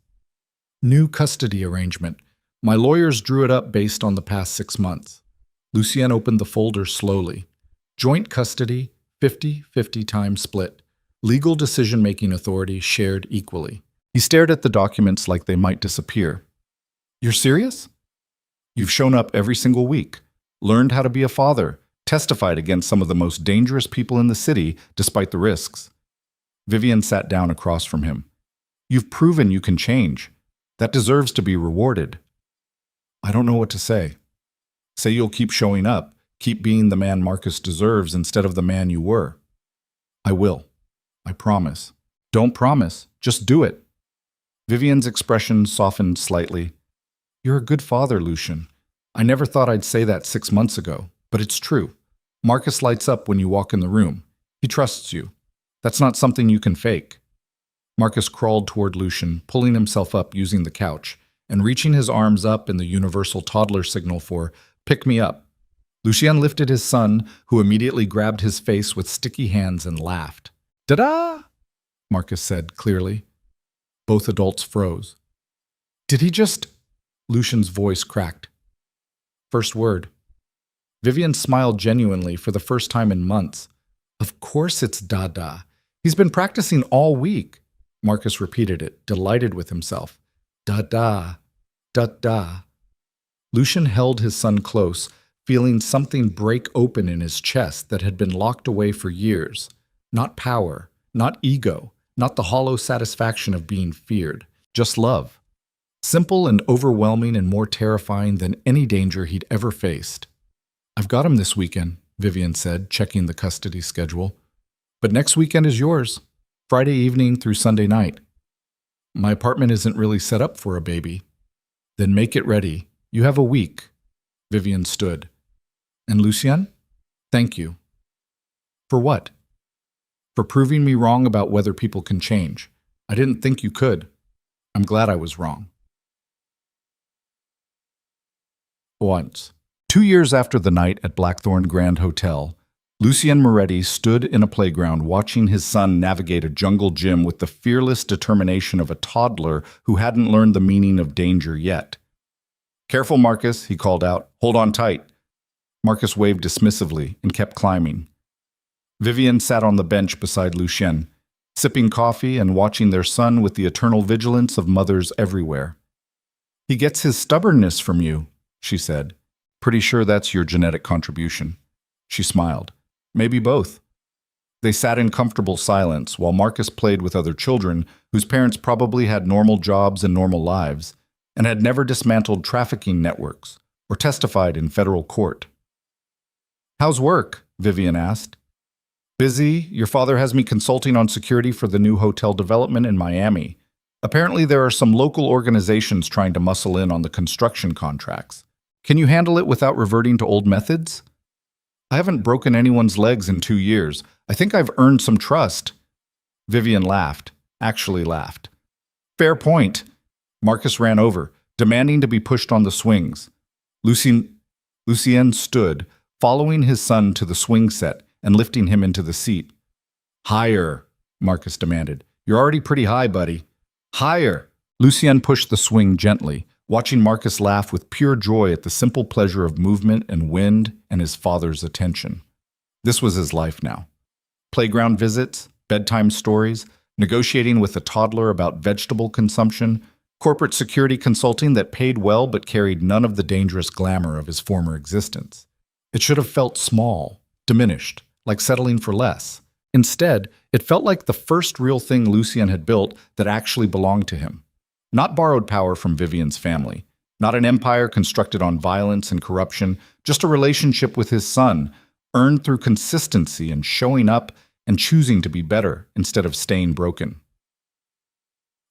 "New custody arrangement. My lawyers drew it up based on the past 6 months." Lucien opened the folder slowly. "Joint custody, 50-50 time split. Legal decision-making authority shared equally." He stared at the documents like they might disappear. "You're serious? You've shown up every single week, learned how to be a father, testified against some of the most dangerous people in the city despite the risks." Vivian sat down across from him. "You've proven you can change. That deserves to be rewarded." "I don't know what to say." "Say you'll keep showing up, keep being the man Marcus deserves instead of the man you were." "I will. I promise." "Don't promise. Just do it." Vivian's expression softened slightly. "You're a good father, Lucien. I never thought I'd say that 6 months ago, but it's true. Marcus lights up when you walk in the room. He trusts you. That's not something you can fake." Marcus crawled toward Lucien, pulling himself up using the couch, and reaching his arms up in the universal toddler signal for "pick me up." Lucien lifted his son, who immediately grabbed his face with sticky hands and laughed. "Da-da!" Marcus said clearly. Both adults froze. "Did he just—" Lucien's voice cracked. "First word." Vivian smiled genuinely for the first time in months. "Of course it's da-da. He's been practicing all week." Marcus repeated it, delighted with himself. "Da-da, da-da." Lucien held his son close, feeling something break open in his chest that had been locked away for years. Not power, not ego, not the hollow satisfaction of being feared, just love. Simple and overwhelming and more terrifying than any danger he'd ever faced. "I've got him this weekend," Vivian said, checking the custody schedule. "But next weekend is yours, Friday evening through Sunday night." "My apartment isn't really set up for a baby." "Then make it ready. You have a week." Vivian stood. "And Lucien? Thank you." "For what?" "For proving me wrong about whether people can change. I didn't think you could. I'm glad I was wrong." Once, 2 years after the night at Blackthorn Grand Hotel, Lucien Moretti stood in a playground watching his son navigate a jungle gym with the fearless determination of a toddler who hadn't learned the meaning of danger yet. "Careful, Marcus," he called out. "Hold on tight." Marcus waved dismissively and kept climbing. Vivian sat on the bench beside Lucien, sipping coffee and watching their son with the eternal vigilance of mothers everywhere. "He gets his stubbornness from you," she said. "Pretty sure that's your genetic contribution." She smiled. "Maybe both." They sat in comfortable silence while Marcus played with other children whose parents probably had normal jobs and normal lives and had never dismantled trafficking networks or testified in federal court. "How's work?" Vivian asked. "Busy. Your father has me consulting on security for the new hotel development in Miami. Apparently there are some local organizations trying to muscle in on the construction contracts. Can you handle it without reverting to old methods?" "I haven't broken anyone's legs in 2 years. I think I've earned some trust." Vivian laughed, actually laughed. "Fair point." Marcus ran over, demanding to be pushed on the swings. Lucien stood, following his son to the swing set and lifting him into the seat. "Higher," Marcus demanded. "You're already pretty high, buddy." "Higher." Lucien pushed the swing gently, watching Marcus laugh with pure joy at the simple pleasure of movement and wind and his father's attention. This was his life now. Playground visits, bedtime stories, negotiating with a toddler about vegetable consumption, corporate security consulting that paid well but carried none of the dangerous glamour of his former existence. It should have felt small, diminished, like settling for less. Instead, it felt like the first real thing Lucien had built that actually belonged to him. Not borrowed power from Vivian's family, not an empire constructed on violence and corruption, just a relationship with his son, earned through consistency and showing up and choosing to be better instead of staying broken.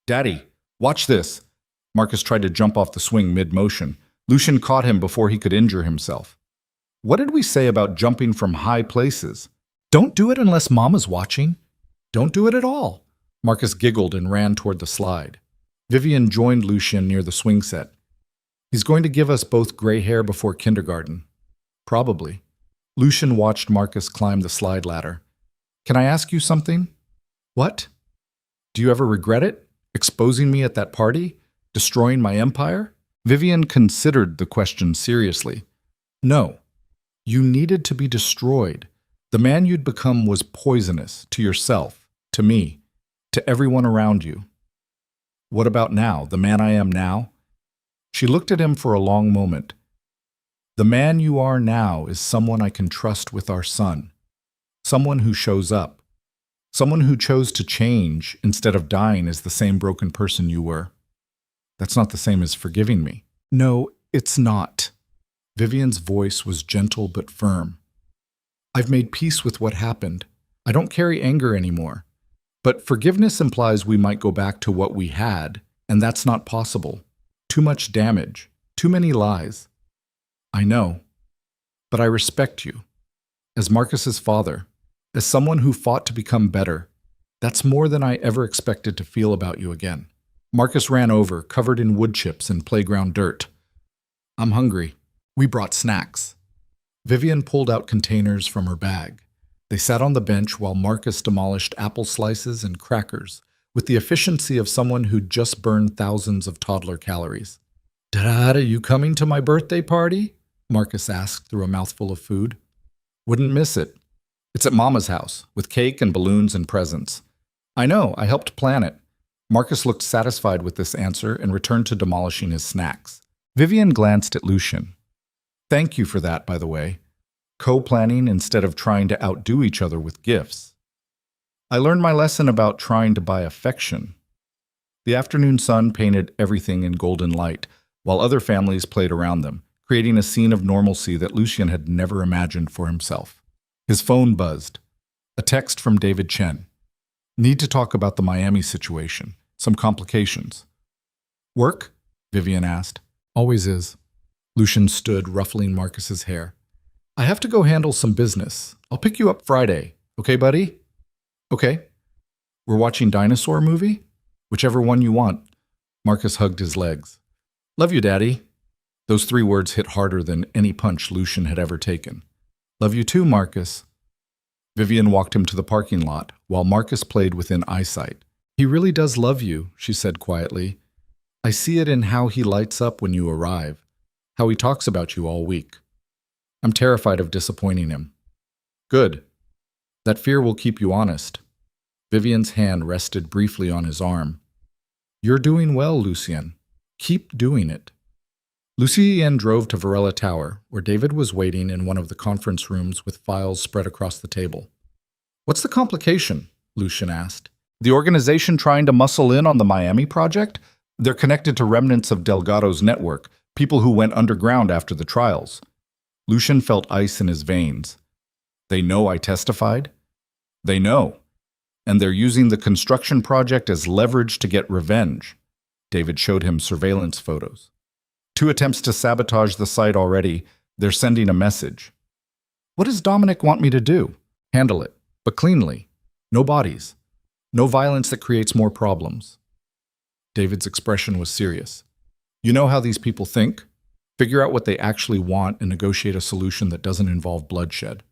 "Daddy, watch this." Marcus tried to jump off the swing mid-motion. Lucien caught him before he could injure himself. "What did we say about jumping from high places?" Don't do it unless Mama's watching. Don't do it at all. Marcus giggled and ran toward the slide. Vivian joined Lucien near the swing set. "He's going to give us both gray hair before kindergarten." "Probably." Lucien watched Marcus climb the slide ladder. "Can I ask you something?" "What?" "Do you ever regret it? Exposing me at that party? Destroying my empire?" Vivian considered the question seriously. "No. You needed to be destroyed. The man you'd become was poisonous to yourself, to me, to everyone around you." "What about now, the man I am now?" She looked at him for a long moment. "The man you are now is someone I can trust with our son. Someone who shows up. Someone who chose to change instead of dying as the same broken person you were." "That's not the same as forgiving me." "No, it's not." Vivian's voice was gentle but firm. "I've made peace with what happened. I don't carry anger anymore. But forgiveness implies we might go back to what we had, and that's not possible. Too much damage, too many lies." "I know. But I respect you. As Marcus's father, as someone who fought to become better, that's more than I ever expected to feel about you again." Marcus ran over, covered in wood chips and playground dirt. "I'm hungry. We brought snacks." Vivian pulled out containers from her bag. They sat on the bench while Marcus demolished apple slices and crackers with the efficiency of someone who'd just burned thousands of toddler calories. "Dad, are you coming to my birthday party?" Marcus asked through a mouthful of food. "Wouldn't miss it. It's at Mama's house, with cake and balloons and presents." "I know, I helped plan it." Marcus looked satisfied with this answer and returned to demolishing his snacks. Vivian glanced at Lucien. "Thank you for that, by the way. Co-planning instead of trying to outdo each other with gifts. I learned my lesson about trying to buy affection." The afternoon sun painted everything in golden light, while other families played around them, creating a scene of normalcy that Lucien had never imagined for himself. His phone buzzed. A text from David Chen. "Need to talk about the Miami situation. Some complications." "Work?" Vivian asked. "Always is." Lucien stood, ruffling Marcus's hair. "I have to go handle some business. I'll pick you up Friday. Okay, buddy?" "Okay." "We're watching dinosaur movie?" "Whichever one you want." Marcus hugged his legs. "Love you, Daddy." Those 3 words hit harder than any punch Lucien had ever taken. "Love you too, Marcus." Vivian walked him to the parking lot, while Marcus played within eyesight. "He really does love you," she said quietly. "I see it in how he lights up when you arrive. How he talks about you all week. I'm terrified of disappointing him." "Good. That fear will keep you honest." Vivian's hand rested briefly on his arm. "You're doing well, Lucien. Keep doing it." Lucien drove to Varela Tower, where David was waiting in one of the conference rooms with files spread across the table. "What's the complication?" Lucien asked. "The organization trying to muscle in on the Miami project? They're connected to remnants of Delgado's network, people who went underground after the trials." Lucien felt ice in his veins. "They know I testified?" "They know. And they're using the construction project as leverage to get revenge." David showed him surveillance photos. 2 attempts to sabotage the site already. They're sending a message. "What does Dominic want me to do?" "Handle it, but cleanly. No bodies. No violence that creates more problems." David's expression was serious. "You know how these people think? Figure out what they actually want and negotiate a solution that doesn't involve bloodshed."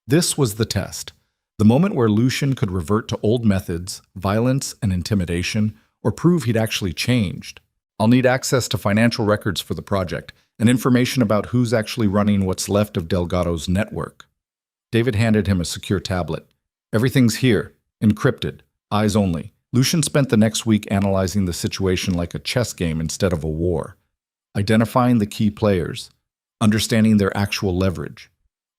This was the test. The moment where Lucien could revert to old methods, violence and intimidation, or prove he'd actually changed. "I'll need access to financial records for the project and information about who's actually running what's left of Delgado's network." David handed him a secure tablet. "Everything's here, encrypted, eyes only." Lucien spent the next week analyzing the situation like a chess game instead of a war, identifying the key players, understanding their actual leverage,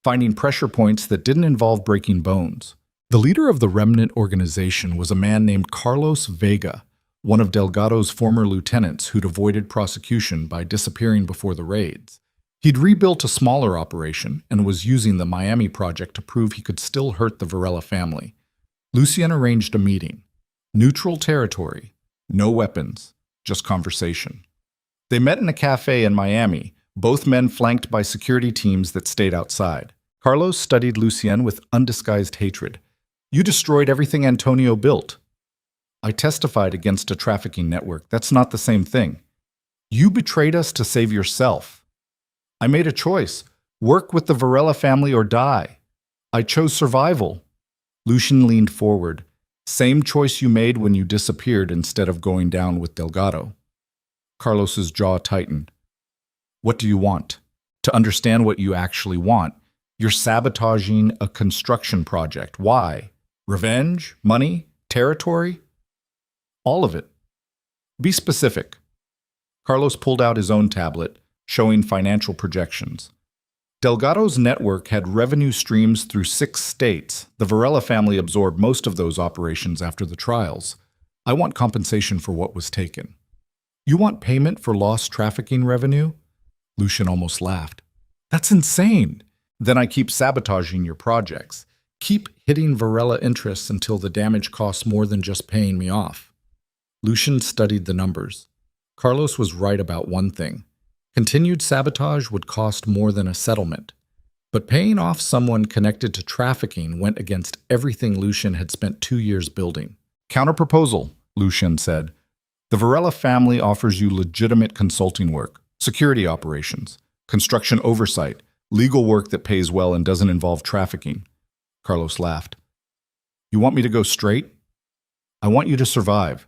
finding pressure points that didn't involve breaking bones, The leader of the remnant organization was a man named Carlos Vega, one of Delgado's former lieutenants who'd avoided prosecution by disappearing before the raids. He'd rebuilt a smaller operation and was using the Miami project to prove he could still hurt the Varela family. Lucien arranged a meeting. Neutral territory, no weapons, just conversation. They met in a cafe in Miami, both men flanked by security teams that stayed outside. Carlos studied Lucien with undisguised hatred. "You destroyed everything Antonio built." "I testified against a trafficking network. That's not the same thing." "You betrayed us to save yourself." "I made a choice. Work with the Varela family or die. I chose survival." Lucien leaned forward. "Same choice you made when you disappeared instead of going down with Delgado." Carlos's jaw tightened. "What do you want?" "To understand what you actually want. You're sabotaging a construction project. Why? Revenge? Money? Territory?" "All of it." "Be specific." Carlos pulled out his own tablet, showing financial projections. Delgado's network had revenue streams through 6 states. The Varela family absorbed most of those operations after the trials. "I want compensation for what was taken." "You want payment for lost trafficking revenue?" Lucien almost laughed. "That's insane." "Then I keep sabotaging your projects. Keep hitting Varela interests until the damage costs more than just paying me off." Lucien studied the numbers. Carlos was right about one thing. Continued sabotage would cost more than a settlement. But paying off someone connected to trafficking went against everything Lucien had spent 2 years building. "Counterproposal," Lucien said. "The Varela family offers you legitimate consulting work, security operations, construction oversight, legal work that pays well and doesn't involve trafficking." Carlos laughed. "You want me to go straight?" "I want you to survive.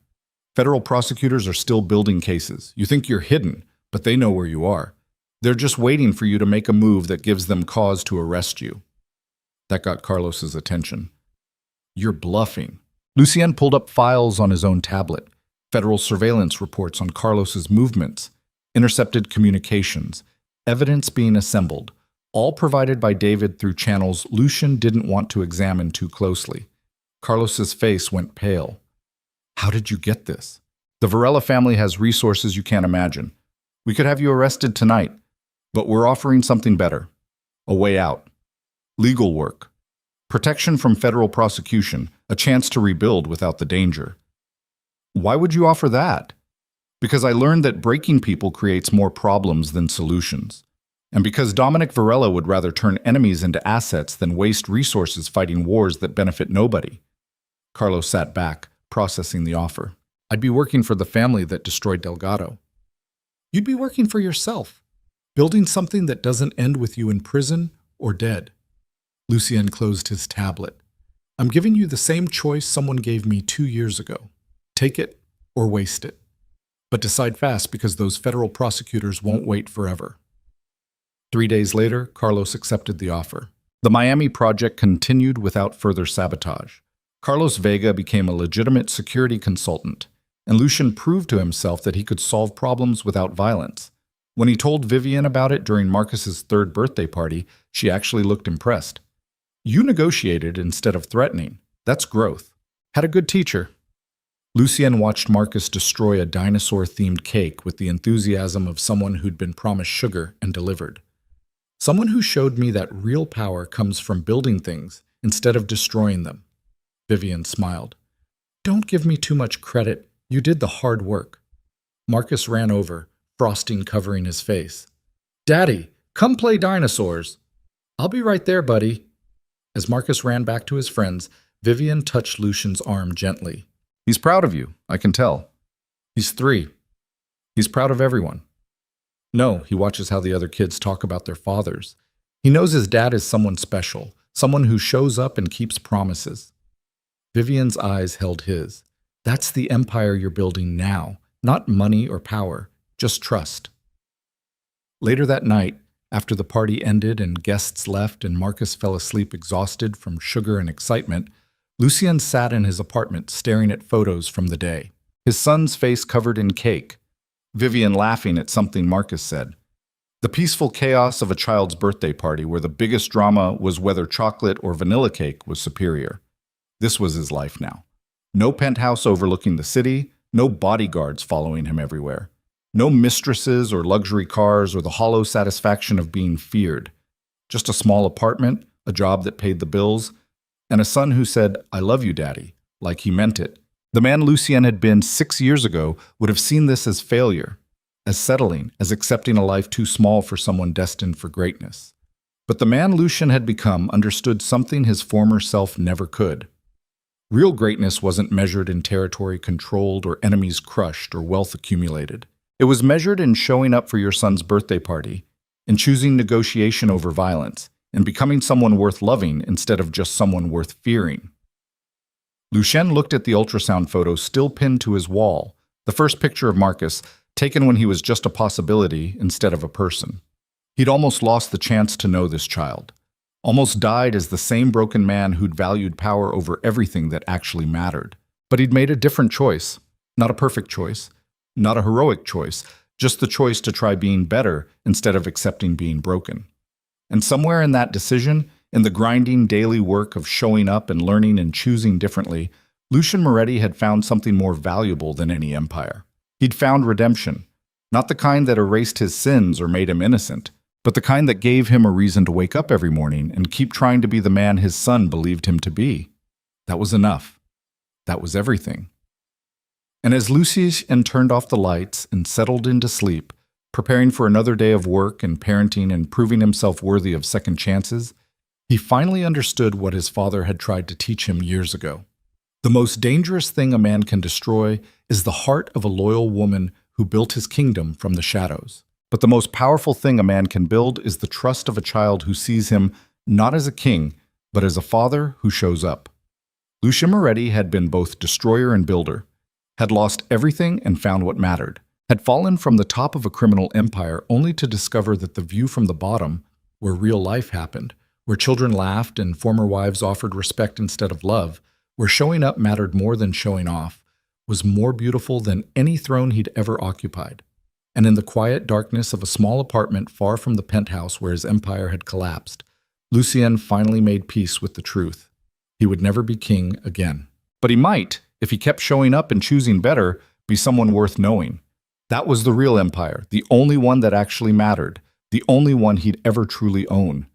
Federal prosecutors are still building cases. You think you're hidden, but they know where you are. They're just waiting for you to make a move that gives them cause to arrest you." That got Carlos's attention. "You're bluffing." Lucien pulled up files on his own tablet, federal surveillance reports on Carlos's movements, intercepted communications, evidence being assembled, all provided by David through channels Lucien didn't want to examine too closely. Carlos's face went pale. "How did you get this?" "The Varela family has resources you can't imagine. We could have you arrested tonight, but we're offering something better. A way out. Legal work. Protection from federal prosecution, a chance to rebuild without the danger." "Why would you offer that?" "Because I learned that breaking people creates more problems than solutions. And because Dominic Varela would rather turn enemies into assets than waste resources fighting wars that benefit nobody." Carlos sat back, processing the offer. "I'd be working for the family that destroyed Delgado." "You'd be working for yourself, building something that doesn't end with you in prison or dead." Lucien closed his tablet. "I'm giving you the same choice someone gave me 2 years ago. Take it or waste it. But decide fast because those federal prosecutors won't wait forever." 3 days later, Carlos accepted the offer. The Miami project continued without further sabotage. Carlos Vega became a legitimate security consultant, and Lucien proved to himself that he could solve problems without violence. When he told Vivian about it during Marcus's 3rd birthday party, she actually looked impressed. "You negotiated instead of threatening. That's growth. Had a good teacher." Lucien watched Marcus destroy a dinosaur-themed cake with the enthusiasm of someone who'd been promised sugar and delivered. "Someone who showed me that real power comes from building things instead of destroying them." Vivian smiled. "Don't give me too much credit. You did the hard work." Marcus ran over, frosting covering his face. "Daddy, come play dinosaurs." "I'll be right there, buddy." As Marcus ran back to his friends, Vivian touched Lucien's arm gently. "He's proud of you, I can tell." "He's 3. He's proud of everyone." "No, he watches how the other kids talk about their fathers. He knows his dad is someone special, someone who shows up and keeps promises." Vivian's eyes held his. "That's the empire you're building now, not money or power, just trust." Later that night, after the party ended and guests left and Marcus fell asleep exhausted from sugar and excitement, Lucien sat in his apartment staring at photos from the day. His son's face covered in cake, Vivian laughing at something Marcus said. The peaceful chaos of a child's birthday party where the biggest drama was whether chocolate or vanilla cake was superior. This was his life now. No penthouse overlooking the city, no bodyguards following him everywhere. No mistresses or luxury cars or the hollow satisfaction of being feared. Just a small apartment, a job that paid the bills, and a son who said, "I love you, Daddy," like he meant it. The man Lucien had been 6 years ago would have seen this as failure, as settling, as accepting a life too small for someone destined for greatness. But the man Lucien had become understood something his former self never could. Real greatness wasn't measured in territory controlled or enemies crushed or wealth accumulated. It was measured in showing up for your son's birthday party, in choosing negotiation over violence, in becoming someone worth loving instead of just someone worth fearing. Lucien looked at the ultrasound photo still pinned to his wall, the first picture of Marcus, taken when he was just a possibility instead of a person. He'd almost lost the chance to know this child, almost died as the same broken man who'd valued power over everything that actually mattered. But he'd made a different choice, not a perfect choice, not a heroic choice, just the choice to try being better instead of accepting being broken. And somewhere in that decision, in the grinding daily work of showing up and learning and choosing differently, Lucien Moretti had found something more valuable than any empire. He'd found redemption, not the kind that erased his sins or made him innocent, but the kind that gave him a reason to wake up every morning and keep trying to be the man his son believed him to be. That was enough. That was everything. And as Lucien turned off the lights and settled into sleep, preparing for another day of work and parenting and proving himself worthy of second chances, he finally understood what his father had tried to teach him years ago. The most dangerous thing a man can destroy is the heart of a loyal woman who built his kingdom from the shadows. But the most powerful thing a man can build is the trust of a child who sees him not as a king, but as a father who shows up. Lucien Moretti had been both destroyer and builder, had lost everything and found what mattered, had fallen from the top of a criminal empire only to discover that the view from the bottom, where real life happened, where children laughed and former wives offered respect instead of love, where showing up mattered more than showing off, was more beautiful than any throne he'd ever occupied. And in the quiet darkness of a small apartment far from the penthouse where his empire had collapsed, Lucien finally made peace with the truth. He would never be king again. But he might, if he kept showing up and choosing better, be someone worth knowing. That was the real empire, the only one that actually mattered, the only one he'd ever truly own.